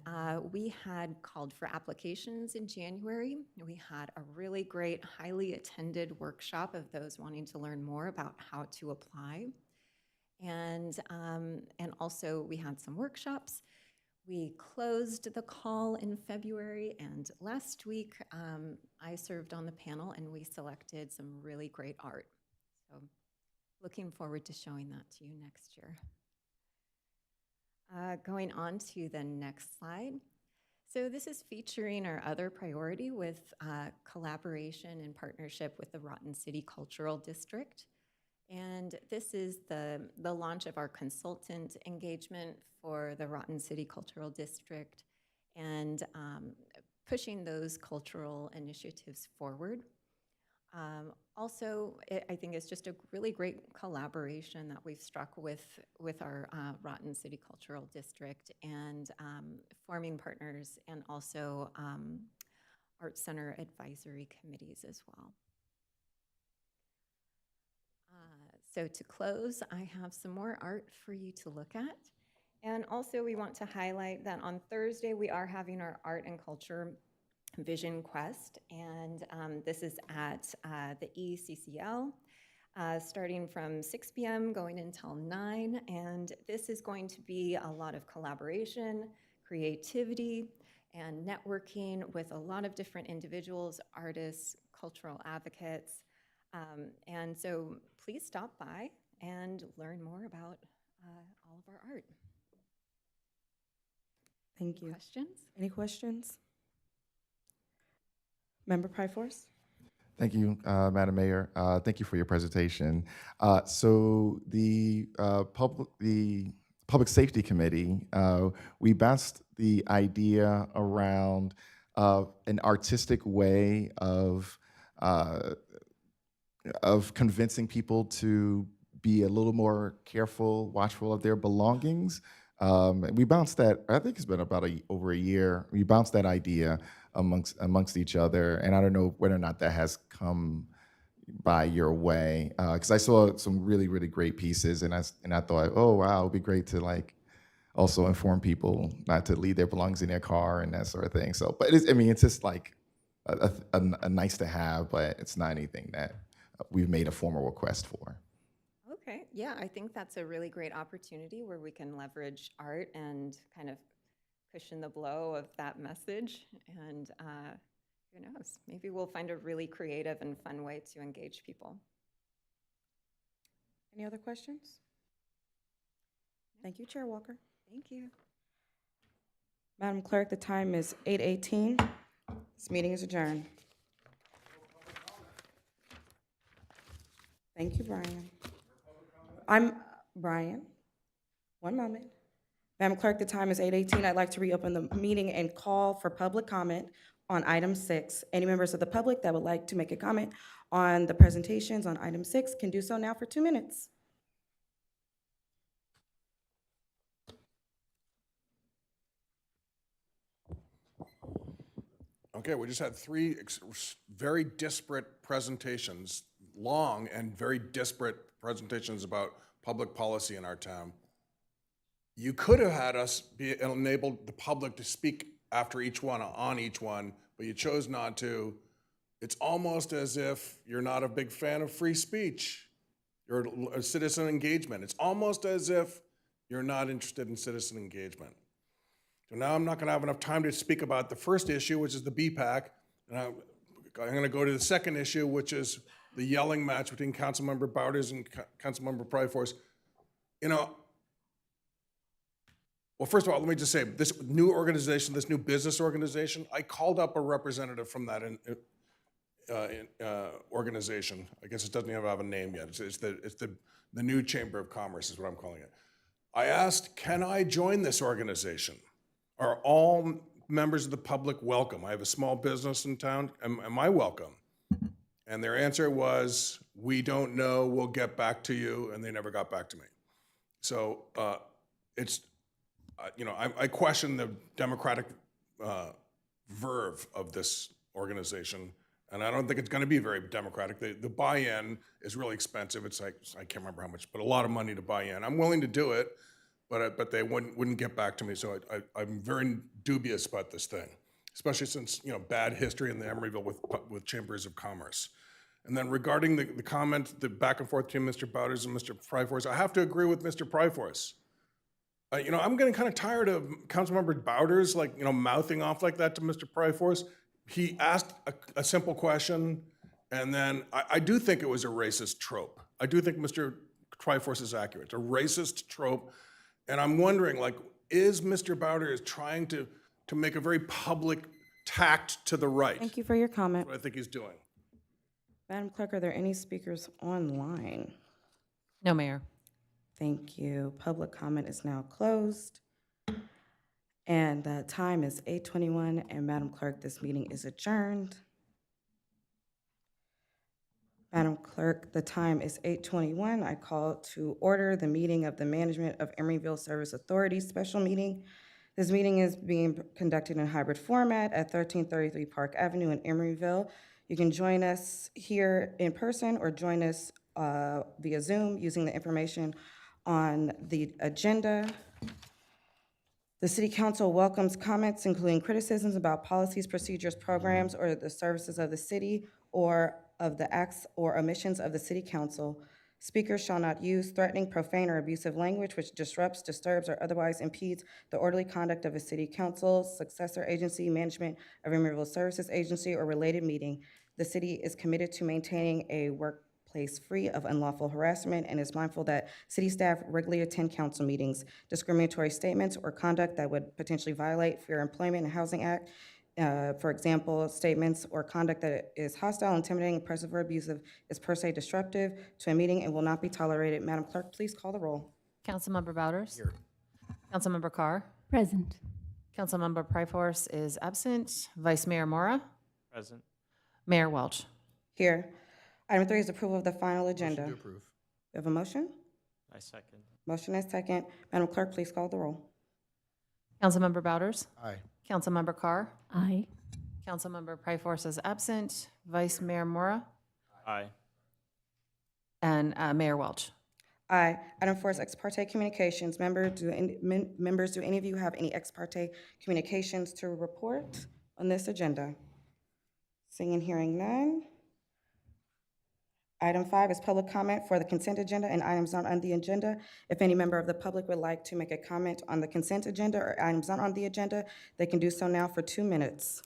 we had called for applications in January. We had a really great, highly attended workshop of those wanting to learn more about how to apply. And also we had some workshops. We closed the call in February, and last week I served on the panel and we selected some really great art. So looking forward to showing that to you next year. Going on to the next slide. So this is featuring our other priority with collaboration and partnership with the Rotten City Cultural District. And this is the launch of our consultant engagement for the Rotten City Cultural District and pushing those cultural initiatives forward. Also, I think it's just a really great collaboration that we've struck with our Rotten City Cultural District and forming partners and also Art Center advisory committees as well. So to close, I have some more art for you to look at. And also we want to highlight that on Thursday, we are having our Art and Culture Vision Quest, and this is at the ECCL, starting from 6 p.m. going until 9, and this is going to be a lot of collaboration, creativity, and networking with a lot of different individuals, artists, cultural advocates, and so please stop by and learn more about all of our art. Thank you. Questions? Any questions? Member Pryforce? Thank you, Madam Mayor. Thank you for your presentation. So the Public Safety Committee, we bounced the idea around an artistic way of convincing people to be a little more careful, watchful of their belongings. We bounced that, I think it's been about over a year, we bounced that idea amongst each other, and I don't know whether or not that has come by your way, because I saw some really, really great pieces, and I thought, oh wow, it'd be great to like also inform people not to leave their belongings in their car and that sort of thing. So, but it's just like a nice to have, but it's not anything that we've made a formal request for. Okay, yeah, I think that's a really great opportunity where we can leverage art and kind of cushion the blow of that message. And who knows, maybe we'll find a really creative and fun way to engage people. Any other questions? Thank you, Chair Walker. Thank you. Madam Clerk, the time is 8:18. This meeting is adjourned. Thank you, Brian. I'm Brian. One moment. Madam Clerk, the time is 8:18. I'd like to reopen the meeting and call for public comment on item 6. Any members of the public that would like to make a comment on the presentations on item 6 can do so now for 2 minutes. Okay, we just had three very disparate presentations, long and very disparate presentations about public policy in our town. You could have had us enable the public to speak after each one, on each one, but you chose not to. It's almost as if you're not a big fan of free speech. You're a citizen engagement. It's almost as if you're not interested in citizen engagement. So now I'm not going to have enough time to speak about the first issue, which is the BPAC. And I'm going to go to the second issue, which is the yelling match between Councilmember Bowders and Councilmember Pryforce. You know, well, first of all, let me just say, this new organization, this new business organization, I called up a representative from that organization. I guess it doesn't even have a name yet. It's the new Chamber of Commerce is what I'm calling it. I asked, can I join this organization? Are all members of the public welcome? I have a small business in town. Am I welcome? And their answer was, we don't know, we'll get back to you, and they never got back to me. So I question the democratic verve of this organization, and I don't think it's going to be very democratic. The buy-in is really expensive. It's like, I can't remember how much, but a lot of money to buy in. I'm willing to do it, but they wouldn't get back to me, so I'm very dubious about this thing, especially since, bad history in the Emeryville with chambers of commerce. And then regarding the comment, the back and forth between Mr. Bowders and Mr. Pryforce, I have to agree with Mr. Pryforce. I'm getting kind of tired of Councilmember Bowders, mouthing off like that to Mr. Pryforce. He asked a simple question, and then I do think it was a racist trope. I do think Mr. Pryforce is accurate. It's a racist trope, and I'm wondering, is Mr. Bowders trying to make a very public tact to the right? Thank you for your comment. That's what I think he's doing. Madam Clerk, are there any speakers online? No, Mayor. Thank you. Public comment is now closed. And the time is 8:21, and Madam Clerk, this meeting is adjourned. Madam Clerk, the time is 8:21. I call to order the meeting of the Management of Emeryville Service Authority special meeting. This meeting is being conducted in hybrid format at 1333 Park Avenue in Emeryville. You can join us here in person or join us via Zoom using the information on the agenda. The City Council welcomes comments, including criticisms about policies, procedures, programs, or the services of the city or of the acts or omissions of the City Council. Speakers shall not use threatening, profane, or abusive language which disrupts, disturbs, or otherwise impedes the orderly conduct of a City Council, successor agency, management of Emeryville Services Agency, or related meeting. The city is committed to maintaining a workplace free of unlawful harassment and is mindful that city staff regularly attend council meetings. Discriminatory statements or conduct that would potentially violate Fair Employment and Housing Act, for example, statements or conduct that is hostile, intimidating, oppressive, or abusive is per se disruptive to a meeting and will not be tolerated. Madam Clerk, please call the roll. Councilmember Bowders? Here. Councilmember Carr? Present. Councilmember Pryforce is absent. Vice Mayor Mora? Present. Mayor Welch? Here. Item 3 is approval of the final agenda. Motion to approve. We have a motion? I second. Motion is second. Madam Clerk, please call the roll. Councilmember Bowders? Aye. Councilmember Carr? Aye. Councilmember Pryforce is absent. Vice Mayor Mora? Aye. And Mayor Welch? Aye. Item 4 is ex parte communications. Members, do any of you have any ex parte communications to report on this agenda? Seeing and hearing none. Item 5 is public comment for the consent agenda and items not on the agenda. If any member of the public would like to make a comment on the consent agenda or items not on the agenda, they can do so now for 2 minutes.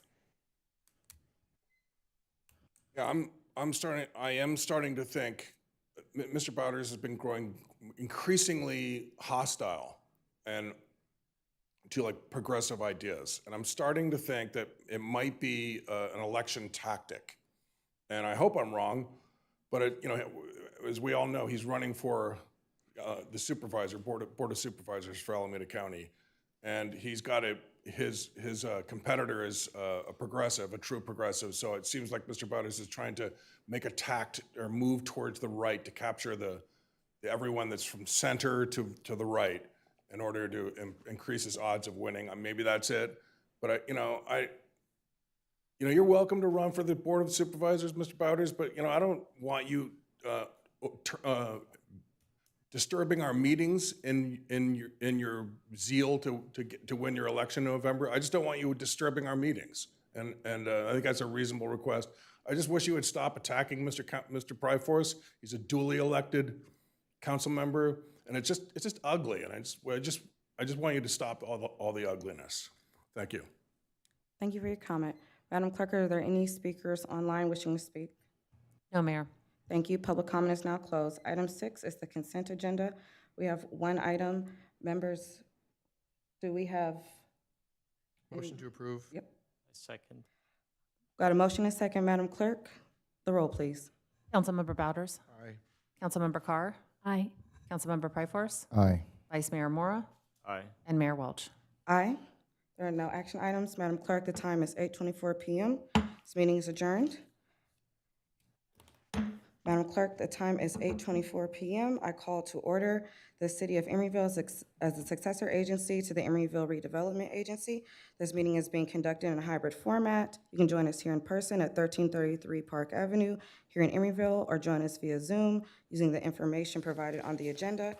Yeah, I am starting to think Mr. Bowders has been growing increasingly hostile and to progressive ideas. And I'm starting to think that it might be an election tactic. And I hope I'm wrong, but as we all know, he's running for the board of supervisors for Alameda County. And he's got his competitor is a progressive, a true progressive. So it seems like Mr. Bowders is trying to make a tact or move towards the right to capture everyone that's from center to the right in order to increase his odds of winning. Maybe that's it. But you're welcome to run for the board of supervisors, Mr. Bowders. But I don't want you disturbing our meetings in your zeal to win your election in November. I just don't want you disturbing our meetings, and I think that's a reasonable request. I just wish you would stop attacking Mr. Pryforce. He's a duly elected council member, and it's just ugly. And I just want you to stop all the ugliness. Thank you. Thank you for your comment. Madam Clerk, are there any speakers online wishing to speak? No, Mayor. Thank you. Public comment is now closed. Item 6 is the consent agenda. We have one item. Members, do we have? Motion to approve. Yep. I second. Got a motion and second, Madam Clerk. The roll, please. Councilmember Bouders? Aye. Councilmember Carr? Aye. Councilmember Pryforce? Aye. Vice Mayor Mora? Aye. And Mayor Welch? Aye. There are no action items. Madam Clerk, the time is 8:24 p.m. This meeting is adjourned. Madam Clerk, the time is 8:24 p.m. I call to order the City of Emeryville as the successor agency to the Emeryville Redevelopment Agency. This meeting is being conducted in a hybrid format. You can join us here in person at 1333 Park Avenue here in Emeryville, or join us via Zoom using the information provided on the agenda.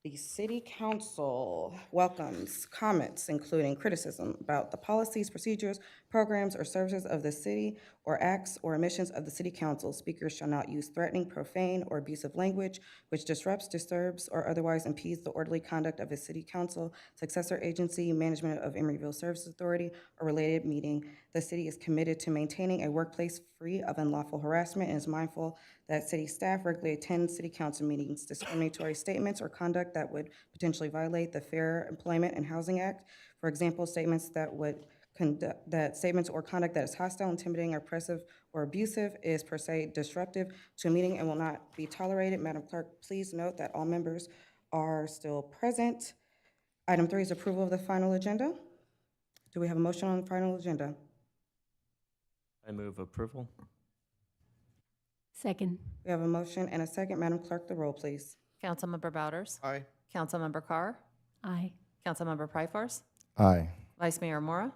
The City Council welcomes comments, including criticism about the policies, procedures, programs, or services of the city, or acts or omissions of the City Council. Speakers shall not use threatening, profane, or abusive language which disrupts, disturbs, or otherwise impedes the orderly conduct of a City Council, successor agency, management of Emeryville Service Authority, or related meeting. The city is committed to maintaining a workplace free of unlawful harassment and is mindful that city staff regularly attend City Council meetings. Discriminatory statements or conduct that would potentially violate the Fair Employment and Housing Act, for example, statements statements or conduct that is hostile, intimidating, oppressive, or abusive is per se disruptive to a meeting and will not be tolerated. Madam Clerk, please note that all members are still present. Item 3 is approval of the final agenda. Do we have a motion on the final agenda? I move approval. Second. We have a motion and a second. Madam Clerk, the roll, please. Councilmember Bouders? Aye. Councilmember Carr? Aye. Councilmember Pryforce? Aye. Vice Mayor Mora?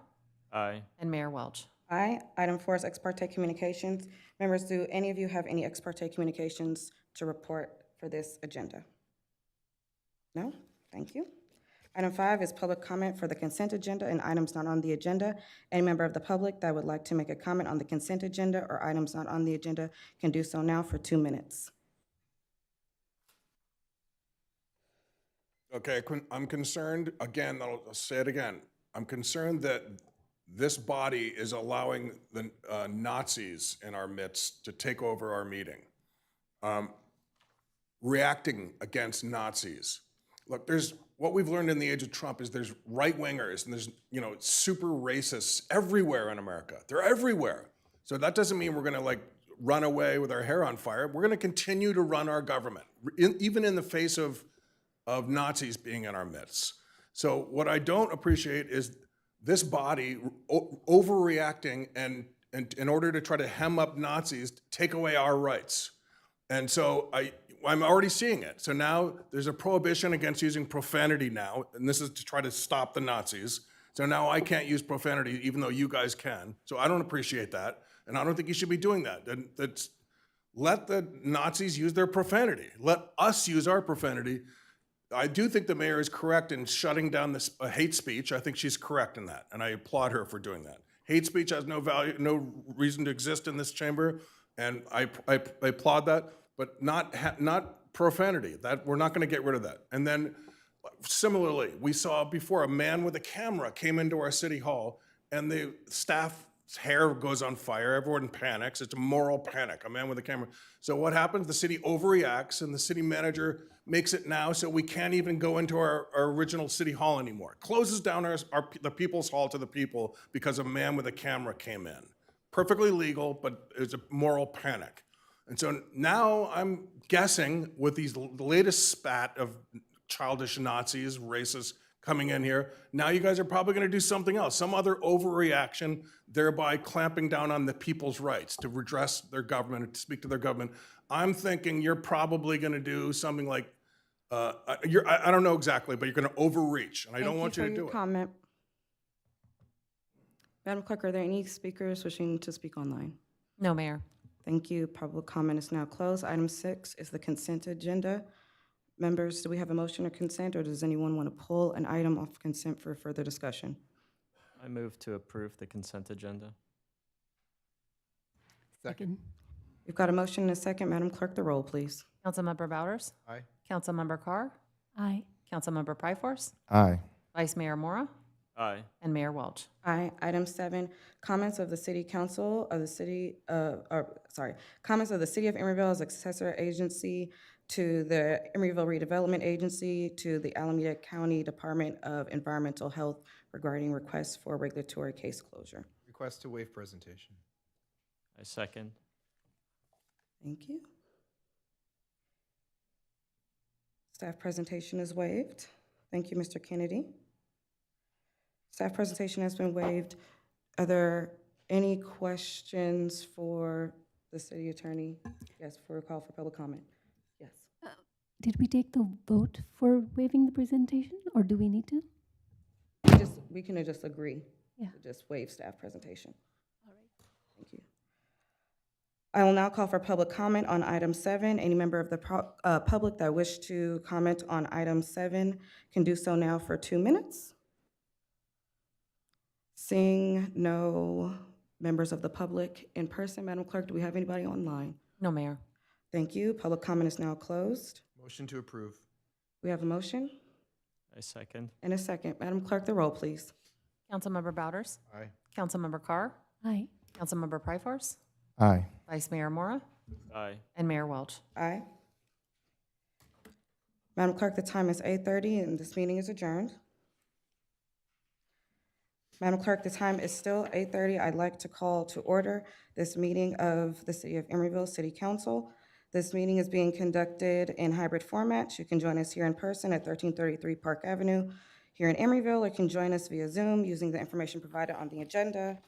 Aye. And Mayor Welch? Aye. Item 4 is ex parte communications. Members, do any of you have any ex parte communications to report for this agenda? No? Thank you. Item 5 is public comment for the consent agenda and items not on the agenda. Any member of the public that would like to make a comment on the consent agenda or items not on the agenda can do so now for 2 minutes. Okay, I'm concerned, again, I'll say it again. I'm concerned that this body is allowing the Nazis in our midst to take over our meeting, reacting against Nazis. Look, what we've learned in the age of Trump is there's right-wingers and there's, super racists everywhere in America. They're everywhere. So that doesn't mean we're gonna run away with our hair on fire. We're gonna continue to run our government, even in the face of Nazis being in our midst. So what I don't appreciate is this body overreacting and in order to try to hem up Nazis, take away our rights. And so I'm already seeing it. So now there's a prohibition against using profanity now, and this is to try to stop the Nazis. So now I can't use profanity even though you guys can. So I don't appreciate that, and I don't think you should be doing that. Let the Nazis use their profanity. Let us use our profanity. I do think the mayor is correct in shutting down this hate speech. I think she's correct in that, and I applaud her for doing that. Hate speech has no value, no reason to exist in this chamber, and I applaud that, but not profanity. That we're not going to get rid of that. And then, similarly, we saw before a man with a camera came into our city hall, and the staff's hair goes on fire. Everyone panics. It's a moral panic. A man with a camera. So what happens? The city overreacts, and the city manager makes it now so we can't even go into our original city hall anymore. Closes down the people's hall to the people because a man with a camera came in. Perfectly legal, but it's a moral panic. And so now I'm guessing with the latest spat of childish Nazis, racists coming in here, now you guys are probably going to do something else, some other overreaction, thereby clamping down on the people's rights to redress their government, to speak to their government. I'm thinking you're probably going to do something like, I don't know exactly, but you're going to overreach, and I don't want you to do it. Comment. Madam Clerk, are there any speakers wishing to speak online? No, Mayor. Thank you. Public comment is now closed. Item 6 is the consent agenda. Members, do we have a motion or consent, or does anyone want to pull an item off consent for further discussion? I move to approve the consent agenda. Second. We've got a motion and a second. Madam Clerk, the roll, please. Councilmember Bouders? Aye. Councilmember Carr? Aye. Councilmember Pryforce? Aye. Vice Mayor Mora? Aye. And Mayor Welch? Aye. Item 7, comments of the City Council of the City, comments of the City of Emeryville as a successor agency to the Emeryville Redevelopment Agency, to the Alameda County Department of Environmental Health regarding requests for regulatory case closure. Request to waive presentation. I second. Thank you. Staff presentation is waived. Thank you, Mr. Kennedy. Staff presentation has been waived. Are there any questions for the city attorney? Yes, for a call for public comment. Yes. Did we take the vote for waiving the presentation, or do we need to? We can just agree. Yeah. To just waive staff presentation. All right. Thank you. I will now call for public comment on item 7. Any member of the public that wish to comment on item 7 can do so now for 2 minutes. Seeing no members of the public in person, Madam Clerk, do we have anybody online? No, Mayor. Thank you. Public comment is now closed. Motion to approve. We have a motion I second. and a second. Madam Clerk, the roll, please. Councilmember Bouders? Aye. Councilmember Carr? Aye. Councilmember Pryforce? Aye. Vice Mayor Mora? Aye. And Mayor Welch? Aye. Madam Clerk, the time is 8:30 and this meeting is adjourned. Madam Clerk, the time is still 8:30. I'd like to call to order this meeting of the City of Emeryville City Council. This meeting is being conducted in hybrid format. You can join us here in person at 1333 Park Avenue here in Emeryville, or you can join us via Zoom using the information provided on the agenda.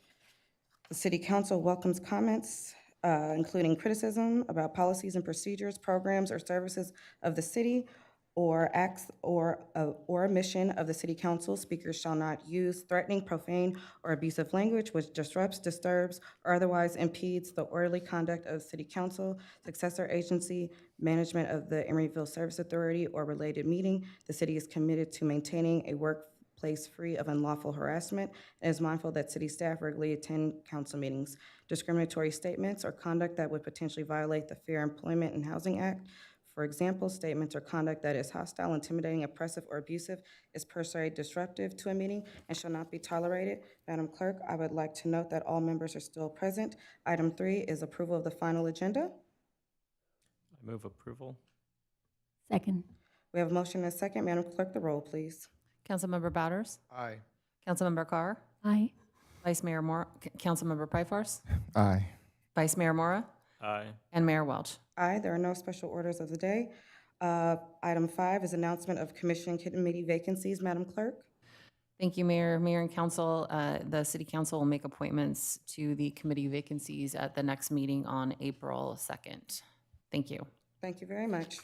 The City Council welcomes comments, including criticism about policies and procedures, programs, or services of the city, or acts or a mission of the City Council. Speakers shall not use threatening, profane, or abusive language which disrupts, disturbs, or otherwise impedes the orderly conduct of the City Council, successor agency, management of the Emeryville Service Authority, or related meeting. The city is committed to maintaining a workplace free of unlawful harassment and is mindful that city staff regularly attend council meetings. Discriminatory statements or conduct that would potentially violate the Fair Employment and Housing Act, for example, statements or conduct that is hostile, intimidating, oppressive, or abusive, is per se disruptive to a meeting and shall not be tolerated. Madam Clerk, I would like to note that all members are still present. Item 3 is approval of the final agenda. I move approval. Second. We have a motion and a second. Madam Clerk, the roll, please. Councilmember Bouders? Aye. Councilmember Carr? Aye. Vice Mayor Mora? Councilmember Pryforce? Aye. Vice Mayor Mora? Aye. And Mayor Welch? Aye, there are no special orders of the day. Item 5 is announcement of commission committee vacancies. Madam Clerk? Thank you, Mayor. Mayor and Council, the City Council will make appointments to the committee vacancies at the next meeting on April 2nd. Thank you. Thank you very much.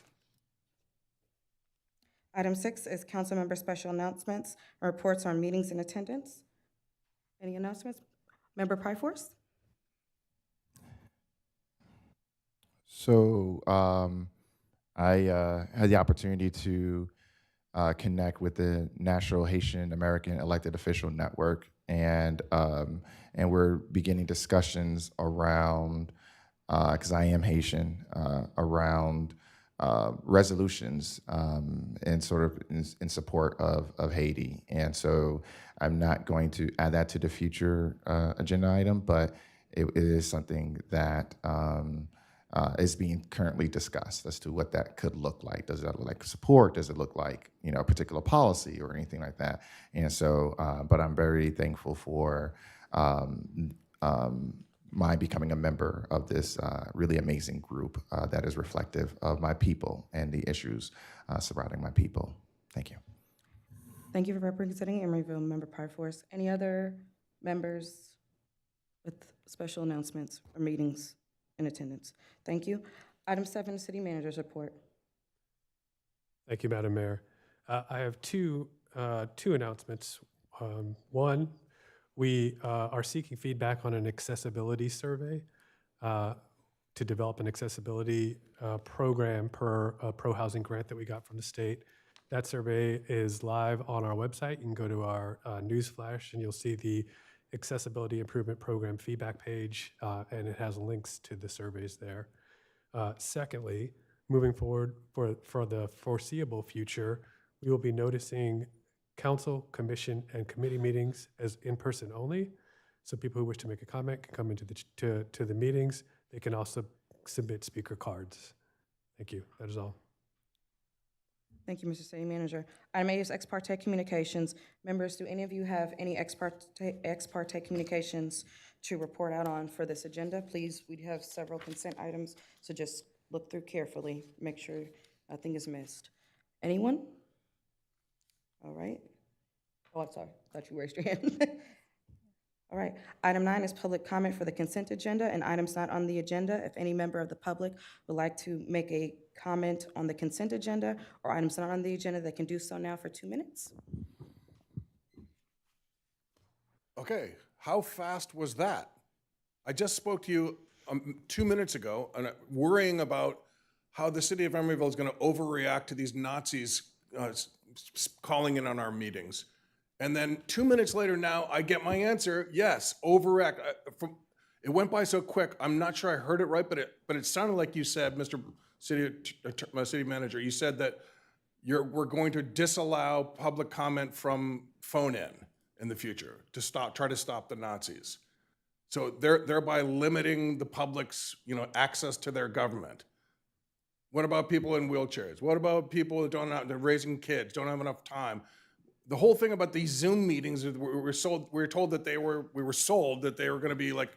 Item 6 is council member special announcements, reports on meetings and attendance. Any announcements? Member Pryforce? So I had the opportunity to connect with the National Haitian American Elected Official Network, and we're beginning discussions around, because I am Haitian, around resolutions and sort of in support of Haiti. And so I'm not going to add that to the future agenda item, but it is something that is being currently discussed as to what that could look like. Does that look like support? Does it look like, you know, a particular policy or anything like that? And so, but I'm very thankful for my becoming a member of this really amazing group that is reflective of my people and the issues surrounding my people. Thank you. Thank you for representing Emeryville, Member Pryforce. Any other members with special announcements or meetings in attendance? Thank you. Item 7, City Manager's Report. Thank you, Madam Mayor. I have two announcements. One, we are seeking feedback on an accessibility survey to develop an accessibility program per a pro-housing grant that we got from the state. That survey is live on our website. You can go to our news flash and you'll see the Accessibility Improvement Program feedback page, and it has links to the surveys there. Secondly, moving forward for the foreseeable future, we will be noticing council, commission, and committee meetings as in-person only. So people who wish to make a comment can come into to the meetings. They can also submit speaker cards. Thank you. That is all. Thank you, Mr. City Manager. Item 8 is ex parte communications. Members, do any of you have any ex parte communications to report out on for this agenda? Please, we have several consent items, so just look through carefully, make sure nothing is missed. Anyone? All right. Oh, I'm sorry, thought you raised your hand. All right. Item 9 is public comment for the consent agenda and items not on the agenda. If any member of the public would like to make a comment on the consent agenda or items not on the agenda, they can do so now for 2 minutes. Okay, how fast was that? I just spoke to you 2 minutes ago and worrying about how the city of Emeryville is going to overreact to these Nazis calling in on our meetings. And then 2 minutes later now, I get my answer, yes, overreact. It went by so quick, I'm not sure I heard it right, but it sounded like you said, Mr. City Manager, you said that we're going to disallow public comment from phone-in the future to try to stop the Nazis. So thereby limiting the public's access to their government. What about people in wheelchairs? What about people that they're raising kids, don't have enough time? The whole thing about these Zoom meetings, we were told that we were sold that they were going to be like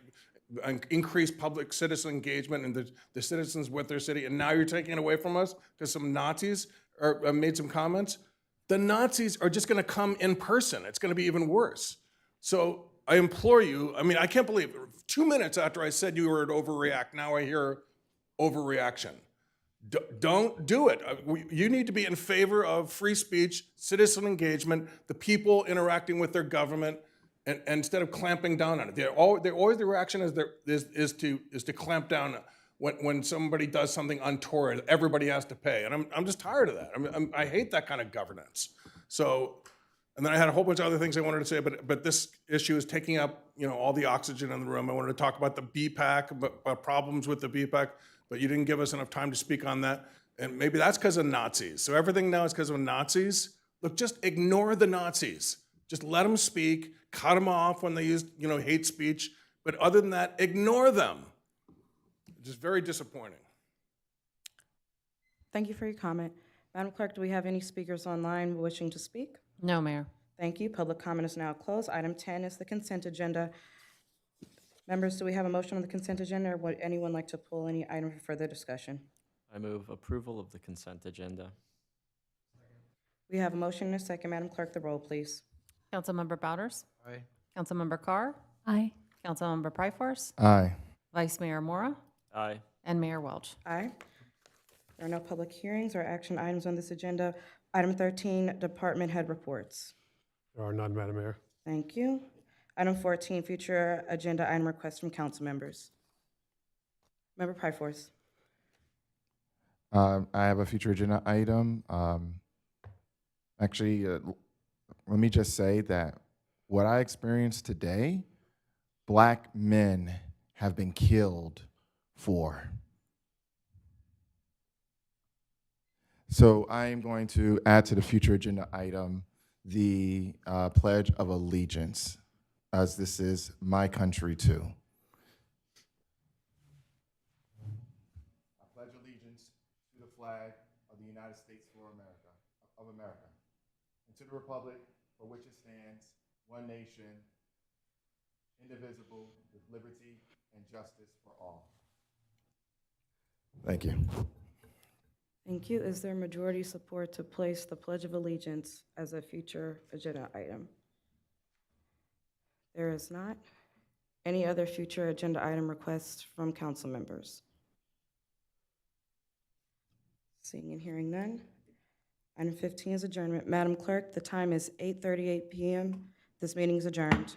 increased public citizen engagement and the citizens with their city, and now you're taking it away from us because some Nazis made some comments. The Nazis are just going to come in person. It's going to be even worse. So I implore you, I mean, I can't believe 2 minutes after I said you were at overreact, now I hear overreaction. Don't do it. You need to be in favor of free speech, citizen engagement, the people interacting with their government, and instead of clamping down on it. Always the reaction is to clamp down when somebody does something untoward. Everybody has to pay, and I'm just tired of that. I hate that kind of governance. So, and then I had a whole bunch of other things I wanted to say, but this issue is taking up all the oxygen in the room. I wanted to talk about the BPAC, about problems with the BPAC. But you didn't give us enough time to speak on that. And maybe that's because of Nazis. So everything now is because of Nazis. Look, just ignore the Nazis. Just let them speak, cut them off when they use, hate speech. But other than that, ignore them. Just very disappointing. Thank you for your comment. Madam Clerk, do we have any speakers online wishing to speak? No, Mayor. Thank you. Public comment is now closed. Item 10 is the consent agenda. Members, do we have a motion on the consent agenda, or would anyone like to pull any item for further discussion? I move approval of the consent agenda. We have a motion and a second. Madam Clerk, the roll, please. Councilmember Bouders? Aye. Councilmember Carr? Aye. Councilmember Pryforce? Aye. Vice Mayor Mora? Aye. And Mayor Welch. Aye. There are no public hearings or action items on this agenda. Item 13, department head reports. There are none, Madam Mayor. Thank you. Item 14, future agenda item requests from council members. Member Pryforce. I have a future agenda item. Actually, let me just say that what I experienced today, Black men have been killed for. So I am going to add to the future agenda item the Pledge of Allegiance, as this is my country too. I pledge allegiance to the flag of the United States of America, and to the republic for which it stands, one nation, indivisible, with liberty and justice for all. Thank you. Thank you. Is there majority support to place the Pledge of Allegiance as a future agenda item? There is not. Any other future agenda item requests from council members? Seeing and hearing none. Item 15 is adjournment. Madam Clerk, the time is 8:38 p.m. This meeting is adjourned.